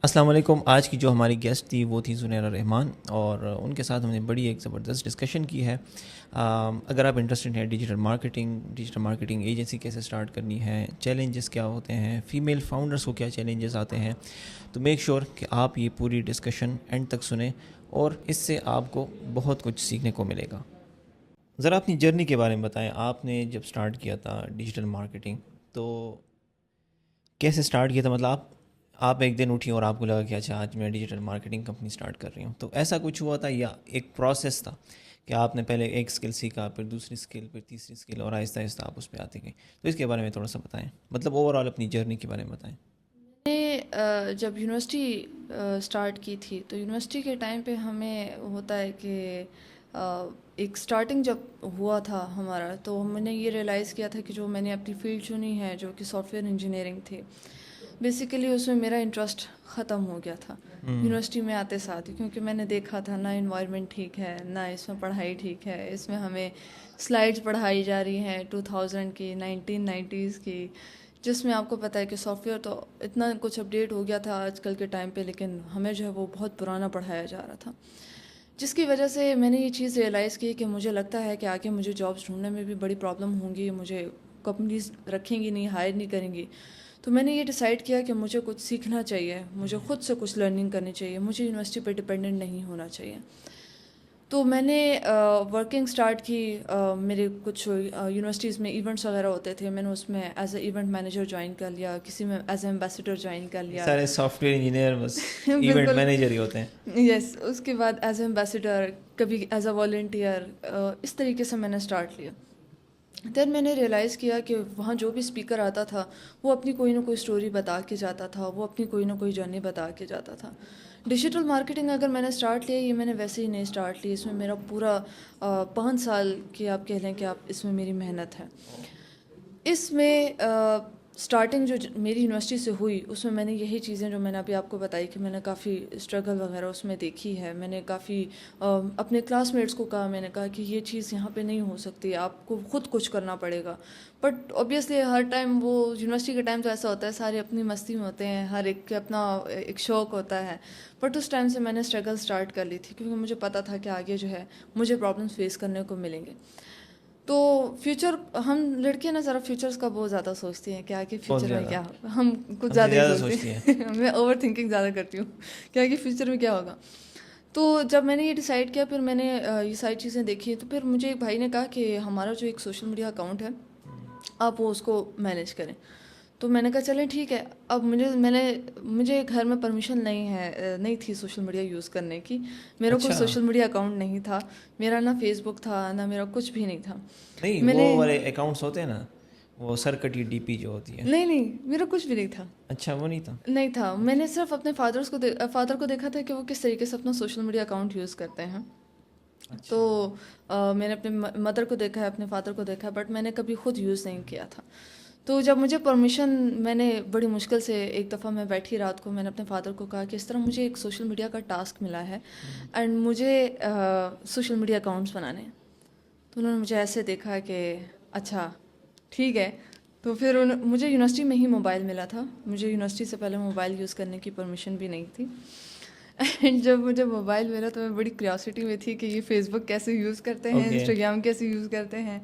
السلام علیکم. آج کی جو ہماری گیسٹ تھی وہ تھی زنیرہ رحمان, اور ان کے ساتھ ہم نے بڑی ایک زبردست ڈسکشن کی ہے. اگر آپ انٹرسٹڈ ہیں ڈیجیٹل مارکیٹنگ ایجنسی کیسے اسٹارٹ کرنی ہے, چیلنجز کیا ہوتے ہیں, فیمیل فاؤنڈرس کو کیا چیلنجز آتے ہیں, تو میک شیور کہ آپ یہ پوری ڈسکشن اینڈ تک سنیں, اور اس سے آپ کو بہت کچھ سیکھنے کو ملے گا. ذرا اپنی جرنی کے بارے میں بتائیں. آپ نے جب اسٹارٹ کیا تھا ڈیجیٹل مارکیٹنگ تو کیسے اسٹارٹ کیا تھا؟ مطلب آپ ایک دن اٹھی اور آپ کو لگا کہ اچھا آج میں ڈیجیٹل مارکیٹنگ کمپنی اسٹارٹ کر رہی ہوں, تو ایسا کچھ ہوا تھا یا ایک پروسیس تھا کہ آپ نے پہلے ایک اسکل سیکھا, پھر دوسری اسکل, پھر تیسری اسکل, اور آہستہ آہستہ آپ اس پہ آتے گئے؟ تو اس کے بارے میں تھوڑا سا بتائیں, مطلب اوور آل اپنی جرنی کے بارے میں بتائیں. میں نے جب یونیورسٹی اسٹارٹ کی تھی تو یونیورسٹی کے ٹائم پہ ہمیں ہوتا ہے کہ ایک اسٹارٹنگ جب ہوا تھا ہمارا, تو میں نے یہ ریئلائز کیا تھا کہ جو میں نے اپنی فیلڈ چنی ہے جو کہ سافٹ ویئر انجینئرنگ تھی, بیسیکلی اس میں میرا انٹرسٹ ختم ہو گیا تھا یونیورسٹی میں آتے ساتھ ہی, کیونکہ میں نے دیکھا تھا نہ انوائرمنٹ ٹھیک ہے, نہ اس میں پڑھائی ٹھیک ہے. اس میں ہمیں سلائڈس پڑھائی جا رہی ہیں 2000 کی, 1990s کی, جس میں آپ کو پتہ ہے کہ سافٹ ویئر تو اتنا کچھ اپڈیٹ ہو گیا تھا آج کل کے ٹائم پہ, لیکن ہمیں جو ہے وہ بہت پرانا پڑھایا جا رہا تھا, جس کی وجہ سے میں نے یہ چیز ریئلائز کی کہ مجھے لگتا ہے کہ آگے مجھے جابس ڈھونڈنے میں بھی بڑی پرابلم ہوں گی, مجھے کمپنیز رکھیں گی نہیں, ہائر نہیں کریں گی. تو میں نے یہ ڈیسائیڈ کیا کہ مجھے کچھ سیکھنا چاہیے, مجھے خود سے کچھ لرننگ کرنی چاہیے, مجھے یونیورسٹی پہ ڈپینڈنٹ نہیں ہونا چاہیے. تو میں نے ورکنگ اسٹارٹ کی. میرے کچھ یونیورسٹیز میں ایونٹس وغیرہ ہوتے تھے, میں نے اس میں as a event manager join کر لیا, کسی میں ایز اے ایمبیسیڈر جوائن کر لیا. سارے سافٹ ویئر انجینئر بس ایونٹ بالکل, مینیجر ہی ہوتے ہیں. یس. اس کے بعد ایز اے ایمبیسیڈر, کبھی ایز اے والنٹیئر, اس طریقے سے میں نے اسٹارٹ لیا. دین میں نے ریئلائز کیا کہ وہاں جو بھی اسپیکر آتا تھا وہ اپنی کوئی نہ کوئی اسٹوری بتا کے جاتا تھا, وہ اپنی کوئی نہ کوئی جرنی بتا کے جاتا تھا. ڈیجیٹل مارکیٹنگ اگر میں نے اسٹارٹ لیا, یہ میں نے ویسے ہی نہیں اسٹارٹ لی, اس میں میرا پورا 5 سال کی آپ کہہ لیں کہ آپ اس میں میری محنت ہے. اس میں اسٹارٹنگ جو میری یونیورسٹی سے ہوئی اس میں نے یہی چیزیں جو میں نے ابھی آپ کو بتائی کہ میں نے کافی اسٹرگل وغیرہ اس میں دیکھی ہے. میں نے کافی اپنے کلاس میٹس کو کہا, میں نے کہا کہ یہ چیز یہاں پہ نہیں ہو سکتی, آپ کو خود کچھ کرنا پڑے گا. بٹ اوبیسلی ہر ٹائم وہ یونیورسٹی کے ٹائم تو ایسا ہوتا ہے, سارے اپنی مستی میں ہوتے ہیں, ہر ایک کے اپنا ایک شوق ہوتا ہے. بٹ اس ٹائم سے میں نے اسٹرگل اسٹارٹ کر لی تھی, کیونکہ مجھے پتا تھا کہ آگے جو ہے مجھے پرابلمس فیس کرنے کو ملیں گے. تو فیوچر, ہم لڑکیاں نا ذرا فیوچرس کا بہت زیادہ سوچتی ہیں کہ آگے فیوچر میں کیا ہوگا, ہم کچھ زیادہ ہی سوچتے ہیں. میں اوور تھنکنگ زیادہ کرتی ہوں کہ آگے فیوچر میں کیا ہوگا. تو جب میں نے یہ ڈیسائیڈ کیا, پھر میں نے یہ ساری چیزیں دیکھی, تو پھر مجھے ایک بھائی نے کہا کہ ہمارا جو ایک سوشل میڈیا اکاؤنٹ ہے آپ وہ اس کو مینیج کریں. تو میں نے کہا چلیں ٹھیک ہے. اب مجھے گھر میں پرمیشن نہیں تھی سوشل میڈیا یوز کرنے کی. میرا کوئی سوشل میڈیا اکاؤنٹ نہیں تھا, میرا نہ فیس بک تھا, نہ میرا کچھ بھی نہیں تھا. نہیں, وہ والے اکاؤنٹس ہوتے ہیں نا, وہ سرکٹی ڈی پی جو ہوتی ہے. نہیں, میرا کچھ بھی نہیں تھا. اچھا, وہ نہیں تھا. میں نے صرف اپنے فادر کو دیکھا تھا کہ وہ کس طریقے سے اپنا سوشل میڈیا اکاؤنٹ یوز کرتے ہیں. تو میں نے اپنے مدر کو دیکھا ہے, اپنے فادر کو دیکھا ہے, بٹ میں نے کبھی خود یوز نہیں کیا تھا. تو جب مجھے پرمیشن, میں نے بڑی مشکل سے ایک دفعہ میں بیٹھی رات کو, میں نے اپنے فادر کو کہا کہ اس طرح مجھے ایک سوشل میڈیا کا ٹاسک ملا ہے اینڈ مجھے سوشل میڈیا اکاؤنٹس بنانے ہیں. تو انہوں نے مجھے ایسے دیکھا کہ اچھا ٹھیک ہے. تو پھر مجھے یونیورسٹی میں ہی موبائل ملا تھا, مجھے یونیورسٹی سے پہلے موبائل یوز کرنے کی پرمیشن بھی نہیں تھی. اینڈ جب مجھے موبائل ملا تو میں بڑی کیوریاسٹی میں تھی کہ یہ فیس بک کیسے یوز کرتے ہیں, انسٹاگرام کیسے یوز کرتے ہیں,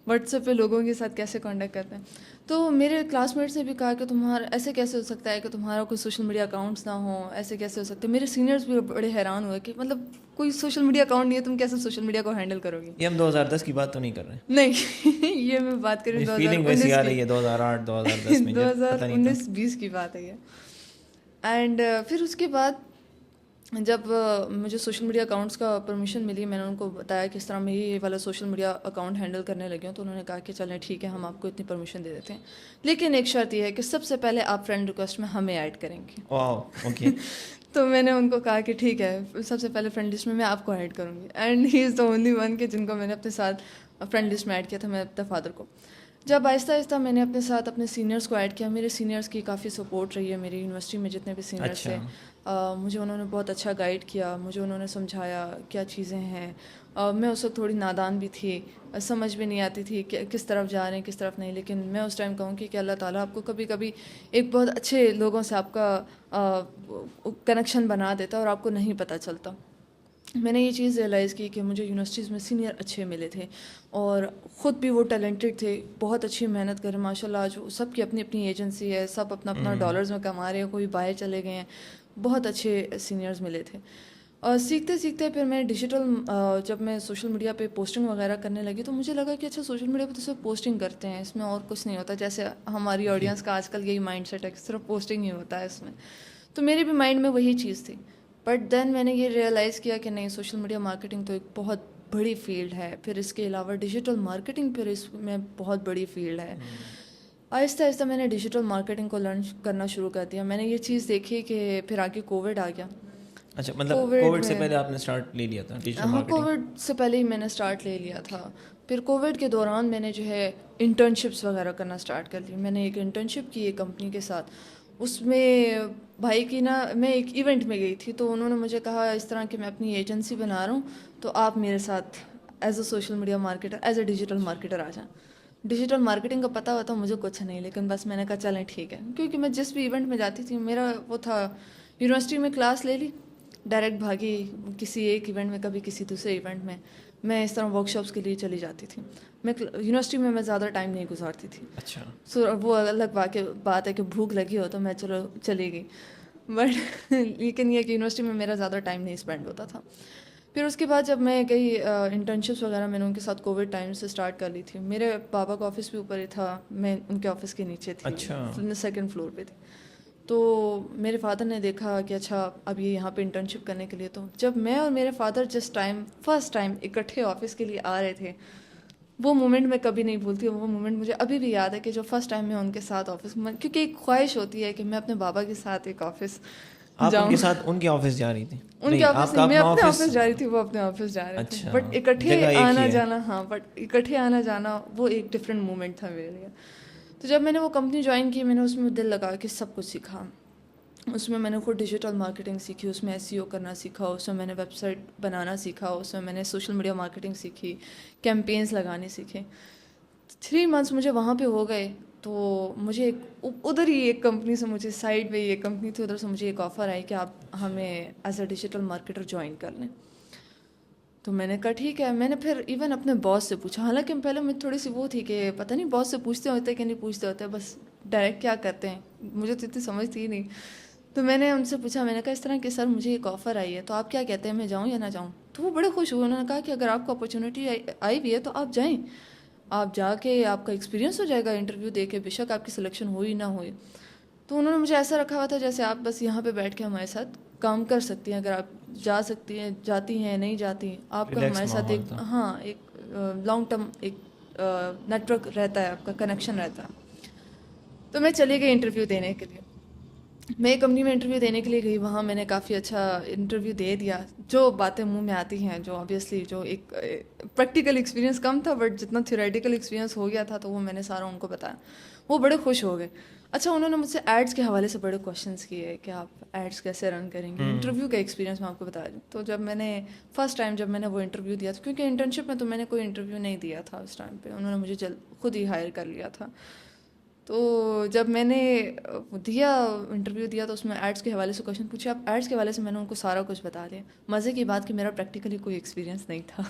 واٹس ایپ پہ لوگوں کے ساتھ کیسے کانٹیکٹ کرتے ہیں. تو میرے کلاس میٹس نے بھی کہا کہ تمہارا ایسے کیسے ہو سکتا ہے کہ تمہارا کوئی سوشل میڈیا اکاؤنٹس نہ ہوں, ایسے کیسے ہو سکتے ہیں. میرے سینئرس بھی بڑے حیران ہوئے کہ مطلب کوئی سوشل میڈیا اکاؤنٹ نہیں ہے, تم کیسے سوشل میڈیا کو ہینڈل کرو گی. یہ ہم 2010 کی بات تو نہیں کر رہے ہیں. نہیں, یہ میں بات کر رہی ہوں 2019 2008 میں 2019-20 کی بات ہے یہ. اینڈ پھر اس کے بعد جب مجھے سوشل میڈیا اکاؤنٹس کا پرمیشن ملی, میں نے ان کو بتایا کہ اس طرح میں یہ والا سوشل میڈیا اکاؤنٹ ہینڈل کرنے لگی ہوں. تو انہوں نے کہا کہ چلیں ٹھیک ہے, ہم آپ کو اتنی پرمیشن دے دیتے ہیں, لیکن ایک شرط یہ ہے کہ سب سے پہلے آپ فرینڈ ریکویسٹ میں ہمیں ایڈ کریں گے. تو میں نے ان کو کہا کہ ٹھیک ہے, سب سے پہلے فرینڈ لسٹ میں آپ کو ایڈ کروں گی. And he is the only one کہ جن کو میں نے اپنے ساتھ فرینڈ لسٹ میں ایڈ کیا تھا, میں اپنے فادر کو. جب آہستہ آہستہ میں نے اپنے ساتھ اپنے سینئرس کو ایڈ کیا, میرے سینئرس کی کافی سپورٹ رہی ہے. میری یونیورسٹی میں جتنے بھی سینئرس تھے, مجھے انہوں نے بہت اچھا گائیڈ کیا, مجھے انہوں نے سمجھایا کیا چیزیں ہیں. میں اس وقت تھوڑی نادان بھی تھی, سمجھ بھی نہیں آتی تھی کہ کس طرف جا رہے ہیں کس طرف نہیں, لیکن میں اس ٹائم کہوں کہ اللہ تعالیٰ آپ کو کبھی کبھی ایک بہت اچھے لوگوں سے آپ کا کنیکشن بنا دیتا اور آپ کو نہیں پتہ چلتا. میں نے یہ چیز ریئلائز کی کہ مجھے یونیورسٹیز میں سینئر اچھے ملے تھے اور خود بھی وہ ٹیلنٹڈ تھے, بہت اچھی محنت کر رہے, ماشاء اللہ. آج سب کی اپنی اپنی ایجنسی ہے, سب اپنا اپنا ڈالرز میں کما رہے ہیں, کوئی باہر چلے گئے ہیں. بہت اچھے سینئرز ملے تھے. اور سیکھتے سیکھتے پھر میں ڈیجیٹل, جب میں سوشل میڈیا پہ پوسٹنگ وغیرہ کرنے لگی تو مجھے لگا کہ اچھا سوشل میڈیا پہ تو صرف پوسٹنگ کرتے ہیں, اس میں اور کچھ نہیں ہوتا. جیسے ہماری آڈینس کا آج کل یہی مائنڈ سیٹ ہے کہ صرف پوسٹنگ ہی ہوتا ہے اس میں. تو میرے بھی مائنڈ میں وہی چیز تھی. بٹ دین میں نے یہ ریئلائز کیا کہ نہیں, سوشل میڈیا مارکیٹنگ تو ایک بہت بڑی فیلڈ ہے. پھر اس کے علاوہ ڈیجیٹل مارکیٹنگ پھر اس میں بہت بڑی فیلڈ ہے. آہستہ آہستہ میں نے ڈیجیٹل مارکیٹنگ کو لرن کرنا شروع کر دیا. میں نے یہ چیز دیکھی کہ پھر آگے کووڈ آ گیا. اچھا, مطلب کووڈ سے پہلے آپ نے اسٹارٹ لے لیا تھا ڈیجیٹل مارکیٹنگ؟ کووڈ سے پہلے ہی میں نے اسٹارٹ لے لیا تھا. پھر کووڈ کے دوران میں نے جو ہے انٹرنشپس وغیرہ کرنا اسٹارٹ کر لی. میں نے ایک انٹرنشپ کی ایک کمپنی کے ساتھ. اس میں بھائی کی نا, میں ایک ایونٹ میں گئی تھی تو انہوں نے مجھے کہا اس طرح کہ میں اپنی ایجنسی بنا رہا ہوں تو آپ میرے ساتھ as a social media marketer, as a digital marketer آ جائیں. ڈیجیٹل مارکیٹنگ کا پتہ ہوتا مجھے کچھ نہیں, لیکن بس میں نے کہا چلیں ٹھیک ہے, کیونکہ میں جس بھی ایونٹ میں جاتی تھی میرا وہ تھا یونیورسٹی میں کلاس لے لی, ڈائریکٹ بھاگی کسی ایک ایونٹ میں, کبھی کسی دوسرے ایونٹ میں. میں اس طرح ورک شاپس کے لیے چلی جاتی تھی. میں یونیورسٹی میں زیادہ ٹائم نہیں گزارتی تھی. اچھا, سو وہ الگ بات ہے کہ بھوک لگی ہو تو میں چلو چلی گئی, بٹ لیکن یہ کہ یونیورسٹی میں میرا زیادہ ٹائم نہیں اسپینڈ ہوتا تھا. پھر اس کے بعد جب میں گئی انٹرنشپس وغیرہ میں نے ان کے ساتھ کووڈ ٹائم سے اسٹارٹ کر لی تھی. میرے پاپا کا آفس بھی اوپر ہی تھا, میں ان کے آفس کے نیچے تھی. اچھا, سیکنڈ فلور پہ تھی. تو میرے فادر نے دیکھا کہ اچھا اب یہ یہاں پہ انٹرنشپ کرنے کے لیے, تو جب میں اور میرے فادر فرسٹ ٹائم اکٹھے آفس کے لیے آ رہے تھے, وہ مومنٹ میں کبھی نہیں بھولتی. وہ مومنٹ مجھے ابھی بھی یاد ہے کہ جو فرسٹ ٹائم میں ان کے ساتھ آفس, کیونکہ ایک خواہش ہوتی ہے کہ میں اپنے بابا کے ساتھ ایک آفس جاؤں. ان کے ساتھ ان کے آفس جا رہی تھی؟ ان کے آفس نہیں, میں اپنے آفس جا رہی تھی, وہ اپنے آفس جا رہے تھے. بٹ اکٹھے آنا جانا, ہاں بٹ اکٹھے آنا جانا وہ ایک ڈفرینٹ مومنٹ تھا میرے لیے. تو جب میں نے وہ کمپنی جوائن کی, میں نے اس میں دل لگا کے سب کچھ سیکھا. اس میں نے خود ڈیجیٹل مارکیٹنگ سیکھی, اس میں SEO کرنا سیکھا, اس میں میں نے ویب سائٹ بنانا سیکھا, اس میں میں نے سوشل میڈیا مارکیٹنگ سیکھی, کیمپینس لگانے سیکھے. 3 months مجھے وہاں پہ ہو گئے تو مجھے ادھر ہی ایک کمپنی سے, مجھے سائڈ پہ ایک کمپنی تھی, ادھر سے مجھے ایک آفر آئی کہ آپ ہمیں as a digital marketer join کر لیں. تو میں نے کہا ٹھیک ہے. میں نے پھر ایون اپنے باس سے پوچھا, حالانکہ پہلے مجھے تھوڑی سی وہ تھی کہ پتہ نہیں باس سے پوچھتے ہوتے کہ نہیں پوچھتے ہوتے, بس ڈائریکٹ کیا کرتے ہیں, مجھے تو اتنی سمجھ تھی نہیں. تو میں نے ان سے پوچھا, میں نے کہا اس طرح کہ سر مجھے ایک آفر آئی ہے تو آپ کیا کہتے ہیں, میں جاؤں یا نہ جاؤں؟ تو وہ بڑے خوش ہوئے. انہوں نے کہا کہ اگر آپ کو اپرچونیٹی آئی ہوئی ہے تو آپ جائیں, آپ جا کے آپ کا ایکسپیرینس ہو جائے گا انٹرویو دے کے, بے شک آپ کی سلیکشن ہوئی نہ ہوئی. تو انہوں نے مجھے ایسا رکھا ہوا تھا جیسے آپ بس یہاں پہ بیٹھ کے ہمارے ساتھ کام کر سکتی ہیں, اگر آپ جا سکتی ہیں, جاتی ہیں, نہیں جاتی, آپ کا ہمارے ساتھ ایک ایک لانگ ٹرم ایک نیٹ ورک رہتا ہے, آپ کا کنیکشن رہتا ہے. تو میں چلی گئی انٹرویو دینے کے لیے. میں ایک کمپنی میں انٹرویو دینے کے لیے گئی, وہاں میں نے کافی اچھا انٹرویو دے دیا. جو باتیں منہ میں آتی ہیں, جو آبویسلی جو ایک پریکٹیکل ایکسپیرینس کم تھا بٹ جتنا تھیوریٹیکل ایکسپیرینس ہو گیا تھا تو وہ میں نے سارا ان کو بتایا. وہ بڑے خوش ہو گئے. اچھا, انہوں نے مجھ سے ایڈس کے حوالے سے بڑے کوشچنس کیے کہ آپ ایڈس کیسے رن کریں گے. انٹرویو کا ایکسپیرینس میں آپ کو بتا دوں. تو جب میں نے فرسٹ ٹائم جب میں نے وہ انٹرویو دیا تھا, کیونکہ انٹرنشپ میں تو میں نے کوئی انٹرویو نہیں دیا تھا اس ٹائم پہ, انہوں نے مجھے خود ہی ہائر کر لیا تھا. تو جب میں نے دیا انٹرویو دیا تو اس میں ایڈس کے حوالے سے کوشچن پوچھے. اب ایڈس کے حوالے سے میں نے ان کو سارا کچھ بتا دیا. مزے کی بات کہ میرا پریکٹیکلی کوئی ایکسپیرینس نہیں تھا,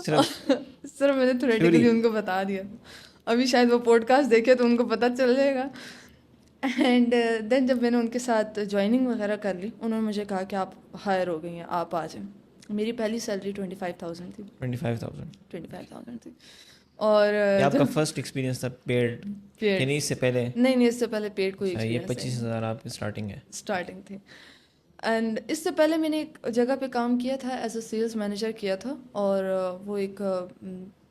صرف میں نے تھیوریٹیکلی ان کو بتا دیا. ابھی شاید وہ پوڈ کاسٹ دیکھے تو ان کو پتہ چل جائے گا. اینڈ دین جب میں نے ان کے ساتھ جوائننگ وغیرہ کر لی, انہوں نے مجھے کہا کہ آپ ہائر ہو گئی ہیں, آپ آ جائیں. میری پہلی سیلری 25,000 تھی. 25,000 تھی. اور آپ کا فرسٹ ایکسپیرینس تھا پیڈ کہ نہیں؟ اس سے پہلے نہیں, اس سے پہلے پیڈ کوئی ایکسپیرینس نہیں. 25,000 آپ کی اسٹارٹنگ تھی. اینڈ اس سے پہلے میں نے ایک جگہ پہ کام کیا تھا, ایز اے سیلس مینیجر کیا تھا, اور وہ ایک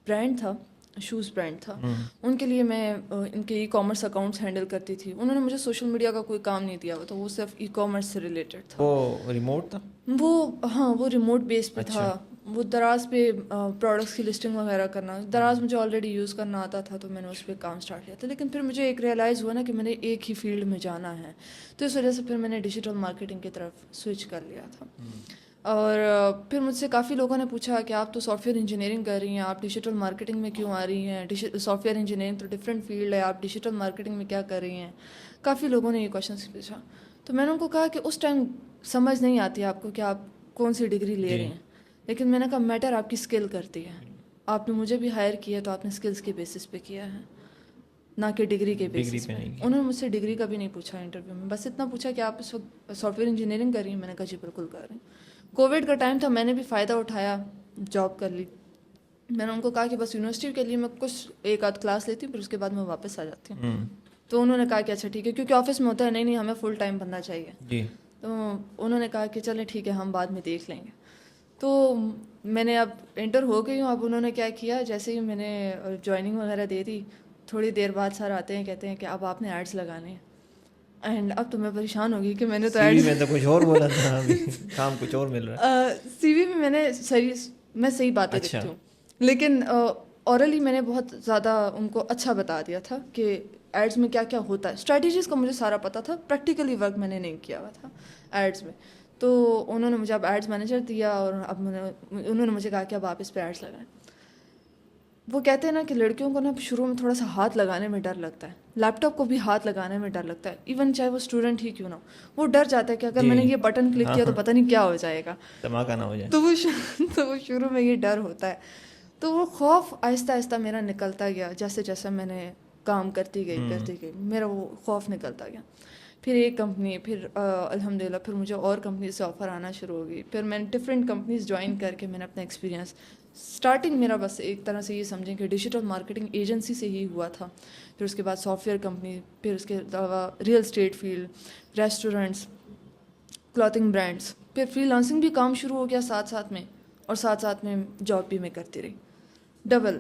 برانڈ تھا, شوز برانڈ تھا. ان کے لیے میں ان کے ای کامرس اکاؤنٹس ہینڈل کرتی تھی. انہوں نے مجھے سوشل میڈیا کا کوئی کام نہیں دیا ہوا تھا, وہ صرف ای کامرس سے ریلیٹڈ تھا. وہ ریموٹ تھا؟ وہ ریموٹ بیس پہ تھا. وہ دراز پہ پروڈکٹس کی لسٹنگ وغیرہ کرنا. دراز مجھے آلریڈی یوز کرنا آتا تھا تو میں نے اس پہ کام اسٹارٹ کیا تھا. لیکن پھر مجھے ایک ریئلائز ہوا نا کہ میں نے ایک ہی فیلڈ میں جانا ہے, تو اس وجہ سے پھر میں نے ڈیجیٹل مارکیٹنگ کی طرف سوئچ کر لیا تھا. اور پھر مجھ سے کافی لوگوں نے پوچھا کہ آپ تو سافٹ ویئر انجینئرنگ کر رہی ہیں, آپ ڈیجیٹل مارکیٹنگ میں کیوں آ رہی ہیں؟ سافٹ ویئر انجینئرنگ تو ڈفرینٹ فیلڈ ہے, آپ ڈیجیٹل مارکیٹنگ میں کیا کر رہی ہیں؟ کافی لوگوں نے یہ کویشچنس پوچھا. تو میں نے ان کو کہا کہ اس ٹائم سمجھ نہیں آتی آپ کو کہ آپ کون سی ڈگری لے رہے ہیں, لیکن میں نے کہا میٹر آپ کی اسکل کرتی ہے. آپ نے مجھے بھی ہائر کیا تو آپ نے اسکلس کے بیسس پہ کیا ہے, نہ کہ ڈگری کے بیسس پہ. انہوں نے مجھ سے ڈگری کا بھی نہیں پوچھا انٹرویو میں, بس اتنا پوچھا کہ آپ اس وقت سافٹ ویئر انجینئرنگ کر رہی ہیں؟ میں نے کہا جی بالکل کر رہی ہوں. کووڈ کا ٹائم تھا, میں نے بھی فائدہ اٹھایا, جاب کر لی. میں نے ان کو کہا کہ بس یونیورسٹی کے لیے میں کچھ ایک آدھ کلاس لیتی ہوں, پھر اس کے بعد میں واپس آ جاتی ہوں. تو انہوں نے کہا کہ اچھا ٹھیک ہے, کیونکہ آفس میں ہوتا ہے نہیں ہمیں فل ٹائم بندہ چاہیے. تو انہوں نے کہا کہ چلیں ٹھیک ہے ہم بعد میں دیکھ لیں گے. تو میں نے اب انٹر ہو گئی ہوں. اب انہوں نے کیا کیا, جیسے ہی میں نے جوائننگ وغیرہ دے دی, تھوڑی دیر بعد سر آتے ہیں, کہتے ہیں کہ اب آپ نے ایڈس لگانے ہیں. اینڈ اب تو میں پریشان ہو گئی کہ میں نے تو ایڈس میں تو کچھ اور بولا تھا, کام کچھ اور مل رہا ہے. سی وی میں میں نے صحیح باتیں لکھتی ہوں, لیکن اورلی میں نے بہت زیادہ ان کو اچھا بتا دیا تھا کہ ایڈس میں کیا کیا ہوتا ہے. اسٹریٹجیز کا مجھے سارا پتہ تھا, پریکٹیکلی ورک میں نے نہیں کیا ہوا تھا ایڈس میں. تو انہوں نے مجھے اب ایڈس مینیجر دیا, اور اب انہوں نے مجھے کہا کہ اب آپ اس پہ ایڈس لگائیں. وہ کہتے ہیں نا کہ لڑکیوں کو نا شروع میں تھوڑا سا ہاتھ لگانے میں ڈر لگتا ہے, لیپ ٹاپ کو بھی ہاتھ لگانے میں ڈر لگتا ہے, ایون چاہے وہ اسٹوڈنٹ ہی کیوں نہ ہو. وہ ڈر جاتا ہے کہ اگر میں نے یہ بٹن کلک کیا تو پتہ نہیں کیا ہو جائے گا, دھماکہ نہ ہو جائے. تو وہ شروع میں یہ ڈر ہوتا ہے. تو وہ خوف آہستہ آہستہ میرا نکلتا گیا, جیسے جیسے میں نے کام کرتی گئی میرا وہ خوف نکلتا گیا. پھر ایک کمپنی, پھر الحمد للہ پھر مجھے اور کمپنیز سے آفر آنا شروع ہو گئی. پھر میں نے ڈفرینٹ کمپنیز جوائن کر کے میں نے اپنا ایکسپیرینس, اسٹارٹنگ میرا بس ایک طرح سے یہ سمجھیں کہ ڈیجیٹل مارکیٹنگ ایجنسی سے ہی ہوا تھا. پھر اس کے بعد سافٹ ویئر کمپنی, پھر اس کے علاوہ real estate field, restaurants, clothing brands, پھر فری لانسنگ بھی کام شروع ہو گیا ساتھ ساتھ میں, اور ساتھ ساتھ میں جاب بھی میں کرتی رہی ڈبل.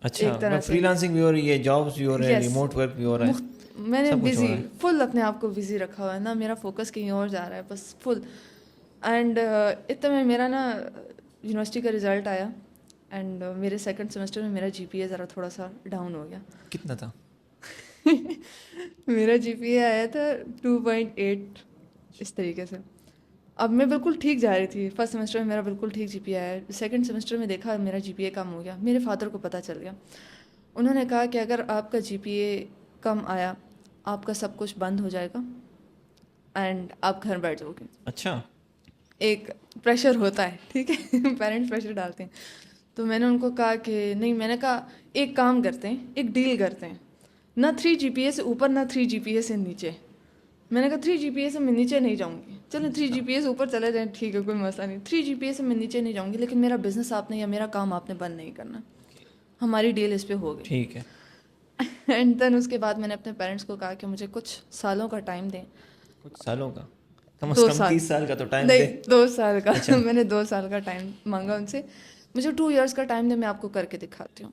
اچھا, فری لانسنگ بھی ہو رہی ہے, جابس بھی ہو رہے ہیں, ریموٹ ورک بھی ہو رہا ہے. میں نے بزی فل اپنے آپ کو بزی رکھا ہوا ہے نا, میرا فوکس کہیں اور جا رہا ہے بس فل. اینڈ اتنا میں میرا نا یونیورسٹی کا رزلٹ آیا, اینڈ میرے سیکنڈ سیمسٹر میں میرا جی پی اے ذرا تھوڑا سا ڈاؤن ہو گیا. کتنا تھا؟ میرا جی پی اے آیا تھا 2.8 اس طریقے سے. اب میں بالکل ٹھیک جا رہی تھی, فرسٹ سیمسٹر میں میرا بالکل ٹھیک جی پی اے آیا. سیکنڈ سیمسٹر میں دیکھا میرا جی پی اے کم ہو گیا. میرے فادر کو پتہ چل گیا. انہوں نے کہا کہ اگر آپ کا جی پی اے کم آیا, آپ کا سب کچھ بند ہو جائے گا اینڈ آپ گھر بیٹھ جاؤ گے. اچھا, ایک پریشر ہوتا ہے, ٹھیک ہے, پیرنٹس پریشر ڈالتے ہیں. تو میں نے ان کو کہا کہ نہیں, میں نے کہا ایک کام کرتے ہیں, ایک ڈیل کرتے ہیں, نہ 3 جی پی اے سے اوپر نہ 3 جی پی اے سے نیچے. میں نے کہا 3 جی پی اے سے میں نیچے نہیں جاؤں گی, چلیں 3 جی پی اے سے اوپر چلے جائیں, ٹھیک ہے کوئی مسئلہ نہیں. 3 جی پی اے سے میں نیچے نہیں جاؤں گی, لیکن میرا بزنس آپ نے یا میرا کام آپ نے بند نہیں کرنا. ہماری ڈیل اس پہ ہو گئی. ٹھیک ہے. اینڈ دین اس کے بعد میں نے اپنے پیرنٹس کو کہا کہ مجھے کچھ سالوں کا ٹائم دیں. کچھ سالوں کا, کم از کم 30 سال کا تو ٹائم نہیں, 2 سال کا. میں نے 2 سال کا ٹائم مانگا ان سے. مجھے 2 ایئرس کا ٹائم دیں, میں آپ کو کر کے دکھاتی ہوں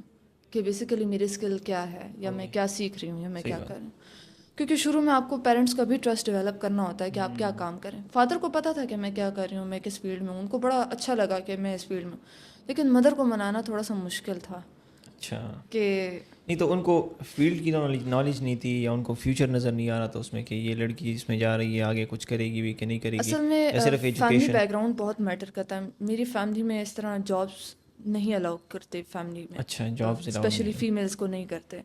کہ بیسیکلی میری اسکل کیا ہے, یا میں کیا سیکھ رہی ہوں, یا میں کیا کر رہی ہوں. کیونکہ شروع میں آپ کو پیرنٹس کا بھی ٹرسٹ ڈیولپ کرنا ہوتا ہے کہ آپ کیا کام کریں. فادر کو پتہ تھا کہ میں کیا کر رہی ہوں, میں کس فیلڈ میں ہوں, ان کو بڑا اچھا لگا کہ میں اس فیلڈ میں ہوں. لیکن مدر کو منانا تھوڑا سا مشکل تھا. اچھا, کہ نہیں تو ان کو فیلڈ کی نالج نہیں تھی, یا ان کو فیوچر نظر نہیں آ رہا تھا اس میں کہ یہ لڑکی اس میں جا رہی ہے, آگے کچھ کرے گی بھی کہ نہیں کرے گی. اصل میں فیملی بیک گراؤنڈ بہت میٹر کرتا ہے. میری فیملی میں اس طرح جابس نہیں الاؤ کرتے فیملی میں. اچھا, جابس اسپیشلی فیمیلس کو نہیں کرتے.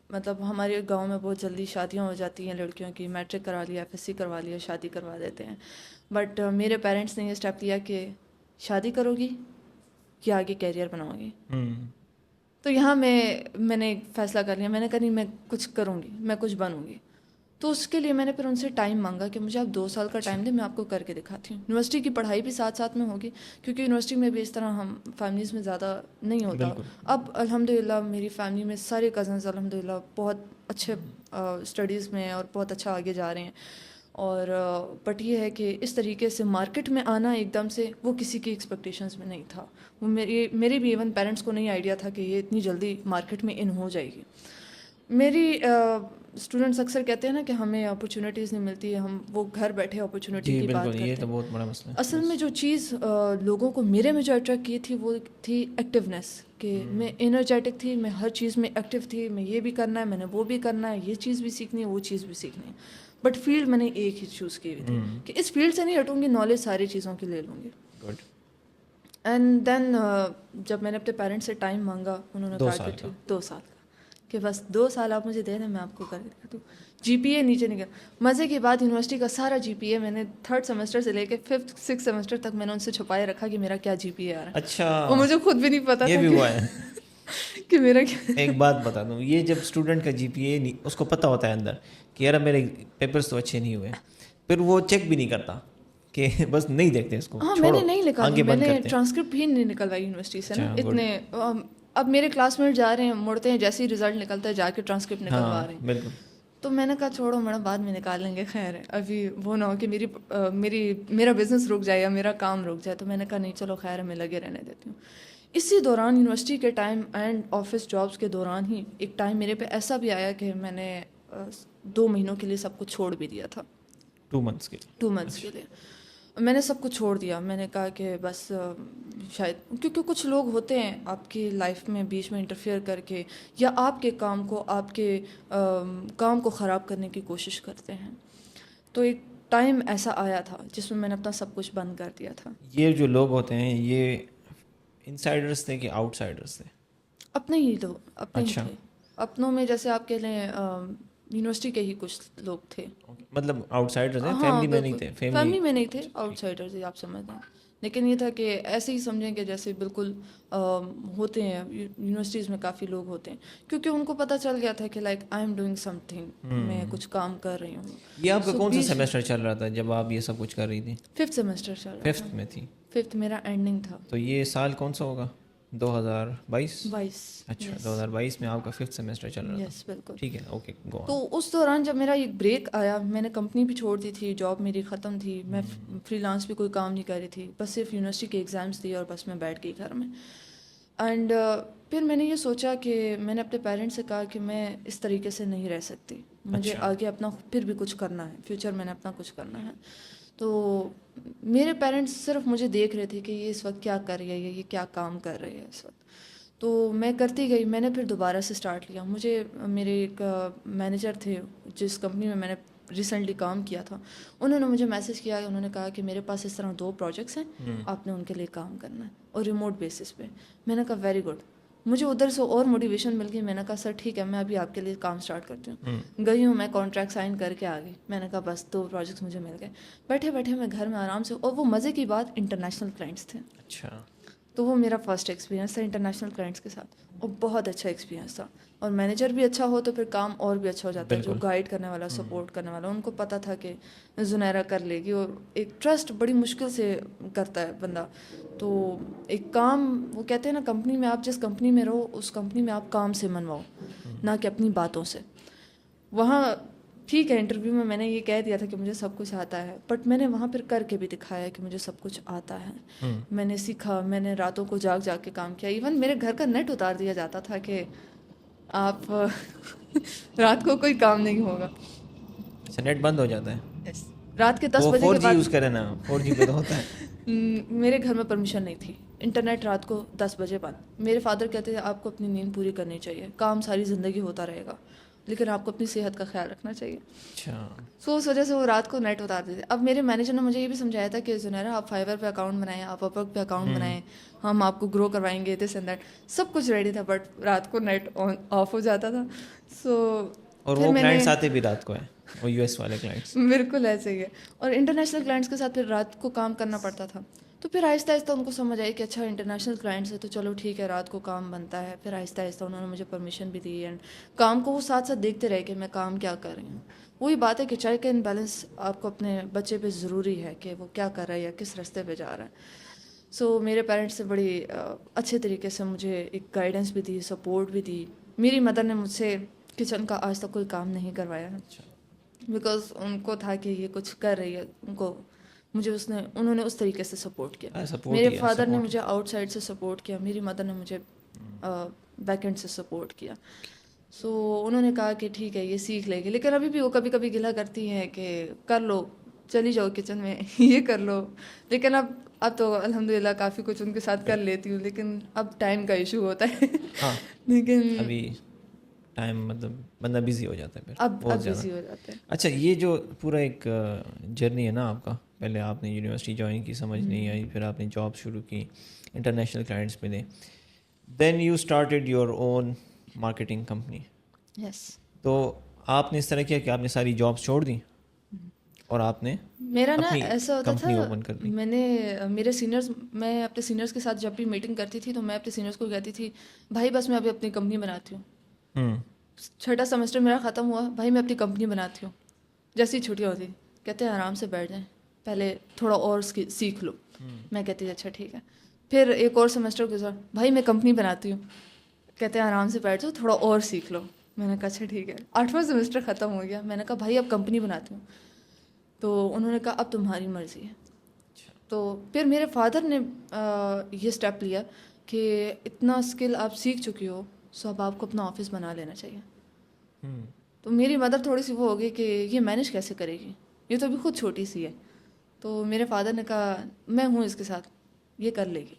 مطلب ہمارے گاؤں میں بہت جلدی شادیاں ہو جاتی ہیں لڑکیوں کی, میٹرک کروا لیا, ایف ایس سی کروا لیا, شادی کروا دیتے ہیں. بٹ میرے پیرنٹس نے یہ اسٹیپ لیا کہ شادی کرو گی یا آگے کیریئر بناؤ گی. تو یہاں میں نے ایک فیصلہ کر لیا, میں نے کہا نہیں میں کچھ کروں گی, میں کچھ بنوں گی. تو اس کے لیے میں نے پھر ان سے ٹائم مانگا کہ مجھے آپ 2 سال کا ٹائم دیں, میں آپ کو کر کے دکھاتی ہوں. یونیورسٹی کی پڑھائی بھی ساتھ ساتھ میں ہوگی, کیونکہ یونیورسٹی میں بھی اس طرح ہم فیملیز میں زیادہ نہیں ہوتا. اب الحمد للہ میری فیملی میں سارے کزنز الحمد للہ بہت اچھے اسٹڈیز میں اور بہت اچھا آگے جا رہے ہیں. اور بٹ یہ ہے کہ اس طریقے سے مارکیٹ میں آنا ایک دم سے وہ کسی کی ایکسپیکٹیشنز میں نہیں تھا. وہ میرے بھی ایون پیرنٹس کو نہیں آئیڈیا تھا کہ یہ اتنی جلدی مارکیٹ میں ان ہو جائے گی. میری اسٹوڈنٹس اکثر کہتے ہیں نا کہ ہمیں اپرچونیٹیز نہیں ملتی ہے, ہم وہ گھر بیٹھے اپرچونیٹی کی بات کرتے ہیں. یہ تو بہت بڑا مسئلہ ہے. اصل میں جو چیز لوگوں کو میرے میں جو اٹریکٹ کی تھی وہ تھی ایکٹیونیس, کہ میں انرجیٹک تھی, میں ہر چیز میں ایکٹیو تھی, میں یہ بھی کرنا ہے, میں نے وہ بھی کرنا ہے, یہ چیز بھی سیکھنی ہے, وہ چیز بھی سیکھنی ہے. بٹ فیلڈ میں نے ایک ہی چوز کی ہوئی تھی کہ اس فیلڈ سے نہیں ہٹوں گی, نالج ساری چیزوں کی لے لوں گی. اینڈ دین جب میں نے اپنے پیرنٹس سے ٹائم مانگا, انہوں نے کہا کہ 2 سال کا, کہ بس 2 سال آپ مجھے دے دیں, میں آپ کو کر کے دوں. جی پی اے نیچے نہیں گیا. مزے کی بات, یونیورسٹی کا سارا جی پی اے میں نے 3rd سیمسٹر سے لے کے 5th 6th سیمسٹر تک میں نے ان سے چھپائے رکھا کہ میرا کیا جی پی اے آ رہا ہے. اچھا, اور مجھے خود بھی نہیں پتا یہ بھی ہوا ہے کہ میرا کیا. ایک بات بتا دوں, یہ جب اسٹوڈنٹ کا جی پی اے اس کو پتہ ہوتا ہے اندر کہ یار میرے پیپرس تو اچھے نہیں ہوئے, پھر وہ چیک بھی نہیں کرتا, کہ بس نہیں دیکھتے اس کو. ہاں, میں نے نہیں نکالا, میں نے ٹرانسکرپٹ بھی نہیں نکلوائی یونیورسٹی سے نا اتنے. اب میرے کلاس میٹ جا رہے ہیں, مڑتے ہیں, جیسے ہی رزلٹ نکلتا ہے جا کے ٹرانسکرپٹ نکلوا رہے ہیں. بالکل. تو میں نے کہا چھوڑو میڈم, بعد میں نکال لیں گے, خیر ہے, ابھی وہ نہ ہو کہ میرا بزنس رک جائے یا میرا کام رک جائے. تو میں نے کہا نہیں چلو خیر ہے, میں لگے رہنے دیتی ہوں. اسی دوران یونیورسٹی کے ٹائم اینڈ آفس جابس کے دوران ہی ایک ٹائم میرے پہ ایسا بھی آیا کہ میں نے 2 مہینوں کے لیے سب کچھ چھوڑ بھی دیا تھا. 2 months کے لیے 2 months کے لیے میں نے سب کچھ چھوڑ دیا. میں نے کہا کہ بس شاید کیونکہ کچھ لوگ ہوتے ہیں آپ کی لائف میں بیچ میں انٹرفیئر کر کے یا آپ کے کام کو, آپ کے کام کو خراب کرنے کی کوشش کرتے ہیں. تو ایک ٹائم ایسا آیا تھا جس میں نے اپنا سب کچھ بند کر دیا تھا. یہ جو لوگ ہوتے ہیں یہ انسائڈرس تھے کہ آؤٹ سائڈرس تھے؟ اپنے ہی لوگ, اپنے ہی تھے. اپنوں میں جیسے آپ کہہ لیں یونیورسٹی کے ہی کچھ لوگ تھے, مطلب آؤٹ سائڈرز ہیں, فیملی میں نہیں تھے. فیملی میں نہیں تھے, آؤٹ سائڈرز ہی آپ سمجھ لیں. لیکن یہ تھا کہ ایسے ہی سمجھیں کہ جیسے بالکل ہوتے ہیں یونیورسٹیز میں کافی لوگ ہوتے ہیں, کیونکہ ان کو پتہ چل گیا تھا کہ like I am doing some thing, میں کچھ کام کر رہی ہوں. یہ آپ کا کون سا سیمسٹر چل رہا تھا جب آپ یہ سب کچھ کر رہی تھی؟ 5th سیمسٹر چل رہا تھا. 5th میں تھی. 5th میرا اینڈنگ تھا. تو یہ سال کون سا ہوگا؟ 2022. اچھا, 2022 میں آپ کا 5th سیمسٹر چل رہا تھا. یس بالکل. ٹھیک ہے, اوکے گو. تو اس دوران جب میرا ایک بریک آیا, میں نے کمپنی بھی چھوڑ دی تھی, جاب میری ختم تھی, میں فری لانس بھی کوئی کام نہیں کر رہی تھی, بس صرف یونیورسٹی کے ایگزامس دیے اور بس میں بیٹھ گئی گھر میں. اینڈ پھر میں نے یہ سوچا کہ میں نے اپنے پیرنٹس سے کہا کہ میں اس طریقے سے نہیں رہ سکتی, مجھے آگے اپنا پھر بھی کچھ کرنا ہے, فیوچر میں نے اپنا کچھ کرنا ہے. تو میرے پیرنٹس صرف مجھے دیکھ رہے تھے کہ یہ اس وقت کیا کر رہی ہے, یہ کیا کام کر رہی ہے اس وقت. تو میں کرتی گئی. میں نے پھر دوبارہ سے اسٹارٹ کیا. مجھے میرے ایک مینیجر تھے جس کمپنی میں میں نے ریسنٹلی کام کیا تھا, انہوں نے مجھے میسج کیا, انہوں نے کہا کہ میرے پاس اس طرح 2 پروجیکٹس ہیں, آپ نے ان کے لیے کام کرنا ہے اور ریموٹ بیسس پہ. میں نے کہا ویری گڈ. مجھے ادھر سے اور موٹیویشن مل گئی. میں نے کہا سر ٹھیک ہے, میں ابھی آپ کے لیے کام اسٹارٹ کرتی ہوں. گئی ہوں, میں کانٹریکٹ سائن کر کے آ گئی. میں نے کہا بس 2 پروجیکٹس مجھے مل گئے. بیٹھے بیٹھے میں گھر میں آرام سے, اور وہ مزے کی بات انٹرنیشنل کلائنٹس تھے. اچھا. تو وہ میرا فرسٹ ایکسپیرینس تھا انٹرنیشنل کلائنٹس کے ساتھ, اور بہت اچھا ایکسپیرینس تھا. اور مینیجر بھی اچھا ہو تو پھر کام اور بھی اچھا ہو جاتا ہے, جو گائیڈ کرنے والا, سپورٹ کرنے والا. ان کو پتہ تھا کہ زنیرہ کر لے گی, اور ایک ٹرسٹ بڑی مشکل سے کرتا ہے بندہ. تو ایک کام, وہ کہتے ہیں نا کمپنی میں, آپ جس کمپنی میں رہو اس کمپنی میں آپ کام سے منواؤ, نہ کہ اپنی باتوں سے. وہاں ٹھیک ہے انٹرویو میں نے یہ کہہ دیا تھا کہ مجھے سب کچھ آتا ہے, بٹ میں نے وہاں پھر کر کے بھی دکھایا کہ مجھے سب کچھ آتا ہے. میں نے سیکھا, میں نے راتوں کو جاگ جاگ کے کام کیا. ایون میرے گھر کا نیٹ اتار دیا جاتا تھا کہ آپ رات کو کوئی کام نہیں ہوگا. اچھا, نیٹ بند ہو جاتا ہے رات کے 10 بجے کے بعد. 4G یوز کرے نا, 4G پہ تو ہوتا ہے. میرے گھر میں پرمیشن نہیں تھی, انٹرنیٹ رات کو 10 بجے بند. میرے فادر کہتے تھے آپ کو اپنی نیند پوری کرنی چاہیے, کام ساری زندگی ہوتا رہے گا لیکن آپ کو اپنی صحت کا خیال رکھنا چاہیے. اچھا. سو اس وجہ سے وہ رات کو نیٹ اتار دیتے. اب میرے مینیجر نے مجھے یہ بھی سمجھایا تھا کہ زنیرہ آپ فائور پہ اکاؤنٹ بنائیں, آپ اپورک پہ اکاؤنٹ بنائیں, ہم آپ کو گرو کروائیں گے, دس اینڈ دیٹ. سب کچھ ریڈی تھا, بٹ رات کو نیٹ آف ہو جاتا تھا. سو اور وہ کلائنٹس آتے بھی رات کو ہیں, وہ US والے کلائنٹس. بالکل ایسے ہی ہے. اور انٹرنیشنل کلائنٹس کے ساتھ پھر رات کو کام کرنا پڑتا تھا. تو پھر آہستہ آہستہ ان کو سمجھ آئی کہ اچھا انٹرنیشنل کلائنٹس ہے تو چلو ٹھیک ہے, رات کو کام بنتا ہے. پھر آہستہ آہستہ انہوں نے مجھے پرمیشن بھی دی, اینڈ کام کو وہ ساتھ ساتھ دیکھتے رہے کہ میں کام کیا کر رہی ہوں. وہی بات ہے کہ چیک اینڈ بیلنس آپ کو اپنے بچے پہ ضروری ہے کہ وہ کیا کر رہا ہے یا کس راستے پہ جا رہا ہے. سو میرے پیرنٹس سے بڑی اچھے طریقے سے مجھے ایک گائیڈنس بھی دی, سپورٹ بھی دی. میری مدر نے مجھ سے کچن کا آج تک کوئی کام نہیں کروایا, بیکاز ان کو تھا کہ یہ کچھ کر رہی ہے, ان کو مجھے انہوں نے اس طریقے سے سپورٹ کیا. میرے فادر نے مجھے آؤٹ سائڈ سے سپورٹ کیا, میری مدر نے مجھے بیک اینڈ سے سپورٹ کیا. سو انہوں نے کہا کہ ٹھیک ہے یہ سیکھ لے گی, لیکن ابھی بھی وہ کبھی کبھی گلا کرتی ہیں کہ کر لو, چلی جاؤ کچن میں یہ کر لو. لیکن اب تو الحمدللہ کافی کچھ ان کے ساتھ کر لیتی ہوں, لیکن اب ٹائم کا ایشو ہوتا ہے. ہاں لیکن ابھی ٹائم مطلب بندہ بزی ہو جاتا ہے پھر اب بہت زیادہ. بزی ہو جاتے ہیں. اچھا یہ جو پورا ایک جرنی ہے نا آپ کا, پہلے آپ نے یونیورسٹی جوائن کی, سمجھ نہیں آئی, پھر آپ نے جاب شروع کی, انٹرنیشنل کلائنٹس ملے, then you started your own marketing company. Yes. تو آپ نے اس طرح کیا کہ آپ نے ساری جابس چھوڑ دیں اور آپ نے میرا نا ایسا ہوتا تھا, اوپن کر دی. میں نے میرے سینئرز, میں اپنے سینئرز کے ساتھ جب بھی میٹنگ کرتی تھی تو میں اپنے سینئرز کو کہتی تھی بھائی بس میں ابھی اپنی کمپنی بناتی ہوں. چھٹا سیمسٹر میرا ختم ہوا, بھائی میں اپنی کمپنی بناتی ہوں. جیسی چھٹیاں ہوتی کہتے ہیں آرام سے بیٹھ جائیں, پہلے تھوڑا اور سیکھ لو. میں کہتی تھی اچھا ٹھیک ہے. پھر ایک اور سیمسٹر گزرا, بھائی میں کمپنی بناتی ہوں. کہتے ہیں آرام سے بیٹھ جاؤ, تھوڑا اور سیکھ لو. میں نے کہا اچھا ٹھیک ہے. 8واں سیمسٹر ختم ہو گیا, میں نے کہا بھائی اب کمپنی بناتی ہوں. تو انہوں نے کہا اب تمہاری مرضی ہے. تو پھر میرے فادر نے یہ اسٹیپ لیا کہ اتنا اسکل آپ سیکھ چکی ہو, سو اب آپ کو اپنا آفس بنا لینا چاہیے. تو میری مدر تھوڑی سی وہ ہوگی کہ یہ مینیج کیسے کرے گی, یہ تو ابھی خود چھوٹی سی ہے. تو میرے فادر نے کہا میں ہوں اس کے ساتھ, یہ کر لے گی.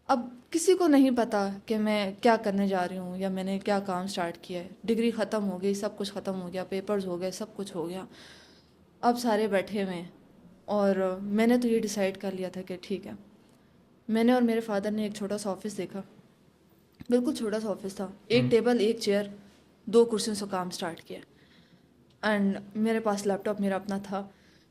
اب کسی کو نہیں پتا کہ میں کیا کرنے جا رہی ہوں یا میں نے کیا کام سٹارٹ کیا ہے. ڈگری ختم ہو گئی, سب کچھ ختم ہو گیا, پیپرز ہو گئے, سب کچھ ہو گیا. اب سارے بیٹھے ہوئے ہیں, اور میں نے تو یہ ڈیسائیڈ کر لیا تھا کہ ٹھیک ہے. میں نے اور میرے فادر نے ایک چھوٹا سا آفس دیکھا, بالکل چھوٹا سا آفس تھا, ایک ٹیبل, ایک چیئر, 2 کرسیوں سے کام سٹارٹ کیا. اینڈ میرے پاس لیپ ٹاپ میرا اپنا تھا.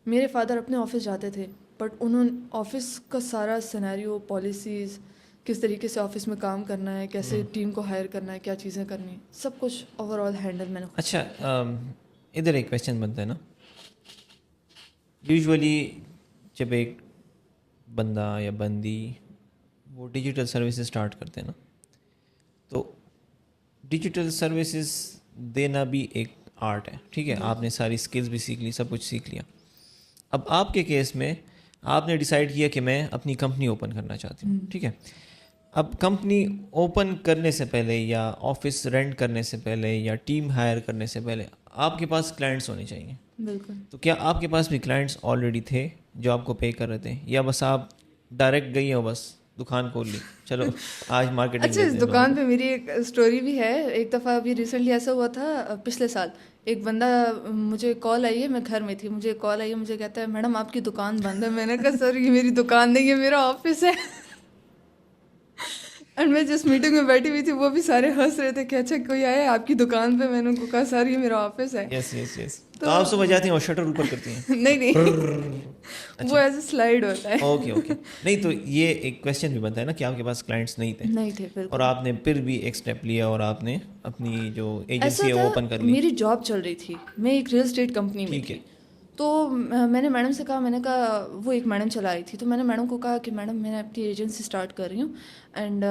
میرے فادر اپنے آفس جاتے تھے, بٹ انہوں نے آفس کا سارا سینیریو, پالیسیز, کس طریقے سے آفس میں کام کرنا ہے, کیسے ٹیم کو ہائر کرنا ہے, کیا چیزیں کرنی ہیں, سب کچھ اوور آل ہینڈل میں نے. اچھا ادھر ایک کویشچن بنتا ہے نا, یوزولی جب ایک بندہ یا بندی وہ ڈیجیٹل سروسز اسٹارٹ کرتے ہیں نا, تو ڈیجیٹل سروسز دینا بھی ایک آرٹ ہے. ٹھیک ہے, آپ نے ساری اسکلز بھی سیکھ لی, سب کچھ سیکھ لیا. اب آپ کے کیس میں آپ نے ڈیسائیڈ کیا کہ میں اپنی کمپنی اوپن کرنا چاہتی ہوں. ٹھیک ہے, اب کمپنی اوپن کرنے سے پہلے یا آفس رینٹ کرنے سے پہلے یا ٹیم ہائر کرنے سے پہلے آپ کے پاس کلائنٹس ہونے چاہیے. بالکل. تو کیا آپ کے پاس بھی کلائنٹس آلریڈی تھے جو آپ کو پے کر رہے تھے, یا بس آپ ڈائریکٹ گئی ہو, بس دکان کھول لی, چلو آج مارکیٹنگ. اچھا, اس دکان پہ میری ایک اسٹوری بھی ہے. ایک دفعہ ابھی ریسنٹلی ایسا ہوا تھا, پچھلے سال ایک بندہ, مجھے کال آئی ہے, میں گھر میں تھی, مجھے کال آئی ہے, مجھے کہتا ہے میڈم آپ کی دکان بند ہے. میں نے کہا سر یہ میری دکان نہیں ہے, میرا آفس ہے. اینڈ میں جس میٹنگ میں بیٹھی ہوئی تھی وہ بھی سارے ہنس رہے تھے کہ اچھا کوئی آیا ہے آپ کی دکان پہ. میں نے ان کو کہا سر یہ میرا آفس ہے. یس یس یس. تو آپ صبح جاتی ہیں اور شٹر اوپر کرتی ہیں؟ نہیں وہ ایسے سلائڈ ہوتا ہے. Okay okay. نہیں تو یہ ایک کویشچن بھی بنتا ہے نا کہ آپ کے پاس کلائنٹس نہیں تھے اور آپ نے پھر بھی ایک اسٹیپ لیا اور آپ نے اپنی جو ایجنسی ہے وہ اوپن کر لی. میری جاب چل رہی تھی, میں ایک ریئل اسٹیٹ کمپنی میں تھی. تو میں نے میڈم سے کہا, میں نے کہا وہ ایک میڈم چلا رہی تھی, تو میں نے میڈم کو کہا کہ میڈم میں اپنی ایجنسی اسٹارٹ کر رہی ہوں اینڈ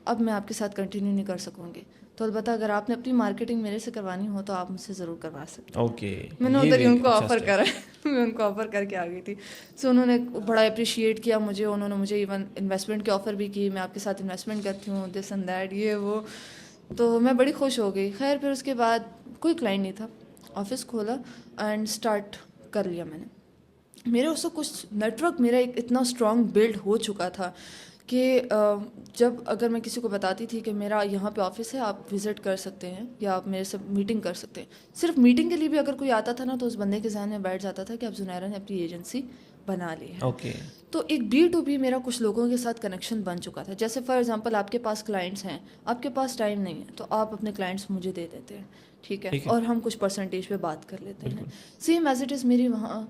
اب میں آپ کے ساتھ کنٹینیو نہیں کر سکوں گی, تو البتہ اگر آپ نے اپنی مارکیٹنگ میرے سے کروانی ہو تو آپ مجھ سے ضرور کروا سکتے. اوکے. میں نے ادھر ہی ان کو آفر کرا, میں ان کو آفر کر کے آ گئی تھی. سو انہوں نے بڑا اپریشیٹ کیا مجھے, انہوں نے مجھے ایون انویسٹمنٹ کی آفر بھی کی, میں آپ کے ساتھ انویسٹمنٹ کرتی ہوں, دس اینڈ دیٹ, یہ وہ. تو میں بڑی خوش ہو گئی. خیر پھر اس کے بعد کوئی کلائنٹ نہیں تھا, آفس کھولا اینڈ اسٹارٹ کر لیا میں نے. میرے اس سے کچھ نیٹ ورک میرا ایک اتنا اسٹرانگ بلڈ ہو چکا تھا کہ جب اگر میں کسی کو بتاتی تھی کہ میرا یہاں پہ آفس ہے, آپ وزٹ کر سکتے ہیں یا آپ میرے سے میٹنگ کر سکتے ہیں, صرف میٹنگ کے لیے بھی اگر کوئی آتا تھا نا تو اس بندے کے ذہن میں بیٹھ جاتا تھا کہ اب زنیرہ نے اپنی ایجنسی بنا لی ہے. اوکے. تو ایک B2B میرا کچھ لوگوں کے ساتھ کنیکشن بن چکا تھا. جیسے فار ایگزامپل آپ کے پاس کلائنٹس ہیں, آپ کے پاس ٹائم نہیں ہے, تو آپ اپنے کلائنٹس مجھے دے دیتے ہیں, ٹھیک ہے, اور ہم کچھ پرسنٹیج پہ بات کر لیتے ہیں. سیم ایز اٹ از میری وہاں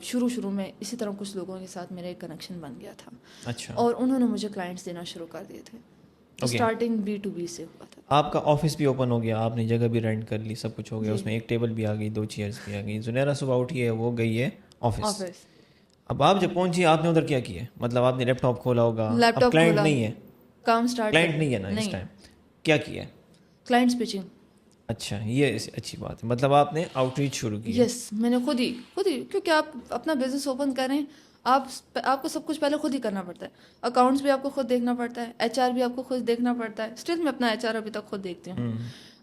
شروع میں اسی طرح کچھ لوگوں کے ساتھ میرا ایک کنیکشن بن گیا تھا. اچھا. اور انہوں نے مجھے کلائنٹس دینا شروع کر دیے تھے. اسٹارٹنگ B2B سے ہوا تھا. آپ کا آفس بھی اوپن ہو گیا, آپ نے جگہ بھی رینٹ کر لی, سب کچھ ہو گیا, اس میں ایک ٹیبل بھی آ گئی, 2 چیئرس بھی آ گئی. زنیرہ صبح اٹھی ہے, وہ گئی ہے آفس. اب آپ جب پہنچی آپ نے ادھر کیا کیا؟ مطلب آپ نے لیپ ٹاپ کھولا ہوگا, اب کلائنٹ نہیں ہے, کام اسٹارٹ, کلائنٹ نہیں ہے نا اس ٹائم, کیا کیا ہے؟ Clients pitching. اچھا, یہ اچھی بات ہے, مطلب آپ نے آؤٹ ریچ شروع کی. یس, میں نے خود ہی کیونکہ آپ اپنا بزنس اوپن کریں آپ کو سب کچھ پہلے خود ہی کرنا پڑتا ہے. اکاؤنٹس بھی آپ کو خود دیکھنا پڑتا ہے, HR بھی آپ کو خود دیکھنا پڑتا ہے. اسٹل میں اپنا HR ابھی تک خود دیکھتی ہوں.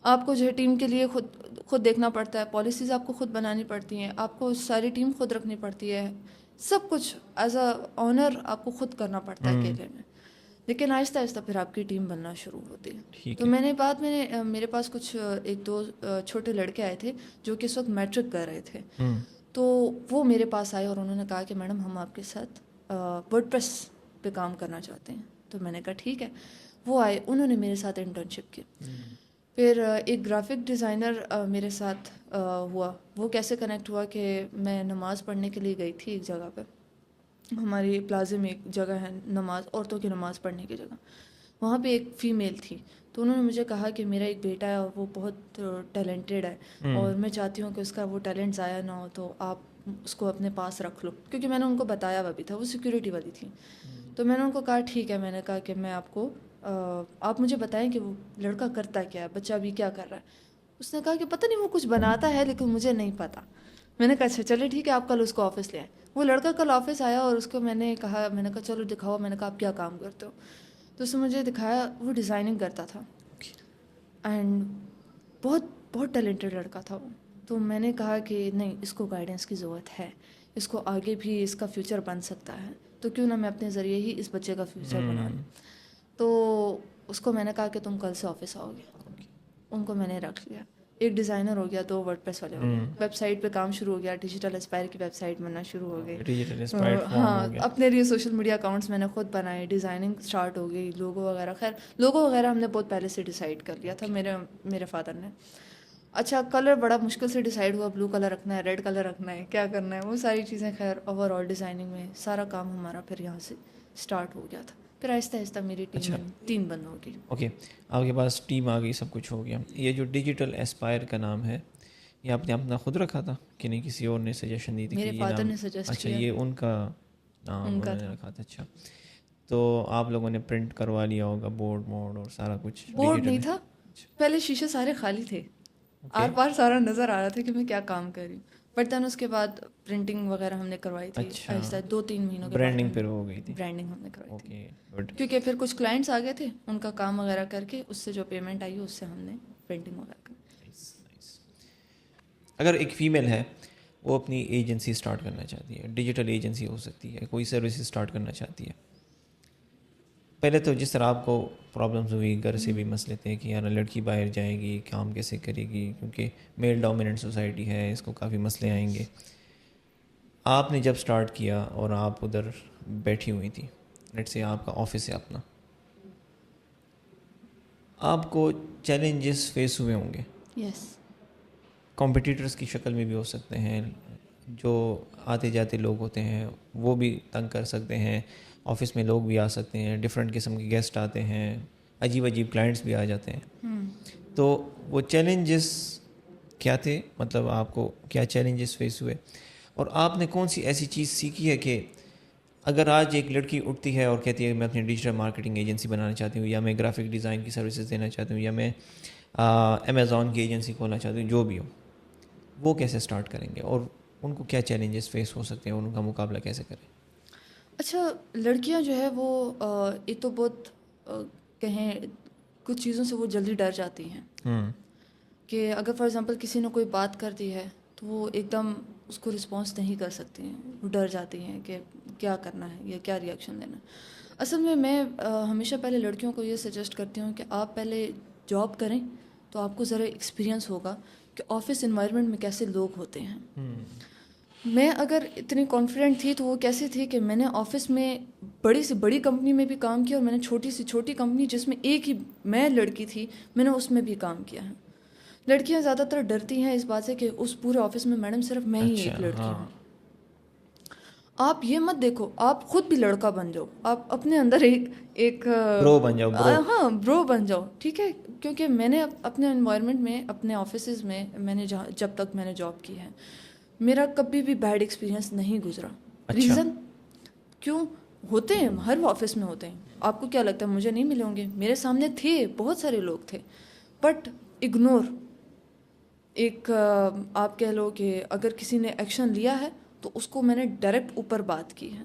آپ کو جو ہے ٹیم کے لیے خود دیکھنا پڑتا ہے, پالیسیز آپ کو خود بنانی پڑتی ہیں, آپ کو ساری ٹیم خود رکھنی پڑتی ہے, سب کچھ ایز اے آنر آپ کو خود کرنا پڑتا ہے اکیلے میں. لیکن آہستہ آہستہ پھر آپ کی ٹیم بننا شروع ہوتی ہے. تو میرے پاس کچھ 1-2 چھوٹے لڑکے آئے تھے جو کہ اس وقت میٹرک کر رہے تھے. تو وہ میرے پاس آئے اور انہوں نے کہا کہ میڈم ہم آپ کے ساتھ ورڈ پریس پہ کام کرنا چاہتے ہیں. تو میں نے کہا ٹھیک ہے. وہ آئے, انہوں نے میرے ساتھ انٹرنشپ کی. پھر ایک گرافک ڈیزائنر میرے ساتھ ہوا. وہ کیسے کنیکٹ ہوا کہ میں نماز پڑھنے کے لیے گئی تھی ایک جگہ پہ. ہماری پلازے میں ایک جگہ ہے نماز, عورتوں کی نماز پڑھنے کی جگہ. وہاں پہ ایک فیمیل تھی. تو انہوں نے مجھے کہا کہ میرا ایک بیٹا ہے اور وہ بہت ٹیلنٹڈ ہے اور میں چاہتی ہوں کہ اس کا وہ ٹیلنٹ ضائع نہ ہو, تو آپ اس کو اپنے پاس رکھ لو. کیونکہ میں نے ان کو بتایا ہوا بھی تھا, وہ سیکورٹی والی تھی. تو میں نے ان کو کہا ٹھیک ہے. میں نے کہا کہ میں آپ مجھے بتائیں کہ وہ لڑکا کرتا کیا ہے, بچہ ابھی کیا کر رہا ہے. اس نے کہا کہ پتہ نہیں وہ کچھ بناتا ہے لیکن مجھے نہیں پتا. میں نے کہا اچھا چلے ٹھیک ہے, آپ کل اس کو آفس لے آئے. وہ لڑکا کل آفس آیا اور اس کو میں نے کہا چلو دکھاؤ. میں نے کہا آپ کیا کام کرتے ہو. تو اس نے مجھے دکھایا, وہ ڈیزائننگ کرتا تھا اینڈ بہت بہت ٹیلنٹڈ لڑکا تھا وہ. تو میں نے کہا کہ نہیں, اس کو گائیڈنس کی ضرورت ہے, اس کو آگے بھی اس کا فیوچر بن سکتا ہے, تو کیوں نہ میں اپنے ذریعے ہی اس بچے کا فیوچر بنا لوں. تو اس کو میں نے کہا کہ تم کل سے آفس آؤ گے. ان کو میں نے رکھ لیا. ایک ڈیزائنر ہو گیا, 2 ورڈ پریس والے ہو گئے, ویب سائٹ پہ کام شروع ہو گیا, ڈیجیٹل اسپائر کی ویب سائٹ بننا شروع ہو گئی. ہاں, اپنے لیے سوشل میڈیا اکاؤنٹس میں نے خود بنائے, ڈیزائننگ اسٹارٹ ہو گئی, لوگو وغیرہ. خیر لوگو وغیرہ ہم نے بہت پہلے سے ڈیسائیڈ کر لیا تھا میرے فادر نے. اچھا کلر بڑا مشکل سے ڈیسائیڈ ہوا, بلو کلر رکھنا ہے, ریڈ کلر رکھنا ہے, کیا کرنا ہے, وہ ساری چیزیں. خیر اوور آل ڈیزائننگ میں سارا کام ہمارا پھر یہاں سے اسٹارٹ ہو گیا تھا. پھر آہستہ آہستہ میری ٹیم بن ہو گئی. اوکے, آپ کے پاس ٹیم آ گئی, سب کچھ ہو گیا. یہ جو ڈیجیٹل اسپائر کا نام ہے, یہ آپ نے اپنا خود رکھا تھا کہ نہیں کسی اور نے سجیشن دی تھی؟ میرے فادر نے سجیسٹ کیا. اچھا, یہ ان کا نام انہوں نے رکھا تھا. اچھا, تو آپ لوگوں نے پرنٹ کروا لیا ہوگا بورڈ اور سارا کچھ؟ بورڈ نہیں تھا پہلے, شیشے سارے خالی تھے, آر پار سارا نظر آ رہا تھا کہ میں کیا کام کر رہی ہوں. بٹ دین اس کے بعد پرنٹنگ وغیرہ ہم نے کروائی تھی. آہستہ 2-3 مہینوں کے برانڈنگ پھر ہو گئی تھی. برانڈنگ ہم نے کروائی تھی کیونکہ پھر کچھ کلائنٹس آ گئے تھے, ان کا کام وغیرہ کر کے اس سے جو پیمنٹ آئی اس سے ہم نے پرنٹنگ وغیرہ کی. اگر ایک فیمیل ہے وہ اپنی ایجنسی اسٹارٹ کرنا چاہتی ہے, ڈیجیٹل ایجنسی ہو سکتی ہے, کوئی سروس اسٹارٹ کرنا چاہتی ہے, پہلے تو جس طرح آپ کو پرابلمس ہوئی گھر سے بھی مسئلے تھے کہ یار لڑکی باہر جائے گی, کام کیسے کرے گی, کیونکہ میل ڈومیننٹ سوسائٹی ہے, اس کو کافی مسئلے آئیں گے. آپ نے جب اسٹارٹ کیا اور آپ ادھر بیٹھی ہوئی تھی, لیٹ سے آپ کا آفس ہے اپنا, آپ کو چیلنجز فیس ہوئے ہوں گے. یس, کمپٹیٹرز کی شکل میں بھی ہو سکتے ہیں, جو آتے جاتے لوگ ہوتے ہیں وہ بھی تنگ کر سکتے ہیں, آفس میں لوگ بھی آ سکتے ہیں, ڈفرینٹ قسم کے گیسٹ آتے ہیں, عجیب عجیب کلائنٹس بھی آ جاتے ہیں. تو وہ چیلنجز کیا تھے, مطلب آپ کو کیا چیلنجز فیس ہوئے, اور آپ نے کون سی ایسی چیز سیکھی ہے کہ اگر آج ایک لڑکی اٹھتی ہے اور کہتی ہے میں اپنی ڈیجیٹل مارکیٹنگ ایجنسی بنانا چاہتی ہوں, یا میں گرافک ڈیزائن کی سروسز دینا چاہتی ہوں, یا میں امیزون کی ایجنسی کھولنا چاہتی ہوں, جو بھی ہو, وہ کیسے اسٹارٹ کریں گے اور ان کو کیا چیلنجز فیس ہو سکتے ہیں اور ان کا مقابلہ کیسے کریں؟ اچھا, لڑکیاں جو ہے وہ ایک تو بہت کہیں کچھ چیزوں سے وہ جلدی ڈر جاتی ہیں کہ اگر فار ایگزامپل کسی نے کوئی بات کر دی ہے تو وہ ایک دم اس کو رسپانس نہیں کر سکتی ہیں, وہ ڈر جاتی ہیں کہ کیا کرنا ہے یا کیا ریئیکشن دینا. اصل میں ہمیشہ پہلے لڑکیوں کو یہ سجیسٹ کرتی ہوں کہ آپ پہلے جاب کریں تو آپ کو ذرا ایکسپیرینس ہوگا کہ آفس انوائرمنٹ میں کیسے لوگ ہوتے ہیں. میں اگر اتنی کانفیڈنٹ تھی تو وہ کیسے تھی کہ میں نے آفس میں بڑی سے بڑی کمپنی میں بھی کام کیا, اور میں نے چھوٹی سی چھوٹی کمپنی جس میں ایک ہی میں لڑکی تھی میں نے اس میں بھی کام کیا ہے. لڑکیاں زیادہ تر ڈرتی ہیں اس بات سے کہ اس پورے آفس میں میڈم صرف میں ہی ایک لڑکی ہوں. آپ یہ مت دیکھو, آپ خود بھی لڑکا بن جاؤ, آپ اپنے اندر ایک برو بن جاؤ. ہاں, برو بن جاؤ, ٹھیک ہے. کیونکہ میں نے اپنے انوائرمنٹ میں اپنے آفیسز میں نے جب تک میں نے جاب کی ہے میرا کبھی بھی بیڈ ایکسپیرینس نہیں گزرا. ریزن کیوں ہوتے ہیں, ہر آفس میں ہوتے ہیں. آپ کو کیا لگتا ہے مجھے نہیں ملے ہوں گے؟ میرے سامنے تھے, بہت سارے لوگ تھے, بٹ اگنور. ایک آپ کہہ لو کہ اگر کسی نے ایکشن لیا ہے تو اس کو میں نے ڈائریکٹ اوپر بات کی ہے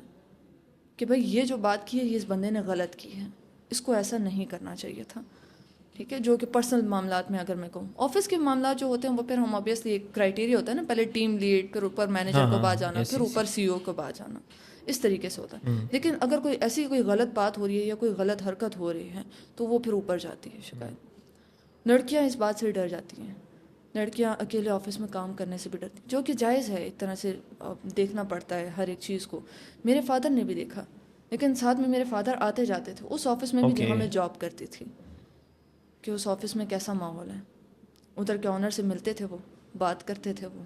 کہ بھائی یہ جو بات کی ہے یہ اس بندے نے غلط کی ہے, اس کو ایسا نہیں کرنا چاہیے تھا, ٹھیک ہے. جو کہ پرسنل معاملات میں اگر میں کہوں, آفس کے معاملات جو ہوتے ہیں وہ پھر ہم آبویسلی ایک کرائٹیریا ہوتا ہے نا, پہلے ٹیم لیڈ, پھر اوپر مینیجر کو بات جانا, پھر اوپر سی او کو بات جانا, اس طریقے سے ہوتا ہے. لیکن اگر کوئی ایسی کوئی غلط بات ہو رہی ہے یا کوئی غلط حرکت ہو رہی ہے تو وہ پھر اوپر جاتی ہے شکایت. لڑکیاں اس بات سے ڈر جاتی ہیں, لڑکیاں اکیلے آفس میں کام کرنے سے بھی ڈرتی ہیں, جو کہ جائز ہے, ایک طرح سے دیکھنا پڑتا ہے ہر ایک چیز کو. میرے فادر نے بھی دیکھا, لیکن ساتھ میں میرے فادر آتے جاتے تھے اس آفس میں بھی جہاں میں جاب کرتی تھی, کہ اس آفس میں کیسا ماحول ہے. ادھر کے آنر سے ملتے تھے, وہ بات کرتے تھے وہ,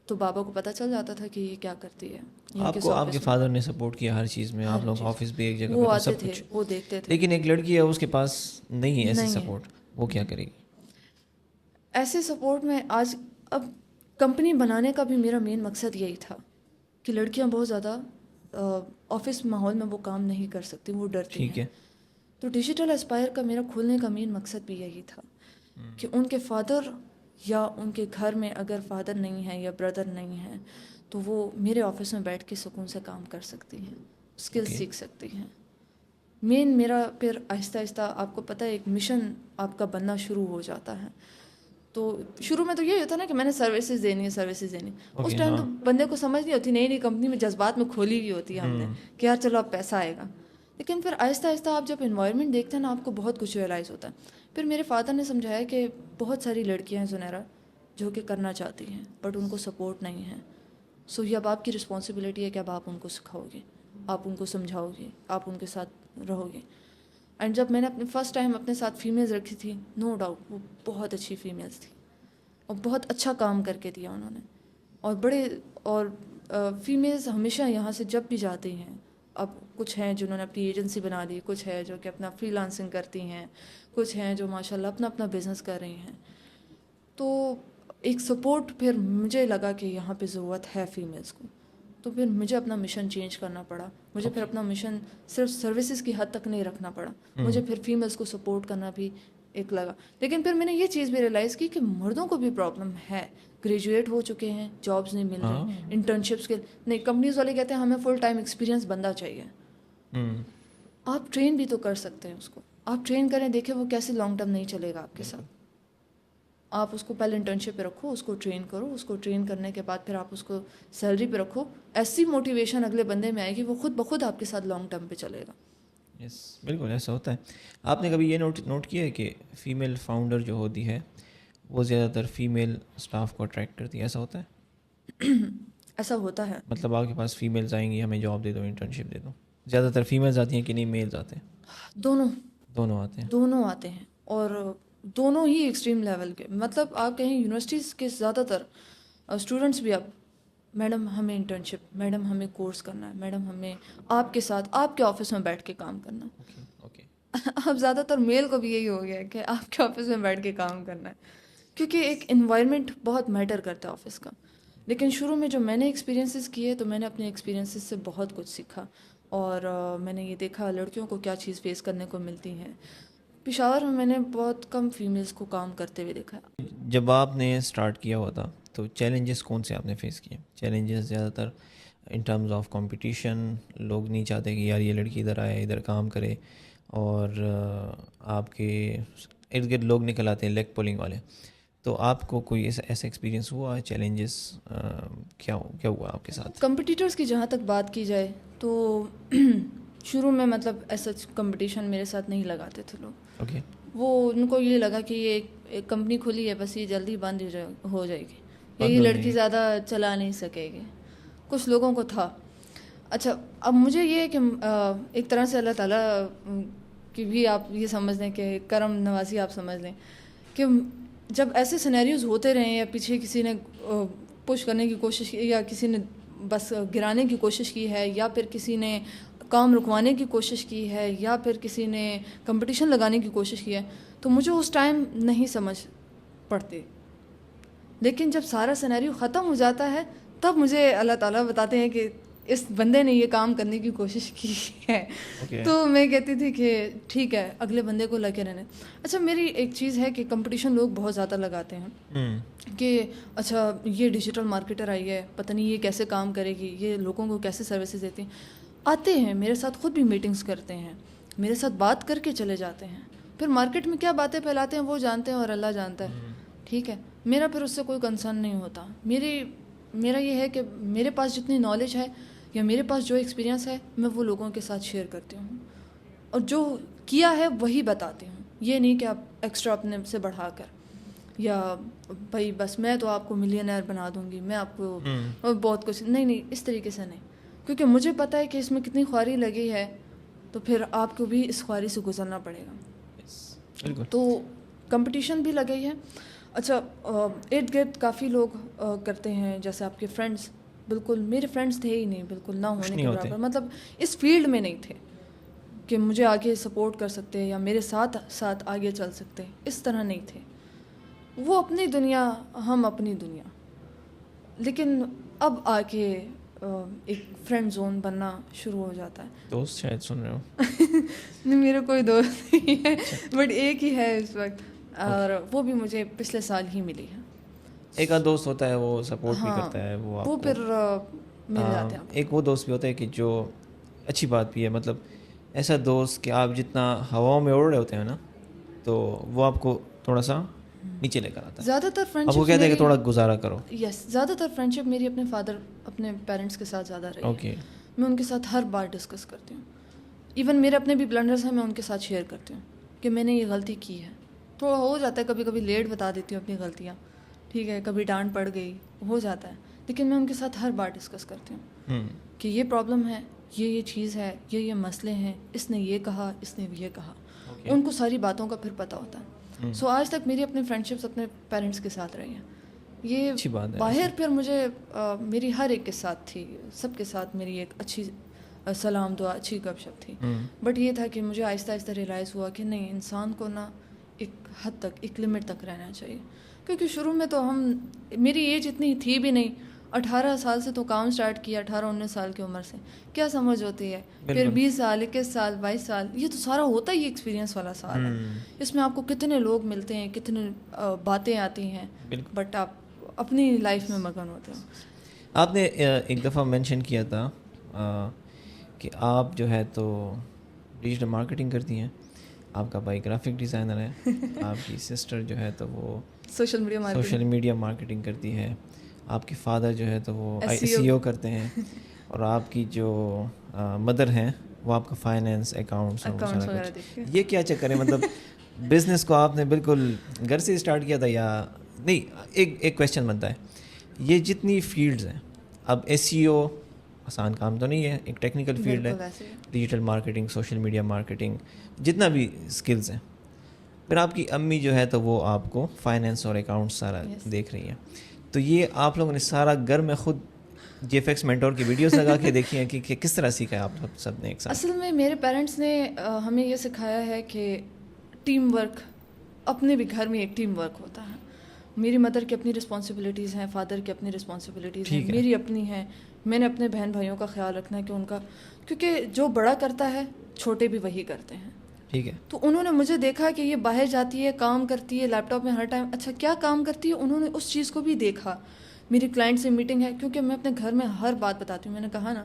تو بابا کو پتہ چل جاتا تھا کہ یہ کیا کرتی ہے. آپ کو آپ کے فادر نے سپورٹ کیا ہر چیز میں, آپ لوگ آفس بھی ایک جگہ وہ پہ آتے سب تھے, کچھ, وہ دیکھتے تھے. لیکن ایک لڑکی ہے اس کے پاس نہیں ہے ایسی سپورٹ, وہ کیا کرے گی؟ ایسے سپورٹ میں آج اب کمپنی بنانے کا بھی میرا مین مقصد یہی تھا کہ لڑکیاں بہت زیادہ آفس ماحول میں وہ کام نہیں کر سکتی, وہ ڈرتی ہیں. تو ڈیجیٹل اسپائر کا میرا کھولنے کا مین مقصد بھی یہی تھا کہ ان کے فادر یا ان کے گھر میں اگر فادر نہیں ہے یا بردر نہیں ہے تو وہ میرے آفس میں بیٹھ کے سکون سے کام کر سکتی ہیں, اسکل سیکھ سکتی ہیں. مین میرا پھر آہستہ آہستہ آپ کو پتہ ہے ایک مشن آپ کا بننا شروع ہو جاتا ہے. تو شروع میں تو یہی ہوتا ہے نا کہ میں نے سروسز دینی ہے, سروسز دینی. اس ٹائم تو بندے کو سمجھ نہیں ہوتی, نئی نئی کمپنی میں جذبات میں کھولی ہوئی ہوتی ہے ہم نے کہ یار چلو اب پیسہ آئے گا. لیکن پھر آہستہ آہستہ آپ جب انوائرمنٹ دیکھتے ہیں نا, آپ کو بہت کچھ ریئلائز ہوتا ہے. پھر میرے فادر نے سمجھایا کہ بہت ساری لڑکیاں ہیں زنیرہ جو کہ کرنا چاہتی ہیں بٹ ان کو سپورٹ نہیں ہے. سو یہ اب آپ کی رسپانسبلٹی ہے کہ اب آپ ان کو سکھاؤ گے, آپ ان کو سمجھاؤ گے, آپ ان کے ساتھ رہو گے. اینڈ جب میں نے اپنے فرسٹ ٹائم اپنے ساتھ فیمیلز رکھی تھی, نو ڈاؤٹ وہ بہت اچھی فیمیلز تھی اور بہت اچھا کام کر کے دیا انہوں نے. اور فیمیلز ہمیشہ یہاں سے جب بھی جاتی ہیں, اب کچھ ہیں جنہوں نے اپنی ایجنسی بنا دی, کچھ ہے جو کہ اپنا فری لانسنگ کرتی ہیں, کچھ ہیں جو ماشاء اللہ اپنا اپنا بزنس کر رہی ہیں. تو ایک سپورٹ پھر مجھے لگا کہ یہاں پہ ضرورت ہے فیمیلز کو. تو پھر مجھے اپنا مشن چینج کرنا پڑا. مجھے پھر اپنا مشن صرف سروسز کی حد تک نہیں رکھنا پڑا, مجھے پھر فیمیلز کو سپورٹ کرنا بھی ایک لگا. لیکن پھر میں نے یہ چیز بھی ریئلائز کی کہ مردوں کو بھی پرابلم ہے, گریجویٹ ہو چکے ہیں, جابس نہیں مل رہے, انٹرنشپس کے نہیں, کمپنیز والے کہتے ہیں ہمیں فل ٹائم ایکسپیرینس بندہ چاہیے. آپ ٹرین بھی تو کر سکتے ہیں اس کو, آپ ٹرین کریں, دیکھیں وہ کیسے لانگ ٹرم نہیں چلے گا آپ کے ساتھ. آپ اس کو پہلے انٹرنشپ پہ رکھو, اس کو ٹرین کرو, اس کو ٹرین کرنے کے بعد پھر آپ اس کو سیلری پہ رکھو. ایسی موٹیویشن اگلے بندے میں آئے گی, وہ خود بخود آپ کے ساتھ لانگ ٹرم پہ چلے گا. یس بالکل ایسا ہوتا ہے. آپ نے کبھی یہ نوٹ کیا ہے کہ فیمیل فاؤنڈر جو ہوتی ہے وہ زیادہ تر فیمیل اسٹاف کو اٹریکٹ کرتی ہے, ایسا ہوتا ہے؟ ایسا ہوتا ہے, مطلب آپ کے پاس فیمیلز آئیں گی, ہمیں جاب دے دو, انٹرنشپ دے دو, زیادہ تر فیمیلز آتی ہیں کہ نہیں میلز آتے ہیں؟ دونوں آتے ہیں, اور دونوں ہی ایکسٹریم لیول کے. مطلب آپ کہیں یونیورسٹیز کے زیادہ تر اسٹوڈنٹس بھی اب میڈم ہمیں انٹرنشپ, میڈم ہمیں کورس کرنا ہے, میڈم ہمیں آپ کے ساتھ آپ کے آفس میں بیٹھ کے کام کرنا ہے. اب زیادہ تر میل کو بھی یہی ہو گیا ہے کہ آپ کے آفس میں بیٹھ کے کام کرنا ہے, کیونکہ ایک انوائرمنٹ بہت میٹر کرتا ہے آفس کا. لیکن شروع میں جو میں نے ایکسپیرینسز کیے تو میں نے اپنے ایکسپیرینسز سے بہت کچھ سیکھا, اور میں نے یہ دیکھا لڑکیوں کو کیا چیز فیس کرنے کو ملتی ہیں. پشاور میں میں نے بہت کم فیمیلز کو کام کرتے ہوئے دیکھا. جب آپ نے اسٹارٹ کیا ہوا تھا تو چیلنجز کون سے آپ نے فیس کیے؟ چیلنجز زیادہ تر ان ٹرمز آف کمپٹیشن, لوگ نہیں چاہتے کہ یار یہ لڑکی ادھر آئے, ادھر کام کرے, اور آپ کے ارد گرد لوگ نکل آتے ہیں لیگ پولنگ والے. تو آپ کو کوئی ایسا ایکسپیرینس ہوا, چیلنجز کیا ہوا آپ کے ساتھ؟ کمپٹیٹرز کی جہاں تک بات کی جائے تو شروع میں مطلب ایسا کمپٹیشن میرے ساتھ نہیں لگاتے تھے لوگ. وہ ان کو یہ لگا کہ یہ ایک کمپنی کھلی ہے, بس یہ جلدی بند ہو جائے گی, یا یہ لڑکی زیادہ چلا نہیں سکے گی, کچھ لوگوں کو تھا. اچھا اب مجھے یہ ہے کہ ایک طرح سے اللہ تعالیٰ کی بھی آپ یہ سمجھ لیں کہ کرم نوازی آپ سمجھ لیں کہ جب ایسے سینیریوز ہوتے رہے یا پیچھے کسی نے پش کرنے کی کوشش کی, یا کسی نے بس گرانے کی کوشش کی ہے, یا پھر کسی نے کام رکوانے کی کوشش کی ہے, یا پھر کسی نے کمپٹیشن لگانے کی کوشش کی ہے, تو مجھے اس ٹائم نہیں سمجھ پڑتے. لیکن جب سارا سینیریو ختم ہو جاتا ہے تب مجھے اللہ تعالیٰ بتاتے ہیں کہ اس بندے نے یہ کام کرنے کی کوشش کی ہے. تو میں کہتی تھی کہ ٹھیک ہے اگلے بندے کو لگے رہنے. اچھا میری ایک چیز ہے کہ کمپٹیشن لوگ بہت زیادہ لگاتے ہیں کہ اچھا یہ ڈیجیٹل مارکیٹر آئی ہے, پتہ نہیں یہ کیسے کام کرے گی, یہ لوگوں کو کیسے سروسز دیتی ہیں. آتے ہیں میرے ساتھ, خود بھی میٹنگز کرتے ہیں, میرے ساتھ بات کر کے چلے جاتے ہیں. پھر مارکیٹ میں کیا باتیں پھیلاتے ہیں وہ جانتے ہیں اور اللہ جانتا ہے. ٹھیک ہے, میرا پھر اس سے کوئی کنسرن نہیں ہوتا. میرا یہ ہے کہ میرے پاس جتنی نالج ہے یا میرے پاس جو ایکسپیرینس ہے میں وہ لوگوں کے ساتھ شیئر کرتی ہوں, اور جو کیا ہے وہی بتاتی ہوں. یہ نہیں کہ آپ ایکسٹرا اپنے سے بڑھا کر یا بھائی بس میں تو آپ کو ملینئر بنا دوں گی, میں آپ کو بہت کچھ نہیں, اس طریقے سے نہیں. کیونکہ مجھے پتہ ہے کہ اس میں کتنی خواری لگی ہے, تو پھر آپ کو بھی اس خواری سے گزرنا پڑے گا. تو کمپٹیشن بھی لگی ہے. اچھا ارد گرد کافی لوگ کرتے ہیں, جیسے آپ کے فرینڈس, بالکل میرے فرینڈس تھے ہی نہیں, بالکل نہ ہونے کے برابر, مطلب اس فیلڈ میں نہیں تھے کہ مجھے آگے سپورٹ کر سکتے یا میرے ساتھ آگے چل سکتے, اس طرح نہیں تھے. وہ اپنی دنیا, ہم اپنی دنیا. لیکن اب آ کے ایک فرینڈ زون بننا شروع ہو جاتا ہے. دوست شاید سن رہے ہو؟ نہیں میرا کوئی دوست نہیں ہے, بٹ ایک ہی ہے اس وقت, اور وہ بھی مجھے پچھلے سال ہی ملی ہے. ایک آدھ دوست ہوتا ہے وہ سپورٹ بھی کرتا ہے, وہ پھر مل جاتے ہیں. ایک وہ دوست بھی ہوتا ہے کہ جو اچھی بات بھی ہے, مطلب ایسا دوست کہ آپ جتنا ہواؤں میں اڑ رہے ہوتے ہیں نا, تو وہ آپ کو تھوڑا سا نیچے لے کر آتا ہے. زیادہ تر فرینڈشپ آپ کو کہتے ہیں کہ تھوڑا گزارا کرو. یس, زیادہ تر فرینڈشپ میری اپنے پیرنٹس کے ساتھ زیادہ رہی. اوکے, میں ان کے ساتھ ہر بار ڈسکس کرتی ہوں. ایون میرے اپنے بھی بلنڈرز ہیں, میں ان کے ساتھ شیئر کرتی ہوں کہ میں نے یہ غلطی کی ہے. تھوڑا ہو جاتا ہے کبھی لیٹ بتا دیتی ہوں اپنی غلطیاں, ٹھیک ہے, کبھی ڈانٹ پڑ گئی, ہو جاتا ہے, لیکن میں ان کے ساتھ ہر بار ڈسکس کرتی ہوں کہ یہ پرابلم ہے, یہ چیز ہے, یہ مسئلے ہیں, اس نے یہ کہا, اس نے یہ کہا. ان کو ساری باتوں کا پھر پتہ ہوتا ہے. سو آج تک میری اپنی فرینڈشپس اپنے پیرنٹس کے ساتھ رہی ہیں. یہ باہر پھر مجھے میری ہر ایک کے ساتھ تھی, سب کے ساتھ میری ایک اچھی سلام دعا, اچھی گپ شپ تھی. بٹ یہ تھا کہ مجھے آہستہ آہستہ ریئلائز ہوا کہ نہیں, انسان کو نا ایک حد تک, ایک لمٹ تک رہنا چاہیے. کیونکہ شروع میں تو میری ایج اتنی تھی بھی نہیں, 18 سال سے تو کام سٹارٹ کیا, 18-19 سال کی عمر سے کیا سمجھ ہوتی ہے. پھر 20 سال, 21 سال, 22 سال, یہ تو سارا ہوتا ہی ایکسپیرینس والا سال ہے. اس میں آپ کو کتنے لوگ ملتے ہیں, کتنے باتیں آتی ہیں, بٹ آپ اپنی لائف میں مگن ہوتے ہیں. آپ نے ایک دفعہ مینشن کیا تھا کہ آپ جو ہے تو ڈیجیٹل مارکیٹنگ کرتی ہیں, آپ کا بھائی گرافک ڈیزائنر ہے, آپ کی سسٹر جو ہے تو وہ سوشل میڈیا مارکیٹنگ کرتی ہے, آپ کے فادر جو ہے تو وہ SEO کرتے ہیں, اور آپ کی جو مدر ہیں وہ آپ کا فائنینس, اکاؤنٹس اور سارا کچھ. یہ کیا چکر ہے, مطلب بزنس کو آپ نے بالکل گھر سے اسٹارٹ کیا تھا یا نہیں؟ ایک کویشچن بنتا ہے, یہ جتنی فیلڈز ہیں, اب SEO آسان کام تو نہیں ہے, ایک ٹیکنیکل فیلڈ ہے, digital marketing, social media marketing, جتنا بھی اسکلز ہیں. پھر آپ کی امی جو ہے تو وہ آپ کو فائنینس اور اکاؤنٹ سارا دیکھ رہی ہیں. تو یہ آپ لوگوں نے سارا گھر میں خود GFX مینٹور کی ویڈیوز لگا کے دیکھی ہیں کہ کس طرح سیکھا ہے آپ سب نے ایک ساتھ؟ اصل میں میرے پیرنٹس نے ہمیں یہ سکھایا ہے کہ ٹیم ورک, اپنے بھی گھر میں ایک ٹیم ورک ہوتا ہے. میری مدر کی اپنی رسپانسبلٹیز ہیں, فادر کی اپنی رسپانسبلٹیز ہیں, میری اپنی ہیں. میں نے اپنے بہن بھائیوں کا خیال رکھنا ہے کہ ان کا, کیونکہ جو بڑا کرتا ہے چھوٹے بھی وہی کرتے ہیں. ٹھیک ہے. تو انہوں نے مجھے دیکھا کہ یہ باہر جاتی ہے, کام کرتی ہے, لیپ ٹاپ میں ہر ٹائم, اچھا کیا کام کرتی ہے, انہوں نے اس چیز کو بھی دیکھا. میری کلائنٹ سے میٹنگ ہے, کیونکہ میں اپنے گھر میں ہر بات بتاتی ہوں. میں نے کہا نا,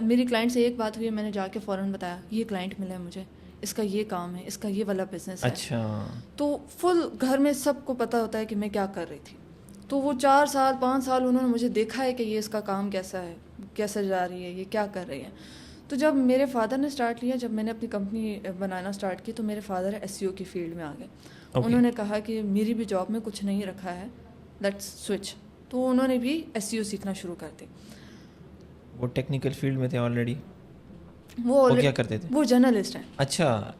میری کلائنٹ سے ایک بات ہوئی ہے, میں نے جا کے فوراً بتایا یہ کلائنٹ ملا ہے مجھے, اس کا یہ کام ہے, اس کا یہ والا بزنس ہے. اچھا. تو فل گھر میں سب کو پتہ ہوتا ہے کہ میں کیا کر رہی تھی. تو وہ 4 سال 5 سال انہوں نے مجھے دیکھا ہے کہ یہ اس کا کام کیسا ہے, کیسے جا رہی ہے, یہ کیا کر رہی ہے. تو جب میرے فادر نے اسٹارٹ لیا, جب میں نے اپنی کمپنی بنانا اسٹارٹ کی, تو میرے فادر SEO کی فیلڈ میں آ گئے. انہوں نے کہا کہ میری بھی جاب میں کچھ نہیں رکھا ہے, لیٹس سوئچ. تو انہوں نے بھی SEO سیکھنا شروع کر دی. وہ ٹیکنیکل فیلڈ میں تھے آلریڈی؟ وہ کیا کرتے تھے؟ وہ جرنلسٹ ہیں. اچھا,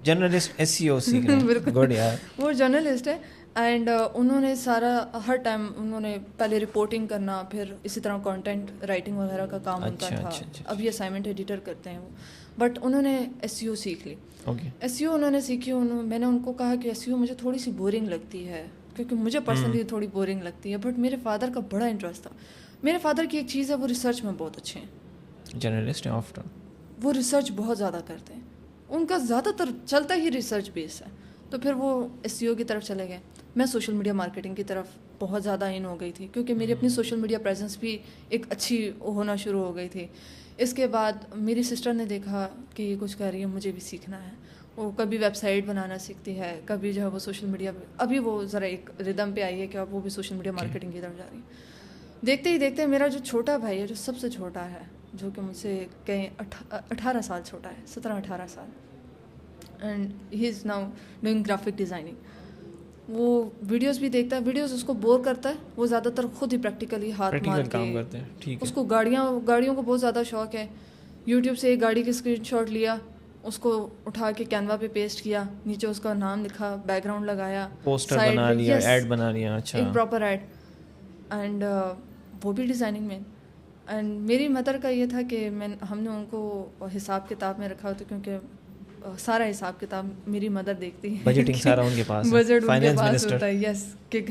جرنلسٹ SEO سیکھ رہے ہیں. بالکل گڈ یار. وہ جرنلسٹ ہے, اینڈ انہوں نے سارا ہر ٹائم انہوں نے پہلے رپورٹنگ کرنا, پھر اسی طرح کانٹینٹ رائٹنگ وغیرہ کا کام ان کا تھا. اب یہ اسائنمنٹ ایڈیٹر کرتے ہیں وہ, بٹ انہوں نے SEO سیکھ لی. SEO انہوں نے سیکھی. میں نے ان کو کہا کہ SEO مجھے تھوڑی سی بورنگ لگتی ہے, کیونکہ مجھے پرسنلی تھوڑی بورنگ لگتی ہے, بٹ میرے فادر کا بڑا انٹرسٹ تھا. میرے فادر کی ایک چیز ہے, وہ ریسرچ میں بہت اچھے ہیں. جرنلسٹ ہیں آفٹر. وہ ریسرچ بہت زیادہ کرتے ہیں, ان کا زیادہ تر چلتا ہی ریسرچ بیس ہے. تو پھر وہ SEO کی طرف چلے گئے. میں سوشل میڈیا مارکیٹنگ کی طرف بہت زیادہ ان ہو گئی تھی, کیونکہ میری اپنی سوشل میڈیا پریزنس بھی ایک اچھی ہونا شروع ہو گئی تھی. اس کے بعد میری سسٹر نے دیکھا کہ یہ کچھ کر رہی ہے, مجھے بھی سیکھنا ہے. وہ کبھی ویب سائٹ بنانا سیکھتی ہے, کبھی جو ہے وہ سوشل میڈیا پہ, ابھی وہ ذرا ایک ردم پہ آئی ہے کہ اب وہ بھی سوشل میڈیا مارکیٹنگ کی طرف جا رہی ہے. دیکھتے ہی دیکھتے میرا جو چھوٹا بھائی ہے, جو سب سے چھوٹا ہے, جو کہ مجھ سے کہیں 18 سال چھوٹا ہے, 17-18 سال, and he is now doing graphic designing. وہ ویڈیوز بھی دیکھتا ہے, ویڈیوز اس کو بور کرتا ہے, وہ زیادہ تر خود ہی پریکٹیکلی ہاتھ مار کام کے کرتے ہیں. ٹھیک ہے. اس کو گاڑیوں کو بہت زیادہ شوق ہے. یوٹیوب سے ایک گاڑی کی اسکرین شاٹ لیا, اس کو اٹھا کے کینوا پہ پیسٹ کیا, نیچے اس کا نام لکھا, بیک گراؤنڈ لگایا, پوسٹر بنا لیا, ایڈ بنا لیا. اچھا, ایک پراپر ایڈ, اینڈ وہ بھی ڈیزائننگ میں. اینڈ میری مدر کا یہ تھا کہ ہم نے ان کو حساب کتاب میں رکھا ہوتا, کیونکہ سارا حساب کتاب میری مدر دیکھتی ہے, بجٹنگ سارا ان کے پاس, بجٹ ان کے پاس ہوتا ہے. یس, کہ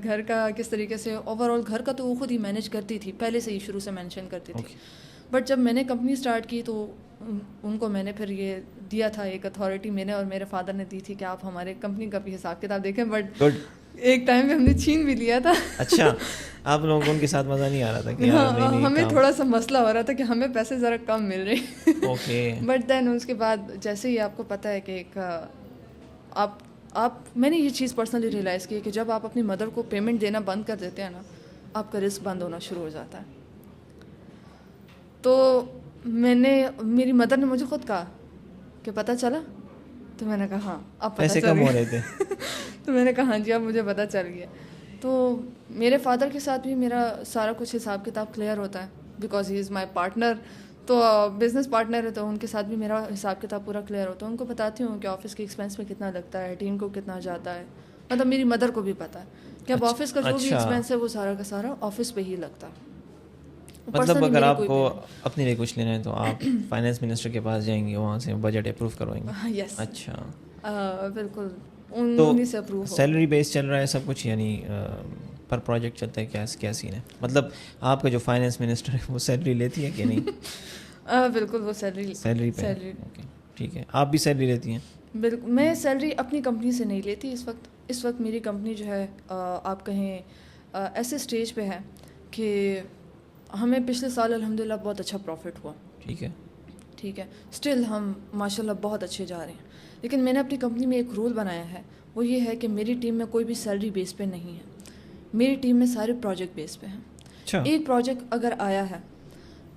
گھر کا کس طریقے سے اوور آل گھر کا تو وہ خود ہی مینیج کرتی تھی, پہلے سے ہی شروع سے مینشن کرتی تھی. بٹ جب میں نے کمپنی اسٹارٹ کی تو ان کو میں نے پھر یہ دیا تھا, ایک اتھارٹی میں نے اور میرے فادر نے دی تھی کہ آپ ہمارے کمپنی کا بھی حساب کتاب دیکھیں. بٹ ایک ٹائم میں ہم نے چھین بھی لیا تھا. اچھا, آپ لوگوں کو ان کے ساتھ مزہ نہیں آ رہا تھا کہ ہمیں تھوڑا سا مسئلہ ہو رہا تھا کہ ہمیں پیسے ذرا کم مل رہے. اوکے. بٹ دین اس کے بعد جیسے ہی آپ کو پتہ ہے کہ ایک میں نے یہ چیز پرسنلی ریئلائز کی ہے کہ جب آپ اپنی مدر کو پیمنٹ دینا بند کر دیتے ہیں نا, آپ کا رسک بند ہونا شروع ہو جاتا ہے. تو میری مدر نے مجھے خود کہا کہ پتہ چلا, تو میں نے کہا ہاں اب پیسے کم ہو رہے تھے. تو میں نے کہا ہاں جی اب مجھے پتہ چل گیا. تو میرے فادر کے ساتھ بھی میرا سارا کچھ حساب کتاب کلیئر ہوتا ہے, because he is my partner, تو بزنس پارٹنر ہے, تو ان کے ساتھ بھی میرا حساب کتاب پورا کلیئر ہوتا ہے. ان کو بتاتی ہوں کہ آفس کے ایکسپینس میں کتنا لگتا ہے, ٹیم کو کتنا جاتا ہے. مطلب میری مدر کو بھی پتہ ہے کہ اب آفس کا جو بھی ایکسپینس ہے وہ سارا کا سارا آفس پہ ہی لگتا ہے. مطلب اگر آپ کو اپنے لیے کچھ لینا ہے تو آپ فائنینس منسٹر کے پاس جائیں گے, وہاں سے بجٹ اپروو کروائیں گے. یس, اچھا, بالکل. تو سیلری بیس چل رہا ہے سب کچھ, یعنی پر پروجیکٹ چلتا ہے, کیا سین ہے؟ مطلب آپ کا جو فائنینس منسٹر ہے وہ سیلری لیتی ہے کہ نہیں؟ بالکل, وہ سیلری پہ. اوکے, ٹھیک ہے. آپ بھی سیلری لیتی ہیں؟ بالکل, میں سیلری اپنی کمپنی سے نہیں لیتی. اس وقت میری کمپنی جو ہے آپ کہیں ایسے اسٹیج پہ ہے کہ ہمیں پچھلے سال الحمدللہ بہت اچھا پروفٹ ہوا. ٹھیک ہے, اسٹل ہم ماشاء اللہ بہت اچھے جا رہے ہیں. لیکن میں نے اپنی کمپنی میں ایک رول بنایا ہے, وہ یہ ہے کہ میری ٹیم میں کوئی بھی سیلری بیس پہ نہیں ہے. میری ٹیم میں سارے پروجیکٹ بیس پہ ہیں. ایک پروجیکٹ اگر آیا ہے,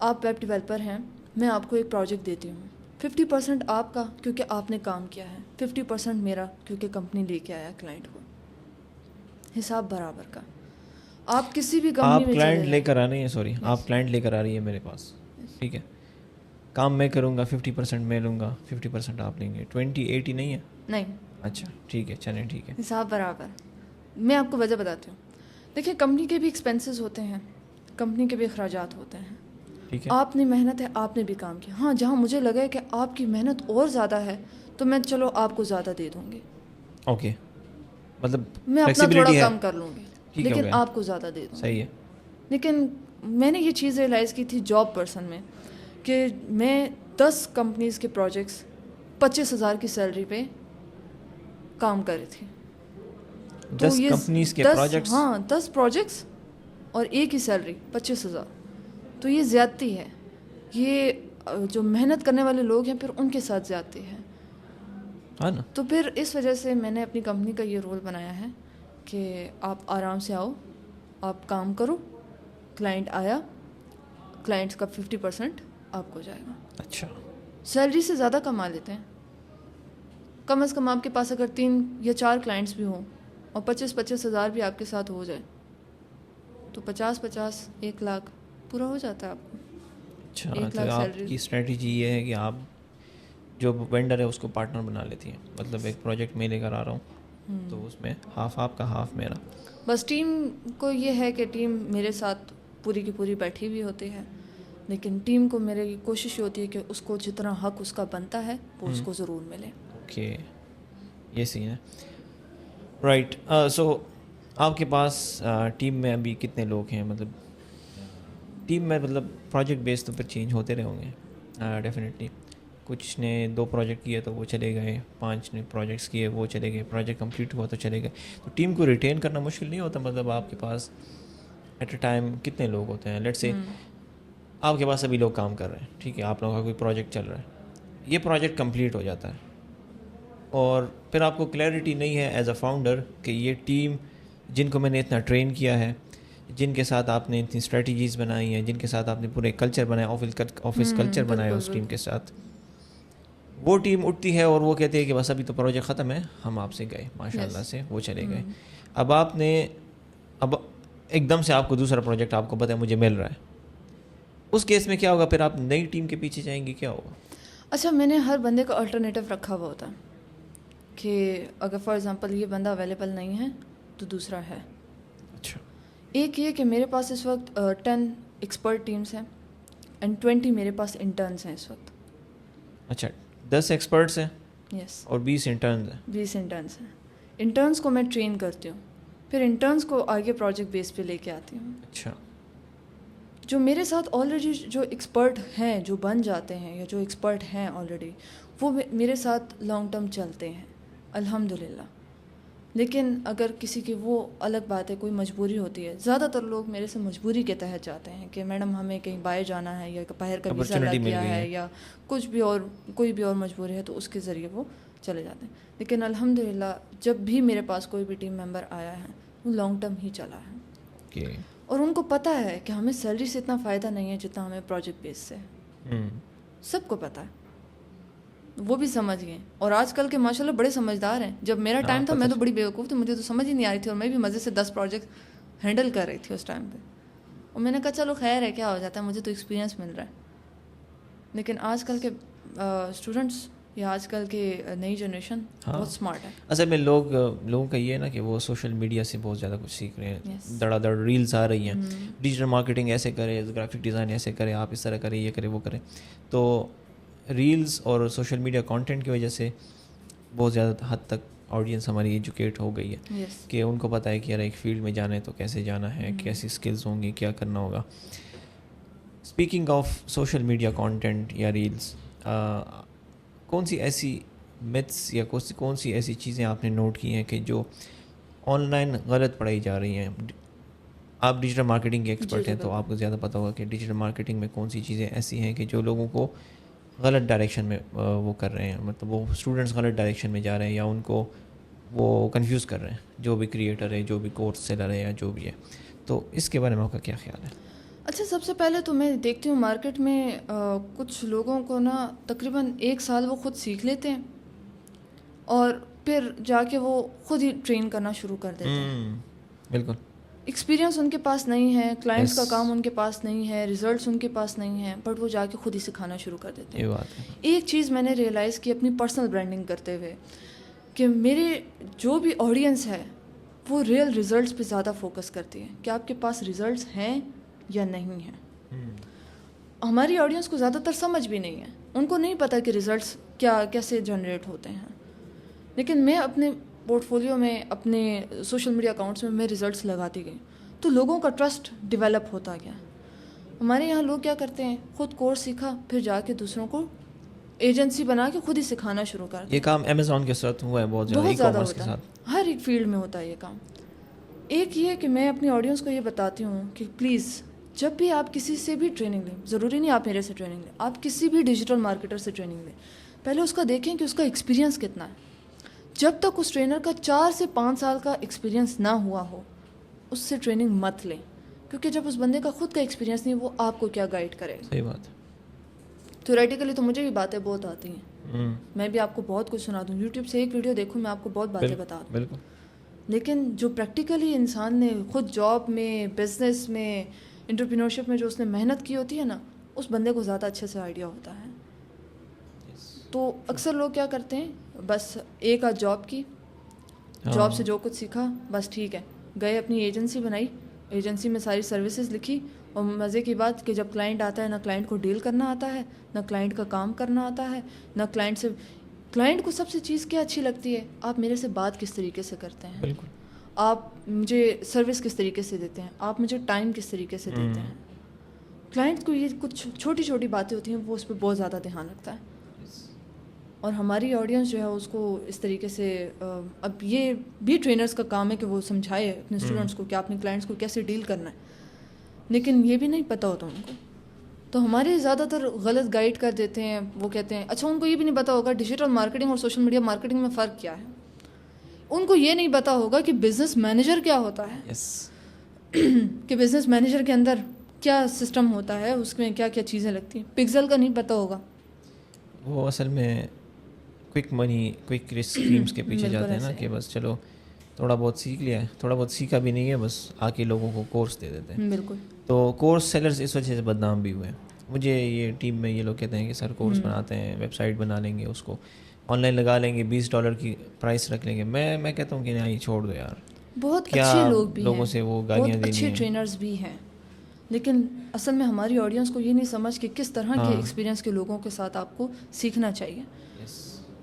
آپ ویب ڈیولپر ہیں, میں آپ کو ایک پروجیکٹ دیتی ہوں, 50% آپ کا کیونکہ آپ نے کام کیا ہے, 50% میرا کیونکہ کمپنی لے کے آیا کلائنٹ کو. حساب برابر کا. آپ کسی بھی کمپنی میں کلائنٹ لے کر آ رہی ہیں, سوری آپ کلائنٹ لے کر آ رہی ہے میرے پاس, ٹھیک ہے, کام میں کروں گا, 50% میں لوں گا, 50% آپ لیں گے, 20-80 نہیں ہے؟ نہیں. اچھا ٹھیک ہے, چلیں ٹھیک ہے. حساب برابر. میں آپ کو وجہ بتاتی ہوں. دیکھیے, کمپنی کے بھی ایکسپینسز ہوتے ہیں, کمپنی کے بھی اخراجات ہوتے ہیں. ٹھیک ہے, آپ نے محنت ہے, آپ نے بھی کام کیا. ہاں, جہاں مجھے لگا کہ آپ کی محنت اور زیادہ ہے تو میں چلو آپ کو زیادہ دے دوں گی. اوکے, مطلب میں اپنا تھوڑا کم کر لوں گی, لیکن آپ کو زیادہ دے دوں. صحیح ہے. لیکن میں نے یہ چیز ریئلائز کی تھی جاب پرسن میں کہ میں 10 کمپنیز کے پروجیکٹس 25,000 کی سیلری پہ کام کر رہی تھی. 10 کمپنیز کے پروجیکٹس؟ ہاں, 10 پروجیکٹس اور ایک ہی سیلری 25,000. تو یہ زیادتی ہے. یہ جو محنت کرنے والے لوگ ہیں پھر ان کے ساتھ زیادتی ہے. تو پھر اس وجہ سے میں نے اپنی کمپنی کا یہ رول بنایا ہے کہ آپ آرام سے آؤ, آپ کام کرو, کلائنٹ آیا, کلائنٹس کا 50% آپ کو جائے گا. اچھا, سیلری سے زیادہ کما لیتے ہیں. کم از کم آپ کے پاس اگر 3 یا 4 کلائنٹس بھی ہوں اور 25,000 بھی آپ کے ساتھ ہو جائے تو 50,000 1 لاکھ پورا ہو جاتا ہے آپ کو. اچھا, تو آپ کی اسٹریٹجی یہ ہے کہ آپ جو وینڈر ہے اس کو پارٹنر بنا لیتی ہیں, مطلب ایک پروجیکٹ میں لے کر آ رہا ہوں تو اس میں ہاف آپ کا ہاف میرا. بس ٹیم کو یہ ہے کہ ٹیم میرے ساتھ پوری کی پوری بیٹھی ہوئی ہوتی ہے, لیکن ٹیم کو میری کوشش ہوتی ہے کہ اس کو جتنا حق اس کا بنتا ہے وہ اس کو ضرور ملے. اوکے, یہ سین ہے. رائٹ, سو آپ کے پاس ٹیم میں ابھی کتنے لوگ ہیں؟ مطلب ٹیم میں مطلب پروجیکٹ بیس تو پھر چینج ہوتے رہے ہوں گے ڈیفینیٹلی. کچھ نے 2 پروجیکٹ کیے تو وہ چلے گئے, 5 نے پروجیکٹس کیے وہ چلے گئے, پروجیکٹ کمپلیٹ ہوا تو چلے گئے. تو ٹیم کو ریٹین کرنا مشکل نہیں ہوتا؟ مطلب آپ کے پاس ایٹ اے ٹائم کتنے لوگ ہوتے ہیں؟ لیٹ سے آپ کے پاس سبھی لوگ کام کر رہے ہیں, ٹھیک ہے, آپ لوگوں کا کوئی پروجیکٹ چل رہا ہے, یہ پروجیکٹ کمپلیٹ ہو جاتا ہے اور پھر آپ کو کلیئرٹی نہیں ہے ایز اے فاؤنڈر کہ یہ ٹیم جن کو میں نے اتنا ٹرین کیا ہے, جن کے ساتھ آپ نے اتنی اسٹریٹجیز بنائی ہیں, جن کے ساتھ آپ نے پورے کلچر بنایا, آفس کلچر بنایا اس ٹیم کے ساتھ, وہ ٹیم اٹھتی ہے اور وہ کہتے ہیں کہ بس ابھی تو پروجیکٹ ختم ہے, ہم آپ سے گئے ماشاء اللہ سے, وہ چلے گئے. اب ایک دم سے آپ کو دوسرا پروجیکٹ آپ کو پتہ ہے مجھے مل رہا ہے, اس کیس میں کیا ہوگا؟ پھر آپ نئی ٹیم کے پیچھے جائیں گے, کیا ہوگا؟ اچھا, میں نے ہر بندے کا الٹرنیٹیو رکھا ہوا ہوتا ہے کہ اگر فار ایگزامپل یہ بندہ اویلیبل نہیں ہے تو دوسرا ہے. اچھا. ایک یہ کہ میرے پاس اس وقت 10 ایکسپرٹ ٹیمز ہیں اینڈ 20 میرے پاس انٹرنس ہیں اس وقت. اچھا, 10 ایکسپرٹس ہیں یس, اور 20 انٹرنز ہیں. 20 انٹرنس ہیں. انٹرنس کو میں ٹرین کرتی ہوں, پھر انٹرنس کو آگے پروجیکٹ بیس پہ لے کے آتی ہوں. اچھا. جو میرے ساتھ آلریڈی جو ایکسپرٹ ہیں, جو بن جاتے ہیں یا جو ایکسپرٹ ہیں آلریڈی, وہ میرے ساتھ لانگ ٹرم چلتے ہیں الحمدللہ. لیکن اگر کسی کی وہ الگ بات ہے, کوئی مجبوری ہوتی ہے, زیادہ تر لوگ میرے سے مجبوری کے تحت جاتے ہیں کہ میڈم ہمیں کہیں باہر جانا ہے یا باہر کا ویزا لگ گیا ہے یا کچھ بھی اور کوئی بھی اور مجبوری ہے, تو اس کے ذریعے وہ چلے جاتے ہیں. لیکن الحمدللہ جب بھی میرے پاس کوئی بھی ٹیم ممبر آیا ہے وہ لانگ ٹرم ہی چلا ہے, اور ان کو پتہ ہے کہ ہمیں سیلری سے اتنا فائدہ نہیں ہے جتنا ہمیں پروجیکٹ بیس سے. سب کو پتہ ہے, وہ بھی سمجھ گئے, اور آج کل کے ماشاء اللہ بڑے سمجھدار ہیں. جب میرا ٹائم تھا میں تو بڑی بیوقوف تھی, مجھے تو سمجھ ہی نہیں آ رہی تھی, اور میں بھی مزے سے 10 پروجیکٹ ہینڈل کر رہی تھی اس ٹائم پہ, اور میں نے کہا چلو خیر ہے, کیا ہو جاتا ہے, مجھے تو ایکسپیرینس مل رہا ہے. لیکن آج کل کے اسٹوڈنٹس یا آج کل کی نئی جنریشن بہت اسمارٹ ہے. اصل میں لوگوں کا یہ ہے نا کہ وہ سوشل میڈیا سے بہت زیادہ کچھ سیکھ رہے ہیں. دڑا دڑ ریلز آ رہی ہیں, ڈیجیٹل مارکیٹنگ ایسے کرے, گرافک ڈیزائن ایسے کرے, آپ اس طرح کریں, یہ کرے وہ کریں. تو ریلز اور سوشل میڈیا کانٹینٹ کی وجہ سے بہت زیادہ حد تک آڈینس ہماری ایجوکیٹ ہو گئی ہے کہ ان کو پتہ ہے کہ یار ایک فیلڈ میں جانا ہے تو کیسے جانا ہے, کیسی اسکلز ہوں گی, کیا کرنا ہوگا. Speaking of social media content یا ریلز, کون سی ایسی میتھس یا کون سی ایسی چیزیں آپ نے نوٹ کی ہیں کہ جو آن لائن غلط پڑھائی جا رہی ہیں؟ آپ ڈیجیٹل مارکیٹنگ کے ایکسپرٹ ہیں تو آپ کو زیادہ پتہ ہوگا کہ ڈیجیٹل مارکیٹنگ میں کون سی چیزیں ایسی ہیں کہ جو لوگوں کو غلط ڈائریکشن میں وہ کر رہے ہیں, مطلب وہ اسٹوڈنٹس غلط ڈائریکشن میں جا رہے ہیں یا ان کو وہ کنفیوز کر رہے ہیں, جو بھی کریٹر ہے, جو بھی کورس سیلر ہے یا جو بھی ہے. تو اس کے بارے میں آپ کا کیا خیال ہے؟ اچھا, سب سے پہلے تو میں دیکھتی ہوں مارکیٹ میں کچھ لوگوں کو نا تقریباً 1 سال وہ خود سیکھ لیتے ہیں اور پھر جا کے وہ خود ہی ٹرین کرنا شروع کر دیتے ہیں. بالکل. ایکسپیرینس ان کے پاس نہیں ہے, کلائنٹس کا کام ان کے پاس نہیں ہے, ریزلٹس ان کے پاس نہیں ہیں, بٹ وہ جا کے خود ہی سکھانا شروع کر دیتے ہیں. یہ بات ہے. ایک چیز میں نے ریئلائز کی اپنی پرسنل برانڈنگ کرتے ہوئے کہ میرے جو بھی آڈینس ہے وہ ریئل ریزلٹس پہ زیادہ فوکس کرتی ہے کہ آپ کے پاس ریزلٹس ہیں یا نہیں ہیں. ہماری آڈینس کو زیادہ تر سمجھ بھی نہیں ہے, ان کو نہیں پتہ کہ ریزلٹس کیسے جنریٹ ہوتے ہیں. لیکن میں اپنے پورٹ فولیو میں, اپنے سوشل میڈیا اکاؤنٹس میں ریزلٹس لگاتی گئی تو لوگوں کا ٹرسٹ ڈیولپ ہوتا گیا. ہمارے یہاں لوگ کیا کرتے ہیں, خود کورس سیکھا پھر جا کے دوسروں کو ایجنسی بنا کے خود ہی سکھانا شروع کر دیا. یہ کام امیزون کے ساتھ ہوا ہے بہت زیادہ ہوتا ہے, ہر ایک فیلڈ میں ہوتا ہے یہ کام. ایک یہ کہ میں اپنی آڈینس کو یہ بتاتی ہوں کہ پلیز جب بھی آپ کسی سے بھی ٹریننگ لیں, ضروری نہیں آپ میرے سے ٹریننگ لیں, آپ کسی بھی ڈیجیٹل مارکیٹر سے ٹریننگ لیں, پہلے اس کا دیکھیں کہ اس کا ایکسپیرینس کتنا ہے. جب تک اس ٹرینر کا 4 سے 5 سال کا ایکسپیرینس نہ ہوا ہو اس سے ٹریننگ مت لیں, کیونکہ جب اس بندے کا خود کا ایکسپیرینس نہیں وہ آپ کو کیا گائیڈ کرے گا. صحیح بات ہے. تھیوریٹیکلی تو مجھے بھی باتیں بہت آتی ہیں, میں بھی آپ کو بہت کچھ سنا دوں, یوٹیوب سے ایک ویڈیو دیکھوں میں آپ کو بہت باتیں بتا دوں. بالکل. لیکن جو پریکٹیکلی انسان نے خود جاب میں, بزنس میں, انٹرپرینورشپ میں جو اس نے محنت کی ہوتی ہے نا, اس بندے کو زیادہ اچھے سے آئیڈیا ہوتا ہے. تو اکثر لوگ کیا کرتے ہیں, بس ایک آدھ جاب کی, جاب سے جو کچھ سیکھا بس ٹھیک ہے, گئے اپنی ایجنسی بنائی, ایجنسی میں ساری سروسز لکھی, اور مزے کی بات کہ جب کلائنٹ آتا ہے نہ کلائنٹ کو ڈیل کرنا آتا ہے, نہ کلائنٹ کا کام کرنا آتا ہے, نہ کلائنٹ کو سب سے چیز کیا اچھی لگتی ہے, آپ میرے سے بات کس طریقے سے کرتے ہیں, بالکل, آپ مجھے سروس کس طریقے سے دیتے ہیں, آپ مجھے ٹائم کس طریقے سے دیتے ہیں. کلائنٹ کو یہ کچھ چھوٹی چھوٹی باتیں ہوتی ہیں وہ اس پہ بہت زیادہ دھیان رکھتا ہے. اور ہماری آڈینس جو ہے اس کو اس طریقے سے اب یہ بھی ٹرینرز کا کام ہے کہ وہ سمجھائے اپنے اسٹوڈنٹس کو کہ اپنے کلائنٹس کو کیسے ڈیل کرنا ہے, لیکن یہ بھی نہیں پتہ ہوتا ان کو. تو ہمارے زیادہ تر غلط گائیڈ کر دیتے ہیں. وہ کہتے ہیں اچھا ان کو یہ بھی نہیں پتہ ہوگا ڈیجیٹل مارکیٹنگ اور سوشل میڈیا مارکیٹنگ میں فرق کیا ہے. ان کو یہ نہیں پتہ ہوگا کہ بزنس مینیجر کیا ہوتا ہے, کہ بزنس مینیجر کے اندر کیا سسٹم ہوتا ہے, اس میں کیا کیا چیزیں لگتی ہیں. پکسل کا نہیں پتہ ہوگا. وہ اصل میں کوئک منی کوئک اسکیمس کے پیچھے جاتے ہیں نا, کہ بس چلو تھوڑا بہت سیکھ لیا ہے, تھوڑا بہت سیکھا بھی نہیں ہے, بس آ کے لوگوں کو کورس دے دیتے ہیں. بالکل. تو کورس سیلرز اس وجہ سے بدنام بھی ہوئے ہیں. مجھے یہ ٹیم میں یہ لوگ کہتے ہیں کہ سر کورس بناتے ہیں, ویب سائٹ بنا لیں گے, اس کو آن لائن لگا لیں گے, $20 کی پرائس رکھ لیں گے. میں کہتا ہوں کہ نہیں, چھوڑ دو یار. بہت اچھے لوگ بھی لوگوں ہیں, سے وہ گالیاں بہت دینی اچھے ہیں. ٹرینرز بھی ہیں, لیکن اصل میں ہماری آڈینس کو یہ نہیں سمجھ کہ کس طرح کے ایکسپیرینس کے لوگوں کے ساتھ آپ کو سیکھنا چاہیے.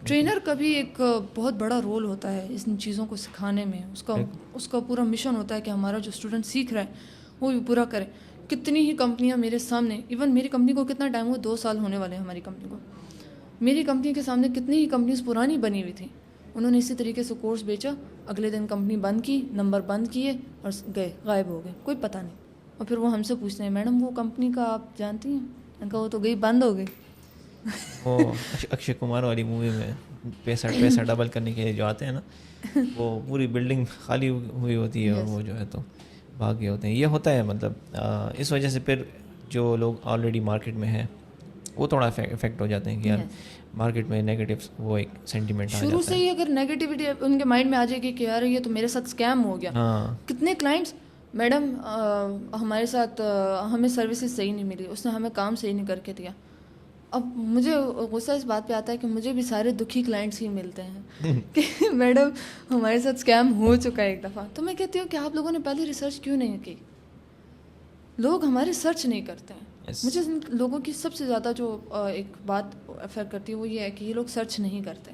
ٹرینر کا بھی ایک بہت بڑا رول ہوتا ہے ان چیزوں کو سکھانے میں. اس کا پورا مشن ہوتا ہے کہ ہمارا جو اسٹوڈنٹ سیکھ رہا ہے وہ بھی پورا کرے. کتنی ہی کمپنیاں میرے سامنے, ایون میری کمپنی کو کتنا ٹائم ہوا, 2 سال ہونے والے ہیں ہماری کمپنی کو. میری کمپنی کے سامنے کتنی ہی کمپنیز پرانی بنی ہوئی تھیں, انہوں نے اسی طریقے سے کورس بیچا, اگلے دن کمپنی بند کی, نمبر بند کیے اور گئے, غائب ہو گئے, کوئی پتہ نہیں. اور پھر وہ ہم سے پوچھتے ہیں میڈم وہ کمپنی کا آپ جانتی ہیں؟ ان کا وہ تو گئی, بند ہو گئی. وہ اکشے کمار والی مووی میں پیسہ ڈبل کرنے کے لیے جو آتے ہیں نا, وہ پوری بلڈنگ خالی ہوئی ہوتی ہے اور وہ جو ہے تو بھاگ گئے ہوتے ہیں. یہ ہوتا ہے مطلب اس وجہ سے پھر جو لوگ آلریڈی مارکیٹ میں ہیں وہ تھوڑا افیکٹ ہو جاتے ہیں کہ یار مارکیٹ میں نیگیٹو وہ ایک سینٹیمنٹ شروع سے ہی اگر نیگیٹیوٹی ان کے مائنڈ میں آ جائے گی کہ یار یہ تو میرے ساتھ اسکیم ہو گیا. کتنے کلائنٹس میڈم ہمارے ساتھ ہمیں سروسز صحیح نہیں ملی, اس نے ہمیں کام صحیح نہیں کر کے دیا. اب مجھے غصہ اس بات پہ آتا ہے کہ مجھے بھی سارے دکھی کلائنٹس ہی ملتے ہیں کہ میڈم ہمارے ساتھ اسکیم ہو چکا ہے ایک دفعہ. تو میں کہتی ہوں کہ آپ لوگوں نے پہلے ریسرچ کیوں نہیں کی. لوگ ہمارے سرچ نہیں کرتے ہیں. مجھے ان لوگوں کی سب سے زیادہ جو ایک بات افیکٹ کرتی ہے وہ یہ ہے کہ یہ لوگ سرچ نہیں کرتے.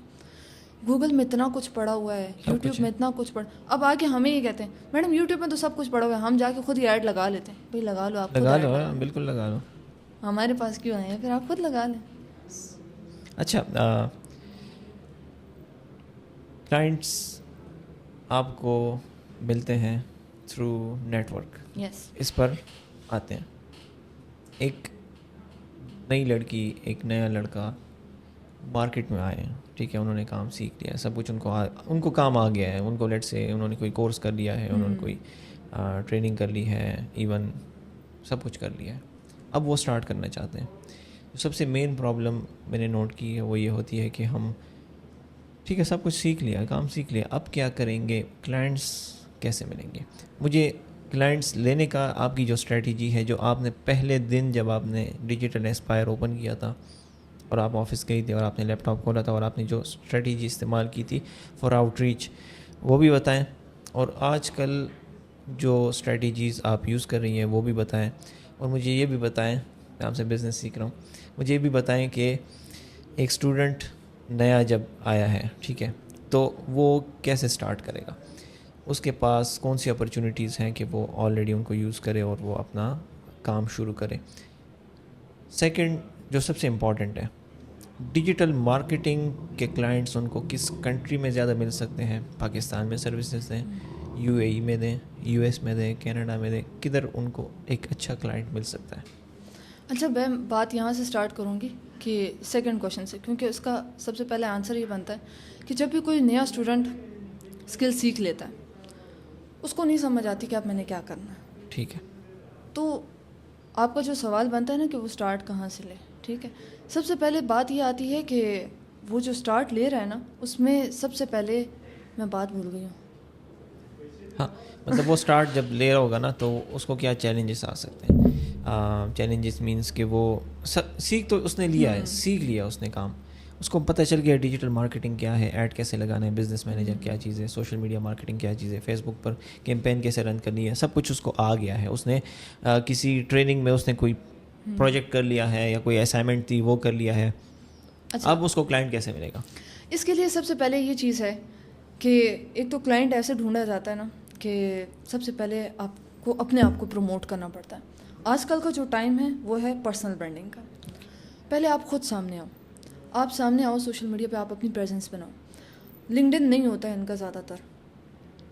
گوگل میں اتنا کچھ پڑا ہوا ہے, یوٹیوب میں اتنا کچھ پڑا, اب آ کے ہمیں یہ کہتے ہیں میڈم یوٹیوب میں تو سب کچھ پڑا ہوا ہے, ہم جا کے خود ہی ایڈ لگا لیتے ہیں. بھائی لگا لو, آپ لگا لو, بالکل لگا لو, ہمارے پاس کیوں آئے ہیں, پھر آپ خود لگا لیں. اچھا کلائنٹس آپ کو ملتے ہیں تھرو نیٹ ورک, اس پر آتے ہیں. ایک نئی لڑکی, ایک نیا لڑکا مارکیٹ میں آئے ہیں, ٹھیک ہے, انہوں نے کام سیکھ لیا, سب کچھ ان کو کام آ گیا ہے, ان کو لیٹ سے انہوں نے کوئی کورس کر لیا ہے, انہوں نے کوئی ٹریننگ کر لی ہے, ایون سب کچھ کر لیا ہے. اب وہ اسٹارٹ کرنا چاہتے ہیں. سب سے مین پرابلم میں نے نوٹ کی ہے وہ یہ ہوتی ہے کہ ہم ٹھیک ہے سب کچھ سیکھ لیا, کام سیکھ لیا, اب کیا کریں گے, کلائنٹس کیسے ملیں گے. مجھے کلائنٹس لینے کا آپ کی جو اسٹریٹجی ہے, جو آپ نے پہلے دن جب آپ نے ڈیجیٹل اسپائر اوپن کیا تھا اور آپ آفس گئی تھی اور آپ نے لیپ ٹاپ کھولا تھا اور آپ نے جو اسٹریٹجی استعمال کی تھی فار آؤٹ ریچ, وہ بھی بتائیں. اور آج کل جو اسٹریٹجیز آپ یوز کر رہی ہیں وہ بھی بتائیں. اور مجھے یہ بھی بتائیں, میں آپ سے بزنس سیکھ رہا ہوں, مجھے یہ بھی بتائیں کہ ایک اسٹوڈنٹ نیا جب آیا ہے, ٹھیک ہے, تو وہ کیسے اسٹارٹ کرے گا, اس کے پاس کون سی اپرچونیٹیز ہیں کہ وہ آلریڈی ان کو یوز کرے اور وہ اپنا کام شروع کرے. سیکنڈ جو سب سے امپورٹنٹ ہے, ڈیجیٹل مارکیٹنگ کے کلائنٹس ان کو کس کنٹری میں زیادہ مل سکتے ہیں. پاکستان میں سروسز دیں, UAE میں دیں, US میں دیں, کینیڈا میں دیں, کدھر ان کو ایک اچھا کلائنٹ مل سکتا ہے. اچھا میں بات یہاں سے اسٹارٹ کروں گی کہ سیکنڈ کوشچن سے, کیونکہ اس کا سب سے پہلے آنسر یہ بنتا ہے کہ جب بھی کوئی نیا اسٹوڈنٹ اسکل سیکھ لیتا ہے اس کو نہیں سمجھ آتی کہ اب میں نے کیا کرنا ہے. ٹھیک ہے, تو آپ کا جو سوال بنتا ہے نا کہ وہ اسٹارٹ کہاں سے لے, ٹھیک ہے, سب سے پہلے بات یہ آتی ہے کہ وہ جو اسٹارٹ لے رہا ہے نا اس میں سب سے پہلے میں بات بھول گئی ہوں. ہاں مطلب وہ اسٹارٹ جب لے رہا ہوگا نا تو اس کو کیا چیلنجز آ سکتے ہیں. چیلنجز مینس کہ وہ سیکھ تو اس نے لیا ہے, سیکھ لیا اس نے کام, اس کو پتہ چل گیا ڈیجیٹل مارکیٹنگ کیا ہے, ایڈ کیسے لگانا ہے, بزنس مینیجر کیا چیز ہے, سوشل میڈیا مارکیٹنگ کیا چیز ہے, فیس بک پر کیمپین کیسے رن کرنی ہے, سب کچھ اس کو آ گیا ہے. اس نے کسی ٹریننگ میں اس نے کوئی پروجیکٹ کر لیا ہے یا کوئی اسائنمنٹ تھی وہ کر لیا ہے. اب اس کو کلائنٹ کیسے ملے گا. اس کے لیے سب سے پہلے یہ چیز ہے کہ ایک تو کلائنٹ ایسے ڈھونڈا جاتا ہے نا کہ سب سے پہلے آپ کو اپنے آپ کو پروموٹ کرنا پڑتا ہے. آج کل کا جو ٹائم ہے وہ ہے پرسنل برانڈنگ کا. پہلے آپ خود سامنے آؤ, آپ سامنے آؤ سوشل میڈیا پہ, آپ اپنی پریزنس بناؤ. لنکڈن نہیں ہوتا ہے ان کا زیادہ تر,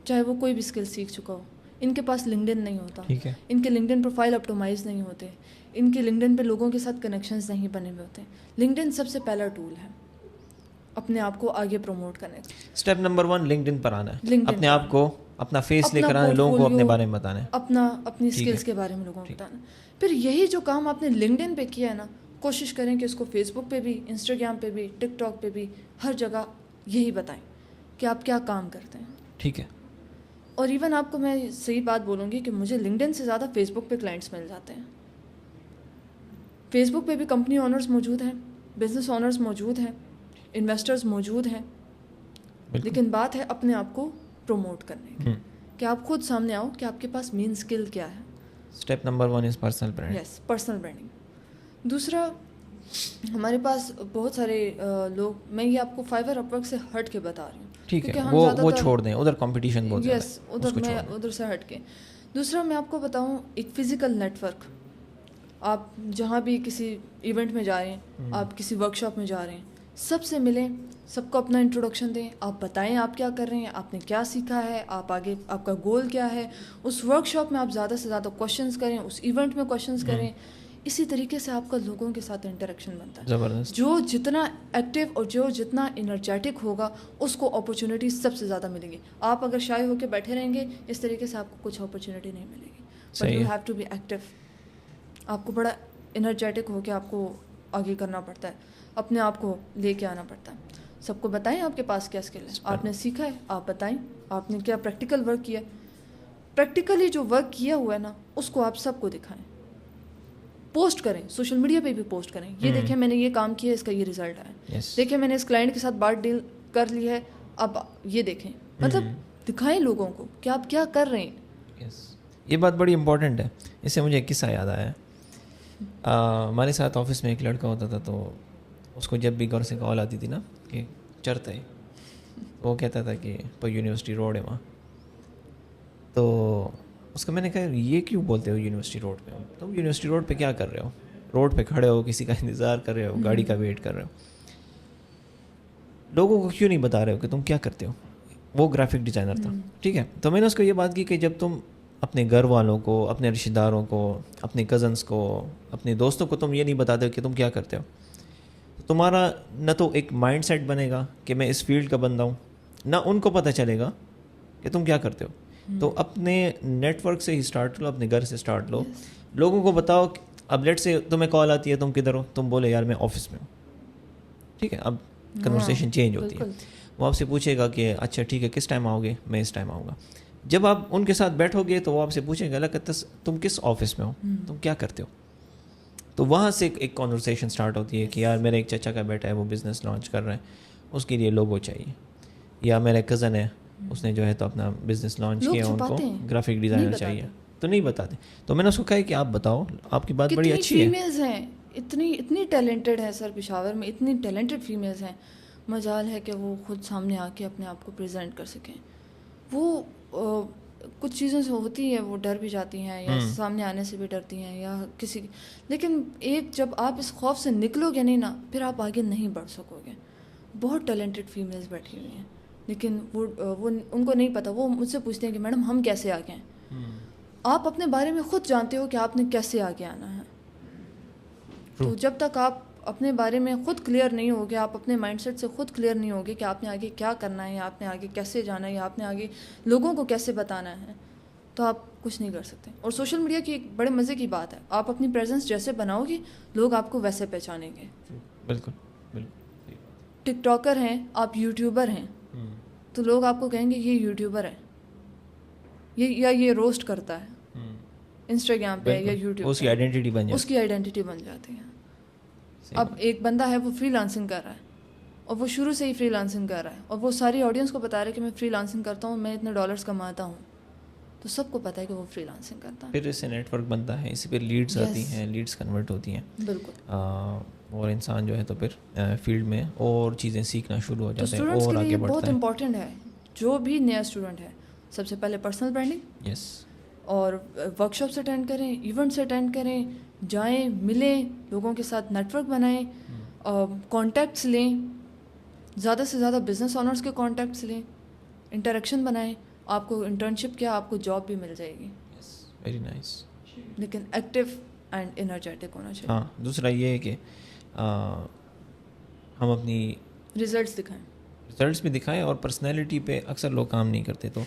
چاہے وہ کوئی بھی اسکل سیکھ چکا ہو, ان کے پاس لنکڈن نہیں ہوتا. ان کے لنکڈن پروفائل اپٹومائز نہیں ہوتے, ان کے لنکڈن پہ لوگوں کے ساتھ کنیکشنز نہیں بنے ہوئے ہوتے. لنکڈن سب سے پہلا ٹول ہے اپنے آپ کو آگے پروموٹ کرنے کا. اسٹیپ نمبر 1 لنکڈن پر آنا ہے, اپنے آپ کو اپنا فیس لے کر آنا, لوگوں کو اپنے بارے میں بتانا ہے, اپنی اسکلس کے بارے میں لوگوں کو بتانا. پھر یہی جو کام آپ نے لنکڈن پہ کیا ہے نا, کوشش کریں کہ اس کو فیس بک پہ بھی, انسٹاگرام پہ بھی, ٹک ٹاک پہ بھی, ہر جگہ یہی بتائیں کہ آپ کیا کام کرتے ہیں. ٹھیک ہے. اور ایون آپ کو میں صحیح بات بولوں گی کہ مجھے لنکڈن سے زیادہ فیس بک پہ کلائنٹس مل جاتے ہیں. فیس بک پہ بھی کمپنی آنرز موجود ہیں, بزنس آنرز موجود ہیں, انویسٹرز موجود ہیں, لیکن بات ہے اپنے آپ کو پروموٹ کرنے کی, کہ آپ خود سامنے آؤ کہ آپ کے پاس مین اسکل کیا ہے. Step number 1 is personal branding. Yes, personal branding. دوسرا, ہمارے پاس بہت سارے لوگ, میں یہ آپ کو فائیور اپ ورک سے ہٹ کے بتا رہی ہوں. ٹھیک ہے, وہ چھوڑ دیں, ادھر کمپٹیشن بہت زیادہ ہے. یس, ادھر سے ہٹ کے. دوسرا میں آپ کو بتاؤں, ایک فزیکل نیٹ ورک. آپ جہاں بھی کسی ایونٹ میں جا رہے ہیں, آپ کسی ورک شاپ میں جا رہے ہیں, سب سے ملیں, سب کو اپنا انٹروڈکشن دیں, آپ بتائیں آپ کیا کر رہے ہیں, آپ نے کیا سیکھا ہے, آپ آگے آپ کا گول کیا ہے. اس ورک شاپ میں آپ زیادہ سے زیادہ کوشچنس کریں, اس ایونٹ میں کوشچنس کریں. اسی طریقے سے آپ کا لوگوں کے ساتھ انٹریکشن بنتا ہے. زبردست. جو جتنا ایکٹیو اور جو جتنا انرجیٹک ہوگا اس کو اپرچونیٹی سب سے زیادہ ملے گی. آپ اگر شائع ہو کے بیٹھے رہیں گے اس طریقے سے آپ کو کچھ اپرچونیٹی نہیں ملے گی. But you have to be active. آپ کو بڑا انرجیٹک ہو کے آپ کو آگے کرنا پڑتا ہے, اپنے آپ کو لے کے آنا پڑتا ہے. سب کو بتائیں آپ کے پاس کیا اسکل ہے, آپ نے سیکھا ہے, آپ بتائیں آپ نے کیا پریکٹیکل ورک کیا. پریکٹیکلی جو ورک کیا ہوا ہے نا اس کو آپ سب کو دکھائیں, پوسٹ کریں, سوشل میڈیا پہ بھی پوسٹ کریں. یہ دیکھیں میں نے یہ کام کیا, اس کا یہ ریزلٹ آیا. دیکھیں میں نے اس کلائنٹ کے ساتھ بات ڈیل کر لی ہے, اب یہ دیکھیں. مطلب دکھائیں لوگوں کو کہ آپ کیا کر رہے ہیں. یہ بات بڑی امپورٹنٹ ہے. اس سے مجھے ایک قصہ یاد آیا. ہمارے ساتھ آفس میں ایک لڑکا ہوتا تھا, تو اس کو جب بھی گھر سے کال آتی تھی نا کہ چڑھتا ہے, وہ کہتا تھا کہ پر یونیورسٹی روڈ ہے وہاں. تو اس کو میں نے کہا یہ کیوں بولتے ہو یونیورسٹی روڈ پہ, تم یونیورسٹی روڈ پہ کیا کر رہے ہو, روڈ پہ کھڑے ہو, کسی کا انتظار کر رہے ہو, گاڑی کا ویٹ کر رہے ہو, لوگوں کو کیوں نہیں بتا رہے ہو کہ تم کیا کرتے ہو. وہ گرافک ڈیزائنر تھا. ٹھیک ہے, تو میں نے اس کو یہ بات کی کہ جب تم اپنے گھر والوں کو, اپنے رشتہ داروں کو, اپنے کزنس کو, اپنے دوستوں کو تم یہ نہیں بتاتے ہو کہ تم کیا کرتے ہو, تمہارا نہ تو ایک مائنڈ سیٹ بنے گا کہ میں اس فیلڈ کا بندہ ہوں, نہ ان کو پتہ چلے گا کہ تم کیا کرتے ہو. تو اپنے نیٹ ورک سے ہی اسٹارٹ لو, اپنے گھر سے اسٹارٹ لو. لوگوں کو بتاؤ. اب لیٹ سے تمہیں کال آتی ہے, تم کدھر ہو, تم بولے یار میں آفس میں ہوں. ٹھیک ہے, اب کنورسیشن چینج ہوتی ہے. وہ آپ سے پوچھے گا کہ اچھا ٹھیک ہے کس ٹائم آؤ گے, میں اس ٹائم آؤں گا. جب آپ ان کے ساتھ بیٹھو گے تو وہ آپ سے پوچھیں گے اللہ تم کس آفس میں ہو, تم کیا کرتے ہو. تو وہاں سے ایک کانورسیشن اسٹارٹ ہوتی ہے کہ یار میرے ایک چچا کا بیٹا ہے, وہ بزنس لانچ کر رہے ہیں, اس کے لیے لوگو چاہیے. یا میرا کزن ہے, اس نے جو ہے تو اپنا بزنس لانچ کیا, ان کو گرافک ڈیزائنر چاہیے, تو نہیں بتاتے. تو میں نے اس کو کہا کہ آپ بتاؤ, آپ کی بات بڑی اچھی ہے. فیمیلز ہیں اتنی ٹیلنٹڈ ہیں سر, پشاور میں اتنی ٹیلنٹڈ فیمیلز ہیں, مجال ہے کہ وہ خود سامنے آ کے اپنے آپ کو پریزنٹ کر سکیں. وہ کچھ چیزوں سے ہوتی ہے, وہ ڈر بھی جاتی ہیں, یا سامنے آنے سے بھی ڈرتی ہیں, یا کسی, لیکن ایک جب آپ اس خوف سے نکلو گے نہیں نا, پھر آپ آگے نہیں بڑھ سکو گے. بہت ٹیلنٹڈ فیمیلز بیٹھی ہوئی ہیں, لیکن وہ ان کو نہیں پتہ. وہ مجھ سے پوچھتے ہیں کہ میڈم ہم کیسے آگے ہیں. آپ اپنے بارے میں خود جانتے ہو کہ آپ نے کیسے آگے آنا ہے. تو جب تک آپ اپنے بارے میں خود کلیئر نہیں ہوگے, آپ اپنے مائنڈ سیٹ سے خود کلیئر نہیں ہوگے کہ آپ نے آگے کیا کرنا ہے, یا آپ نے آگے کیسے جانا ہے, یا آپ نے آگے لوگوں کو کیسے بتانا ہے, تو آپ کچھ نہیں کر سکتے. اور سوشل میڈیا کی ایک بڑے مزے کی بات ہے, آپ اپنی پریزنس جیسے بناؤ گے لوگ آپ کو ویسے پہچانیں گے. بالکل. ٹک ٹاکر ہیں آپ, یوٹیوبر ہیں, تو لوگ آپ کو کہیں گے یہ یوٹیوبر ہے, یا یہ روسٹ کرتا ہے انسٹاگرام پہ یا یوٹیوب, اس کی آئیڈینٹی بن جاتی ہے. اب ایک بندہ ہے وہ فری لانسنگ کر رہا ہے, اور وہ شروع سے ہی فری لانسنگ کر رہا ہے, اور وہ ساری آڈینس کو بتا رہا ہے کہ میں فری لانسنگ کرتا ہوں, میں اتنے ڈالرز کماتا ہوں, تو سب کو پتہ ہے کہ وہ فری لانسنگ کرتا ہے. پھر اس سے نیٹ ورک بنتا ہے, اسی پہ لیڈز آتی ہیں, لیڈز کنورٹ ہوتی ہیں. بالکل. اور انسان جو ہے تو پھر فیلڈ میں اور چیزیں سیکھنا شروع ہو جاتے ہیں, اور آگے بڑھتا ہے. بہت امپورٹنٹ ہے جو بھی نیا اسٹوڈنٹ ہے, سب سے پہلے پرسنل برانڈنگ, یس, اور ورکشاپس اٹینڈ کریں, ایونٹس اٹینڈ کریں, جائیں, ملیں, لوگوں کے ساتھ نیٹ ورک بنائیں, کانٹیکٹس لیں, زیادہ سے زیادہ بزنس آنرس کے کانٹیکٹس لیں, انٹریکشن بنائیں. آپ کو انٹرنشپ کیا, آپ کو جاب بھی مل جائے گی. Very nice. لیکن ایکٹیو اینڈ انرجیٹک ہونا چاہیے. ہاں, دوسرا یہ ہے کہ ہم اپنی ریزلٹس دکھائیں, ریزلٹس بھی دکھائیں, اور پرسنالٹی پہ اکثر لوگ کام نہیں کرتے. تو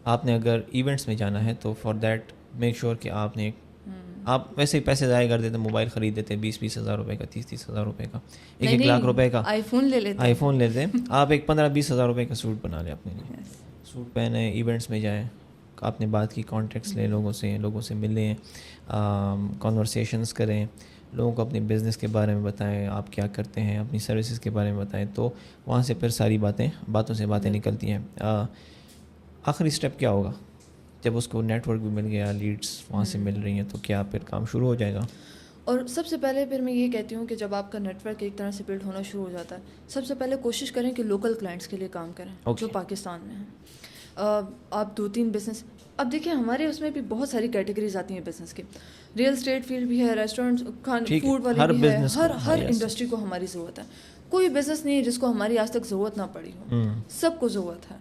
آپ نے اگر ایونٹس میں جانا ہے تو فار دیٹ میک شیور کہ آپ نے آپ ویسے ہی پیسے ضائع کر دیتے, موبائل خرید دیتے 20-20 ہزار روپے کا, 30-30 ہزار روپے کا, 1 لاکھ روپے کا آئی فون لے لیتے, آئی فون لیتے ہیں. آپ ایک 15-20 ہزار روپے کا سوٹ بنا لیں اپنے لیے, سوٹ پہنے, ایونٹس میں جائیں, آپ نے بات کی, کانٹیکٹس لیں لوگوں سے ملیں, کانورسیشنس کریں, لوگوں کو اپنے بزنس کے بارے میں بتائیں, آپ کیا کرتے ہیں, اپنی سروسز کے بارے میں بتائیں. تو وہاں سے پھر ساری باتوں سے باتیں نکلتی ہیں. آخری اسٹیپ کیا ہوگا جب اس کو نیٹ ورک بھی مل گیا, لیڈس وہاں سے مل رہی ہیں, تو کیا پھر کام شروع ہو جائے گا؟ اور سب سے پہلے پھر میں یہ کہتی ہوں کہ جب آپ کا نیٹ ورک ایک طرح سے بلڈ ہونا شروع ہو جاتا ہے, سب سے پہلے کوشش کریں کہ لوکل کلائنٹس کے لیے کام کریں جو پاکستان میں ہیں. آپ 2-3 بزنس, اب دیکھیں ہمارے اس میں بھی بہت ساری کیٹیگریز آتی ہیں بزنس کی. ریئل اسٹیٹ فیلڈ بھی ہے, ریسٹورینٹ, فوڈ والے بھی ہے, ہر انڈسٹری کو ہماری ضرورت ہے. کوئی بزنس نہیں ہے جس کو ہماری آج تک ضرورت نہ پڑی ہو, سب کو ضرورت ہے.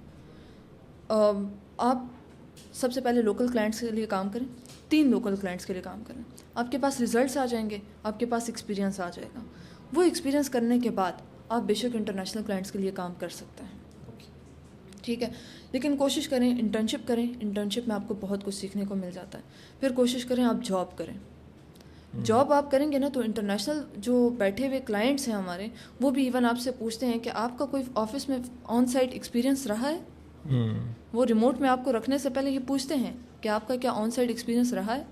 آپ سب سے پہلے لوکل کلائنٹس کے لیے کام کریں, 3 لوکل کلائنٹس کے لیے کام کریں. آپ کے پاس ریزلٹس آ جائیں گے, آپ کے پاس ایکسپیرینس آ جائے گا. وہ ایکسپیرینس کرنے کے بعد آپ بے شک انٹرنیشنل کلائنٹس کے لیے کام کر سکتے ہیں, ٹھیک ہے. لیکن کوشش کریں انٹرنشپ کریں, انٹرنشپ میں آپ کو بہت کچھ سیکھنے کو مل جاتا ہے. پھر کوشش کریں آپ جاب کریں. جاب آپ کریں گے نا تو انٹرنیشنل جو بیٹھے ہوئے کلائنٹس ہیں ہمارے, وہ بھی ایون آپ سے پوچھتے ہیں کہ آپ کا کوئی آفس میں آن سائٹ ایکسپیرینس رہا ہے. وہ ریموٹ میں آپ کو رکھنے سے پہلے یہ پوچھتے ہیں کہ آپ کا کیا آن سائٹ ایکسپیرینس رہا ہے.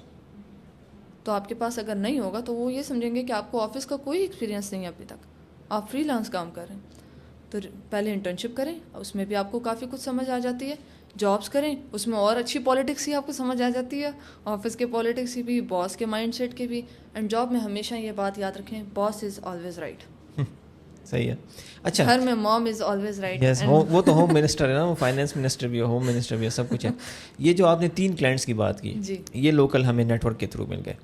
تو آپ کے پاس اگر نہیں ہوگا تو وہ یہ سمجھیں گے کہ آپ کو آفس کا کوئی ایکسپیرینس نہیں ہے ابھی تک, آپ فری لانس کام کر رہے ہیں. تو پہلے انٹرنشپ کریں, اس میں بھی آپ کو کافی کچھ سمجھ آ جاتی ہے. جابس کریں, اس میں اور اچھی پالیٹکس ہی آپ کو سمجھ آ جاتی ہے, آفس کے پالیٹکس کی بھی, باس کے مائنڈ سیٹ کے بھی. اینڈ جاب میں ہمیشہ یہ بات یاد رکھیں, باس از آلویز رائٹ. صحیح ہے. اچھا, گھر میں موم از آلویز رائٹ. یس, وہ تو ہوم منسٹر ہے نا, وہ فائنینس منسٹر بھی ہے, ہوم منسٹر بھی ہے, سب کچھ ہے. یہ جو آپ نے 3 کلائنٹس کی بات کی, یہ لوکل ہمیں نیٹ ورک کے تھرو مل گئے.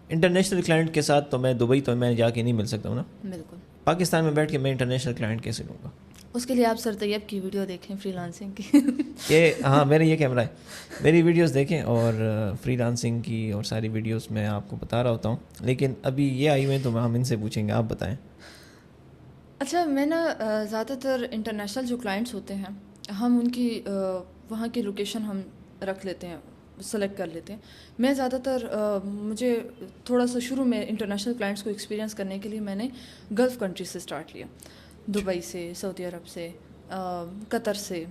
انٹرنیشنل کلائنٹ کے ساتھ تو میں دبئی تو میں جا کے نہیں مل سکتا ہوں نا, بالکل. پاکستان میں بیٹھ کے میں انٹرنیشنل کلائنٹ کیسے لوں گا؟ اس کے لیے آپ سر طیب کی ویڈیو دیکھیں فری لانسنگ کی. ہاں, میرا یہ کیمرہ ہے, میری ویڈیوز دیکھیں, اور فری لانسنگ کی اور ساری ویڈیوز میں آپ کو بتا رہا ہوتا ہوں. لیکن ابھی یہ آئی ہوئے ہیں تو ہم ان سے پوچھیں گے, آپ بتائیں. اچھا, میں نا زیادہ تر انٹرنیشنل جو کلائنٹس ہوتے ہیں, ہم ان کی وہاں کی لوکیشن ہم رکھ لیتے ہیں, سلیکٹ کر لیتے ہیں. میں زیادہ تر مجھے تھوڑا سا شروع میں انٹرنیشنل کلائنٹس کو ایکسپیرینس کرنے کے لیے میں نے گلف کنٹریز سے اسٹارٹ لیا, دبئی سے, سعودی عرب سے, قطر سے.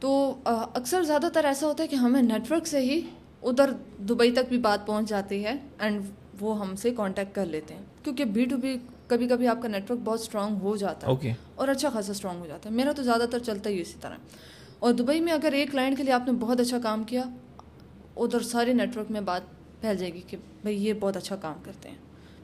تو اکثر زیادہ تر ایسا ہوتا ہے کہ ہمیں نیٹ ورک سے ہی ادھر دبئی تک بھی بات پہنچ جاتی ہے, اینڈ وہ ہم سے کانٹیکٹ کر لیتے ہیں, کیونکہ B2B کبھی کبھی آپ کا نیٹ ورک بہت اسٹرانگ ہو جاتا ہے, اور اچھا خاصا اسٹرانگ ہو جاتا ہے. میرا تو زیادہ تر چلتا ہی اسی طرح. اور دبئی میں اگر ایک کلائنٹ کے لیے آپ نے بہت اچھا کام کیا, ادھر سارے نیٹ ورک میں بات پھیل جائے گی کہ بھائی یہ بہت اچھا کام کرتے ہیں.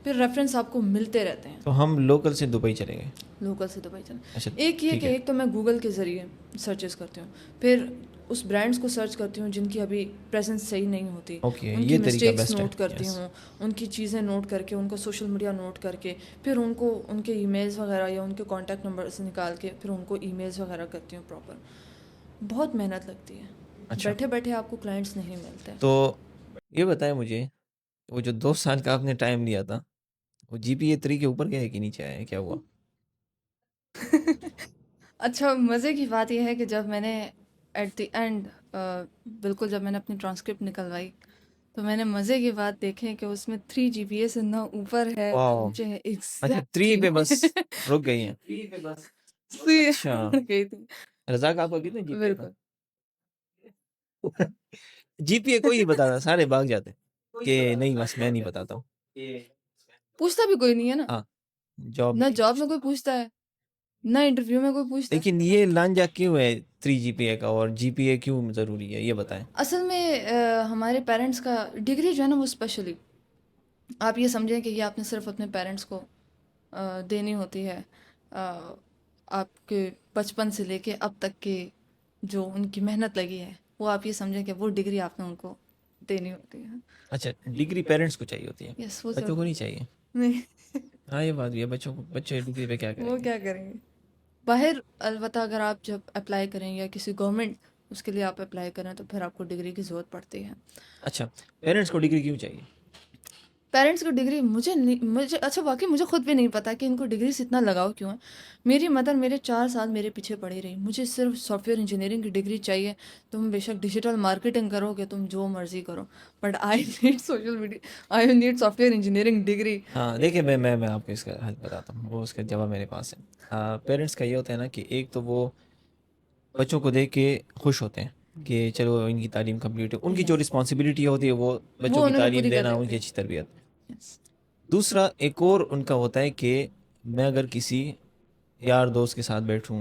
پھر ریفرنس آپ کو ملتے رہتے ہیں. تو ہم لوکل سے دبئی چلے گئے, لوکل سے دبئی چلے. ایک یہ کہ ایک تو میں گوگل کے ذریعے سرچز کرتی ہوں, پھر اس برانڈس کو سرچ کرتی ہوں جن کی ابھی پریزنس صحیح نہیں ہوتی, ان کی مسٹیکس نوٹ کرتی ہوں, ان کی چیزیں نوٹ کر کے, ان کو سوشل میڈیا نوٹ کر کے, پھر ان کو ان کے ای میلز وغیرہ یا ان کے کانٹیکٹ نمبر سے نکال کے پھر ان کو ای میلز وغیرہ کرتی ہوں پراپر. بہت محنت لگتی ہے, بیٹھے بیٹھے آپ کو کلائنٹس نہیں ملتے. تو یہ بتائیں مجھے, وہ جو 2 سال کا آپ نے ٹائم لیا تھا, وہ GPA 3 کے اوپر گیا ہے کہ نیچے آیا ہے, کیا ہوا؟ اچھا, مزے کی بات یہ ہے کہ جب میں نے ایٹ دی اینڈ بالکل جب میں نے اپنی ٹرانسکرپٹ نکلوائی تو میں نے مزے کی بات دیکھیں کہ اس میں 3 GPA سے نہ اوپر ہے, مجھے اچھا 3 پہ بس رک گئی ہیں. اچھا, رزاق آپ کا کتنے GPA تھا؟ GPA کوئی نہیں بتاتا, سارے بھاگ جاتے کہ نہیں بس میں نہیں بتاتا ہوں. پوچھتا بھی کوئی نہیں ہے نا, نہ جاب میں کوئی پوچھتا ہے, نہ انٹرویو میں کوئی پوچھتا ہے. لیکن یہ لانجا کیوں ہے 3 GPA کا, اور GPA کیوں ضروری ہے, یہ بتائیں. اصل میں ہمارے پیرنٹس کا ڈگری جو ہے نا وہ اسپیشلی آپ یہ سمجھیں کہ یہ آپ نے صرف اپنے پیرنٹس کو دینی ہوتی ہے, آپ کے بچپن سے لے کے اب تک کے جو ان کی محنت لگی ہے وہ آپ یہ سمجھیں کہ وہ ڈگری آپ نے ان کو دینی ہوتی ہے. اچھا ڈگری پیرنٹس کو چاہیے ہوتی ہے, یس وہ بچوں کو نہیں چاہیے. نہیں ہاں یہ بات بھی ہے, بچے ڈگری پہ کیا کریں وہ گے. کیا کریں گے باہر. البتہ اگر آپ جب اپلائی کریں یا کسی گورنمنٹ اس کے لیے آپ اپلائی کریں تو پھر آپ کو ڈگری کی ضرورت پڑتی ہے. اچھا پیرنٹس کو ڈگری کیوں چاہیے؟ پیرنٹس کو ڈگری مجھے اچھا واقعی مجھے خود بھی نہیں پتا کہ ان کو ڈگری سے اتنا لگاؤ کیوں ہے. میری مدر میرے 4 سال میرے پیچھے پڑی رہی. مجھے صرف سافٹ ویئر انجینئرنگ کی ڈگری چاہیے. تم بے شک ڈیجیٹل مارکیٹنگ کرو گے, تم جو مرضی کرو, but I need social media, I need soft ware engineering degree. ہاں دیکھیں میں آپ کو اس کا حل بتاتا ہوں, وہ اس کا جواب میرے پاس ہے. پیرنٹس کا یہ ہوتا ہے نا کہ ایک تو وہ بچوں کو دیکھ کے خوش ہوتے ہیں کہ چلو ان کی تعلیم کمپلیٹ ہے, ان کی جو رسپانسبلٹی ہوتی ہے وہ بچوں کی انہوں نے تعلیم پوری کر دینا, ان دیتے کی ہیں. اچھی تربیت. دوسرا ایک اور ان کا ہوتا ہے کہ میں اگر کسی یار دوست کے ساتھ بیٹھوں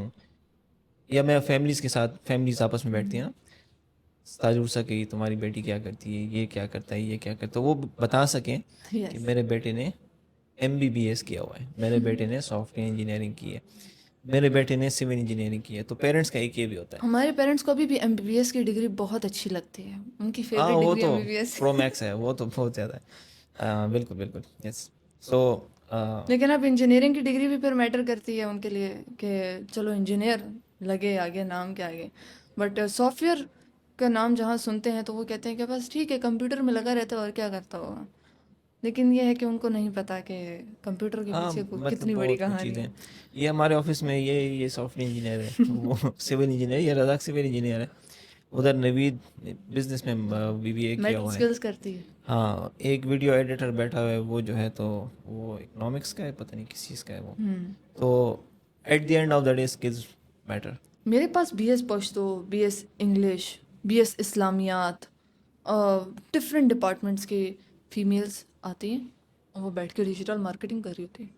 یا میں فیملیز کے ساتھ, فیملیز آپس میں بیٹھتی ہیں نا, تاجر سا کہ تمہاری بیٹی کیا کرتی ہے, یہ کیا کرتا ہے, یہ کیا کرتا ہے, وہ بتا سکیں کہ میرے بیٹے نے MBBS کیا ہوا ہے, میرے بیٹے نے سافٹ ویئر انجینئرنگ کی ہے, میرے بیٹے نے سول انجینئرنگ کی ہے. تو پیرنٹس کا ایک یہ بھی ہوتا ہے. ہمارے پیرنٹس کو ابھی بھی MBBS کی ڈگری بہت اچھی لگتی ہے. ان کی ہاں فیوریٹ وہ ڈگری تو MBBS پرو میکس ہے, وہ تو بہت زیادہ ہے. بالکل بالکل یس. سو لیکن اب انجینئرنگ کی ڈگری بھی پھر میٹر کرتی ہے ان کے لیے کہ چلو انجینئر لگے آگے, نام کے آگے. بٹ سافٹ ویئر کا نام جہاں سنتے ہیں تو وہ کہتے ہیں کہ بس ٹھیک ہے کمپیوٹر میں لگا رہتا ہے اور کیا کرتا ہوگا. لیکن یہ ہے کہ ان کو نہیں پتا کہ کمپیوٹر کے ہاں پیچھے مطلب کتنی بڑی بہت کچھ کہانی چیزیں. ہے. یہ ہمارے آفس میں یہ سافٹ ویئر انجینئر ہے, وہ سول انجینئر, یہ رزاق سول انجینئر ہے. ادھر نوید بزنس میں BBA کیا میٹل ہوا ہے. اسکلز کرتی ہے. ہاں ایک ویڈیو ایڈیٹر بیٹھا ہوا ہے, وہ جو ہے تو وہ اکنامکس کا ہے, پتہ نہیں کس چیز کا ہے وہ. تو at the end of the day skills matter. میرے پاس BS Pashto, BS English, BS اسلامیات, ڈفرینٹ ڈپارٹمنٹس کے فیمیلس آتی ہیں اور وہ بیٹھ کے ڈیجیٹل مارکیٹنگ کر رہی ہوتی ہے.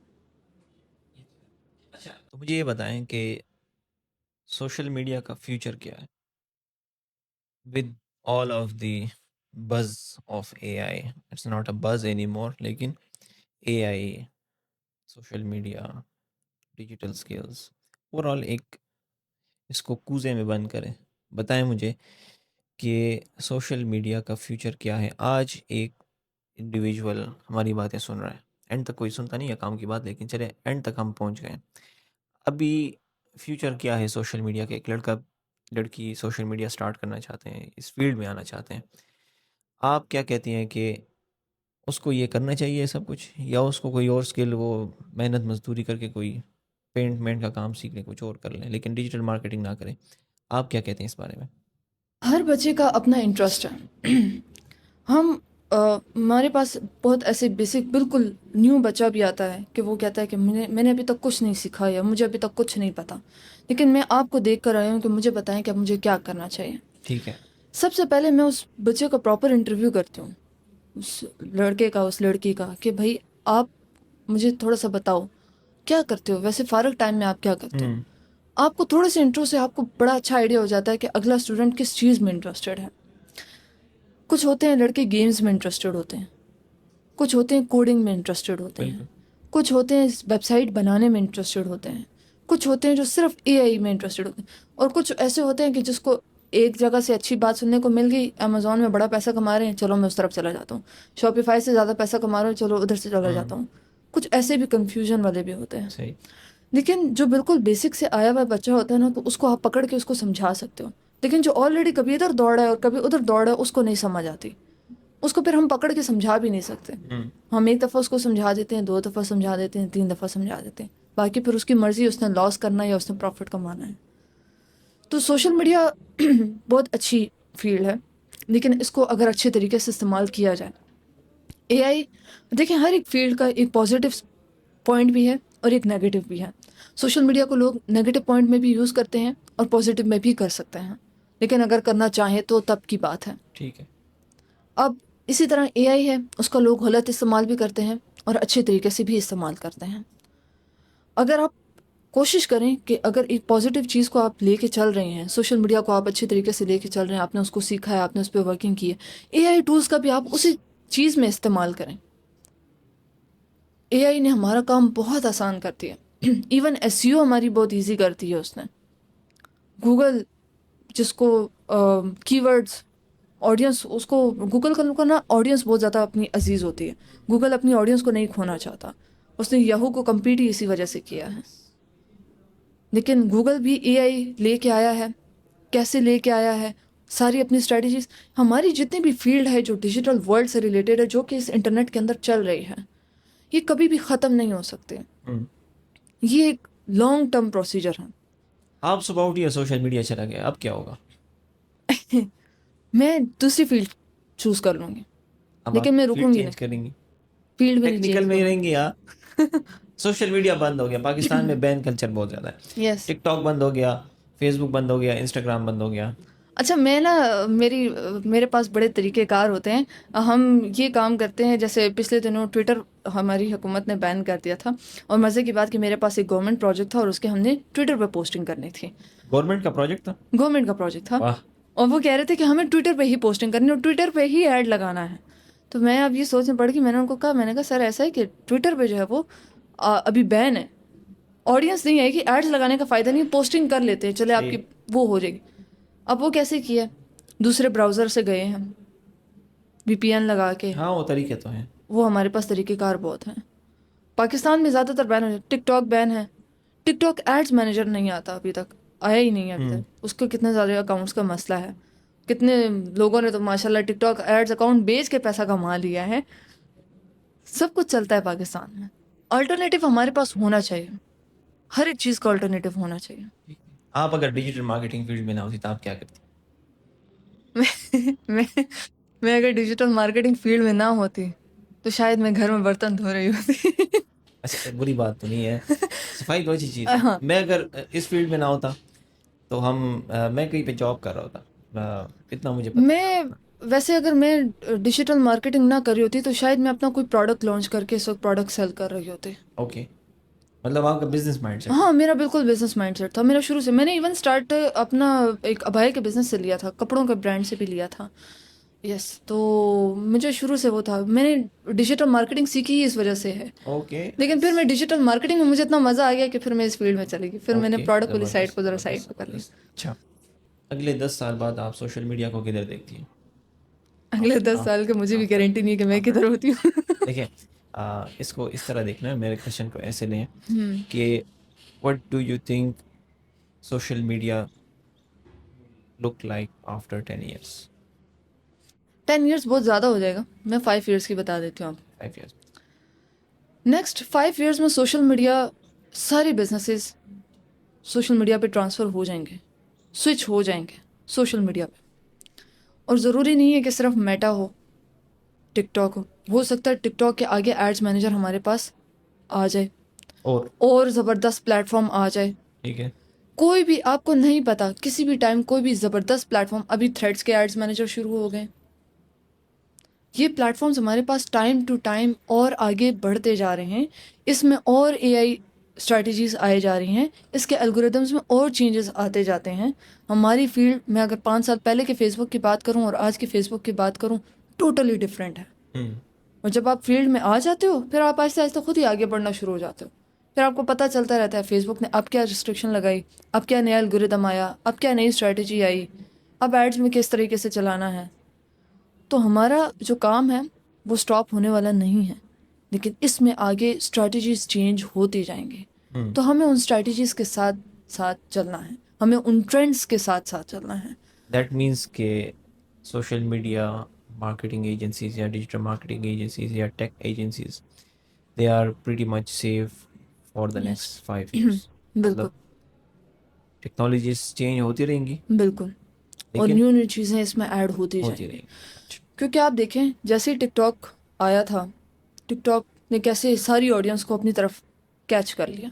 اچھا تو مجھے یہ بتائیں کہ سوشل میڈیا کا فیوچر کیا ہے with all of the buzz of AI. It's not a buzz anymore, لیکن AI, social media, digital skills, overall ایک اس کو کوزے میں بند کریں. بتائیں مجھے کہ سوشل میڈیا کا فیوچر کیا ہے. آج ایک انڈیویجول ہماری باتیں سن رہا ہے, اینڈ تک کوئی سنتا نہیں ہے کام کی بات, لیکن چلے اینڈ تک ہم پہنچ گئے. ابھی فیوچر کیا ہے سوشل میڈیا کے؟ ایک لڑکا لڑکی سوشل میڈیا سٹارٹ کرنا چاہتے ہیں, اس فیلڈ میں آنا چاہتے ہیں, آپ کیا کہتی ہیں کہ اس کو یہ کرنا چاہیے سب کچھ, یا اس کو کوئی اور اسکل, وہ محنت مزدوری کر کے کوئی پینٹ کا کام سیکھ لیں, کچھ اور کر لیں, لیکن ڈیجیٹل مارکیٹنگ نہ کریں؟ آپ کیا کہتے ہیں اس بارے میں؟ ہر بچے کا اپنا انٹرسٹ ہے. ہمارے پاس بہت ایسے بیسک بالکل نیو بچہ بھی آتا ہے کہ وہ کہتا ہے کہ میں نے ابھی تک کچھ نہیں سیکھا یا مجھے ابھی تک کچھ نہیں پتا, لیکن میں آپ کو دیکھ کر آئی ہوں کہ مجھے بتائیں کہ اب مجھے کیا کرنا چاہیے. ٹھیک ہے. سب سے پہلے میں اس بچے کا پراپر انٹرویو کرتی ہوں, اس لڑکے کا, اس لڑکی کا, کہ بھائی آپ مجھے تھوڑا سا بتاؤ کیا کرتے ہو, ویسے فارغ ٹائم میں آپ کیا کرتے ہو. آپ کو تھوڑے سے انٹرو سے آپ کو بڑا اچھا آئیڈیا ہو جاتا ہے کہ اگلا اسٹوڈنٹ کس چیز میں انٹرسٹڈ ہے. کچھ ہوتے ہیں لڑکے گیمز میں انٹرسٹڈ ہوتے ہیں, کچھ ہوتے ہیں کوڈنگ میں انٹرسٹڈ ہوتے ہیں, کچھ ہوتے ہیں ویب سائٹ بنانے میں انٹرسٹڈ ہوتے ہیں, کچھ ہوتے ہیں جو صرف AI میں انٹرسٹڈ ہوتے ہیں, اور کچھ ایسے ہوتے ہیں کہ جس کو ایک جگہ سے اچھی بات سننے کو مل گئی, امیزون میں بڑا پیسہ کما رہے ہیں, چلو میں اس طرف چلا جاتا ہوں, شاپیفائی سے زیادہ پیسہ کما رہے ہیں, چلو ادھر سے چلا جاتا ہوں. کچھ ایسے بھی کنفیوژن والے بھی ہوتے ہیں. صحیح. لیکن جو بالکل بیسک سے آیا ہوا بچہ ہوتا ہے نا, تو اس کو آپ پکڑ کے اس کو سمجھا سکتے ہو. لیکن جو آلریڈی کبھی ادھر دوڑا ہے اور کبھی ادھر دوڑا ہے, اس کو نہیں سمجھ آتی, اس کو پھر ہم پکڑ کے سمجھا بھی نہیں سکتے. ہم ایک دفعہ اس کو سمجھا دیتے ہیں, 2 دفعہ سمجھا دیتے ہیں, 3 دفعہ سمجھا دیتے ہیں, باقی پھر اس کی مرضی, اس نے لاس کرنا ہے یا اس نے پروفٹ کمانا ہے. تو سوشل میڈیا بہت اچھی فیلڈ ہے, لیکن اس کو اگر اچھے طریقے سے استعمال کیا جائے. AI دیکھیں ہر ایک فیلڈ کا ایک پازیٹیو پوائنٹ بھی ہے اور ایک نیگیٹو بھی ہے. سوشل میڈیا کو لوگ نیگیٹو پوائنٹ میں بھی یوز کرتے ہیں اور پازیٹیو میں بھی کر سکتے ہیں, لیکن اگر کرنا چاہیں تو تب کی بات ہے. ٹھیک ہے. اب اسی طرح AI ہے, اس کا لوگ غلط استعمال بھی کرتے ہیں اور اچھے طریقے سے بھی استعمال کرتے ہیں. اگر آپ کوشش کریں کہ اگر ایک پازیٹیو چیز کو آپ لے کے چل رہے ہیں, سوشل میڈیا کو آپ اچھے طریقے سے لے کے چل رہے ہیں, آپ نے اس کو سیکھا ہے, آپ نے اس پہ ورکنگ کی ہے, AI ٹولز کا بھی آپ اسی چیز میں استعمال کریں. AI نے ہمارا کام بہت آسان کر دیا. ایون SEO ہماری بہت ایزی کرتی ہے اس نے. گوگل جس کو کی ورڈز آڈینس اس کو گوگل کا نا آڈینس بہت زیادہ اپنی عزیز ہوتی ہے. گوگل اپنی آڈینس کو نہیں کھونا چاہتا. اس نے یاہو کو کمپیٹ ہی اسی وجہ سے کیا ہے. لیکن گوگل بھی اے آئی لے کے آیا ہے. کیسے لے کے آیا ہے؟ ساری اپنی اسٹریٹجیز. ہماری جتنی بھی فیلڈ ہے جو ڈیجیٹل ورلڈ سے ریلیٹڈ ہے، جو کہ اس انٹرنیٹ کے اندر چل رہی ہے، یہ کبھی بھی ختم نہیں ہو سکتے. یہ ایک لانگ ٹرم پروسیجر ہے. آپ صبح اٹھیے سوشل میڈیا چلا گیا، اب کیا ہوگا؟ میں دوسری فیلڈ چوز کر لوں گی، اب آپ لیکن میں فیلڈ رکوں گی چینج نہیں. کریں گی؟ فیلڈ میں نہیں ٹیکنیکل چینج میں ہی کروں رہیں گی یار. سوشل میڈیا بند ہو گیا پاکستان میں، بین کلچر بہت زیادہ ہے. گی. یس. ٹک ٹاک بند ہو گیا، فیس بک بند ہو گیا، انسٹاگرام بند ہو گیا. اچھا، میں نا میرے پاس بڑے طریقہ کار ہوتے ہیں. ہم یہ کام کرتے ہیں، جیسے پچھلے دنوں ٹویٹر ہماری حکومت نے بین کر دیا تھا، اور مزے کی بات کہ میرے پاس ایک گورنمنٹ پروجیکٹ تھا اور اس کے ہم نے ٹویٹر پہ پوسٹنگ کرنی تھی. گورنمنٹ کا پروجیکٹ تھا؟ گورنمنٹ کا پروجیکٹ تھا. واہ. اور وہ کہہ رہے تھے کہ ہمیں ٹویٹر پہ ہی پوسٹنگ کرنی اور ٹویٹر پہ ہی ایڈ لگانا ہے. تو میں اب یہ سوچنے پڑ گئی. میں نے ان کو کہا، میں نے کہا سر ایسا ہے کہ ٹویٹر پہ جو ہے وہ ابھی بین ہے، آڈینس نہیں آئے گی، ایڈز لگانے کا فائدہ نہیں، پوسٹنگ کر لیتے ہیں، چلے آپ کی وہ ہو جائے گی. اب وہ کیسے کیا؟ دوسرے براؤزر سے گئے ہیں وی پی این لگا کے. ہاں وہ طریقے تو ہیں. وہ ہمارے پاس طریقہ کار بہت ہیں. پاکستان میں زیادہ تر بین ہو. ٹک ٹاک بین ہے. ٹک ٹاک ایڈز مینیجر نہیں آتا ابھی تک، آیا ہی نہیں ہے ابھی تک. اس کو کتنے زیادہ اکاؤنٹس کا مسئلہ ہے. کتنے لوگوں نے تو ماشاء اللہ ٹک ٹاک ایڈز اکاؤنٹ بیچ کے پیسہ کما لیا ہے. سب کچھ چلتا ہے پاکستان میں. الٹرنیٹیو ہمارے پاس ہونا چاہیے. ہر ایک چیز کا الٹرنیٹیو ہونا چاہیے. آپ اگر ڈیجیٹل مارکیٹنگ فیلڈ میں نہ ہوتی تو آپ کیا کرتی؟ میں اگر ڈیجیٹل مارکیٹنگ فیلڈ میں نہ ہوتی تو شاید میں گھر میں برتن دھو رہی ہوتی. اچھا، بری بات تو نہیں ہے، صفائی تو اچھی چیز ہے. میں اگر اس فیلڈ میں نہ ہوتا تو میں کہیں پہ جاب کر رہا ہوتا، اتنا مجھے پتہ میں ویسے اگر میں ڈیجیٹل مارکیٹنگ نہ کری ہوتی تو شاید میں اپنا کوئی پروڈکٹ لانچ کر کے اس وقت پروڈکٹ سیل کر رہی ہوتی. اوکے، مطلب آپ کا بزنس مائنڈ سیٹ. ہاں، میرا بالکل بزنس مائنڈ سیٹ تھا میرا شروع سے. میں نے ایون اسٹارٹ اپنا ایک ابایا کے بزنس سے لیا تھا، کپڑوں کے برانڈ سے بھی لیا تھا. یس. تو مجھے شروع سے وہ تھا. میں نے ڈیجیٹل مارکیٹنگ سیکھی ہی اس وجہ سے ہے. اوکے. لیکن پھر میں ڈیجیٹل مارکیٹنگ میں مجھے اتنا مزہ آ گیا کہ پھر میں اس فیلڈ میں چلی گئی. پھر میں نے پروڈکٹ والی سائڈ کو ذرا سائڈ پہ کر لی. اچھا، اگلے 10 سال بعد آپ سوشل میڈیا کو کدھر دیکھتی ہیں؟ اگلے 10 سال کے مجھے بھی گارنٹی نہیں ہے کہ میں کدھر ہوتی ہوں. دیکھیں، اس کو اس طرح دیکھنا ہے، میرے کوشچن کو ایسے لیں کہ what do you think social media look like after 10 years? 10 years بہت زیادہ ہو جائے گا. میں 5 ایئرس کی بتا دیتی ہوں آپ. 5 years. نیکسٹ 5 ایئرس میں سوشل میڈیا، سارے بزنسز سوشل میڈیا پہ ٹرانسفر ہو جائیں گے، سوئچ ہو جائیں گے سوشل میڈیا پہ. اور ضروری نہیں ہے کہ صرف میٹا ہو، ٹک ٹاک ہو سکتا ہے ٹک ٹاک کے آگے ایڈز مینیجر ہمارے پاس آ جائے اور زبردست پلیٹ فارم آ جائے. ٹھیک ہے. کوئی بھی آپ کو نہیں پتا، کسی بھی ٹائم کوئی بھی زبردست پلیٹ فارم. ابھی تھریڈس کے ایڈز مینیجر شروع ہو گئے. یہ پلیٹ فارمز ہمارے پاس ٹائم ٹو ٹائم اور آگے بڑھتے جا رہے ہیں. اس میں اور اے آئی اسٹریٹجیز آئے جا رہی ہیں، اس کے الگوریدمس میں اور چینجز آتے جاتے ہیں. ہماری فیلڈ میں اگر 5 سال پہلے کے فیس بک کی بات کروں اور آج کے فیس بک کی بات کروں، ٹوٹلی ڈفرینٹ ہے. اور جب آپ فیلڈ میں آ جاتے ہو پھر آپ آہستہ آہستہ خود ہی آگے بڑھنا شروع ہو جاتے ہو. پھر آپ کو پتہ چلتا رہتا ہے فیس بک نے اب کیا ریسٹرکشن لگائی، اب کیا نیا الگوریدم آیا، اب کیا نئی اسٹریٹجی آئی، اب ایڈز میں کس طریقے سے چلانا ہے. تو ہمارا جو کام ہے وہ سٹاپ ہونے والا نہیں ہے، لیکن اس میں آگے اسٹریٹجیز چینج ہوتی جائیں گی. تو ہمیں ان اسٹریٹجیز کے ساتھ ساتھ چلنا ہے، ہمیں ان ٹرینڈس کے ساتھ ساتھ چلنا ہے. دیٹ مینس کہ سوشل میڈیا مارکیٹنگ ایجنسیز یا ڈیجیٹل مارکیٹنگ ایجنسیز یا tech agencies they are pretty much safe for the next 5 years. بالکل ٹیکنالوجیز چینج ہوتی رہیں گی، بالکل، اور نیو نیو چیزیں اس میں ایڈ ہوتی جائیں گی. کیونکہ آپ دیکھیں جیسے ہی ٹک ٹاک آیا تھا، ٹک ٹاک نے کیسے ساری آڈینس کو اپنی طرف کیچ کر لیا.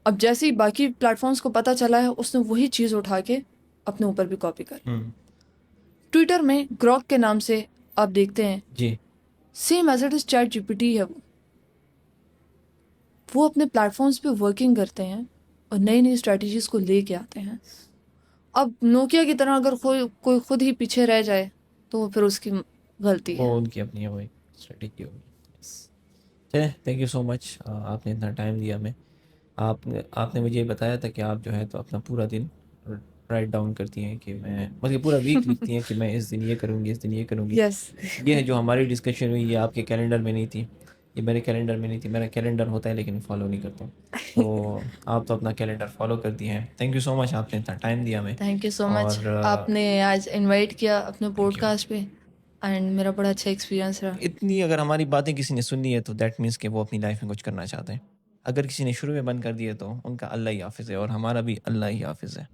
اب جیسے ہی باقی پلیٹ فارمس کو پتہ چلا ہے اس نے وہی چیز اٹھا کے اپنے اوپر بھی کاپی کر لی. ٹویٹر میں گروک کے نام سے آپ دیکھتے ہیں جی، same as it is ChatGPT ہے. وہ اپنے پلیٹ فارمس پہ ورکنگ کرتے ہیں اور نئی نئی اسٹریٹجیز کو لے کے آتے ہیں. اب نوکیا کی طرح اگر کوئی خود ہی پیچھے رہ جائے تو وہ پھر اس کی غلطی ہے. وہ ان کی اپنی وہی اسٹریٹجی ہوگی. چلیں، تھینک یو سو مچ، آپ نے اتنا ٹائم دیا ہمیں. آپ نے مجھے بتایا تھا کہ آپ جو ہے تو اپنا پورا دن رائٹ ڈاؤن کرتی ہیں کہ میں مطلب پورا ویک لکھتی ہیں کہ میں اس دن یہ کروں گی، اس دن یہ کروں گی. یس. یہ ہے جو ہماری ڈسکشن ہوئی، یہ آپ کے کیلنڈر میں نہیں تھی، یہ میرے کیلنڈر میں نہیں تھی. میرا کیلنڈر ہوتا ہے لیکن فالو نہیں کرتا ہوں. تو آپ تو اپنا کیلنڈر فالو کرتی ہیں. تھینک یو سو مچ، آپ نے اتنا ٹائم دیا ہمیں. تھینک یو سو مچ. اور آپ نے آج انوائٹ کیا اپنے پوڈ you. کاسٹ پہ، اینڈ میرا بڑا اچھا ایکسپیرینس رہا. اتنی اگر ہماری باتیں کسی نے سنی ہے تو دیٹ مینس کہ وہ اپنی لائف میں کچھ کرنا چاہتے ہیں. اگر کسی نے شروع میں بند کر دیے تو ان کا اللہ ہی حافظ ہے، اور ہمارا بھی اللہ ہی حافظ ہے.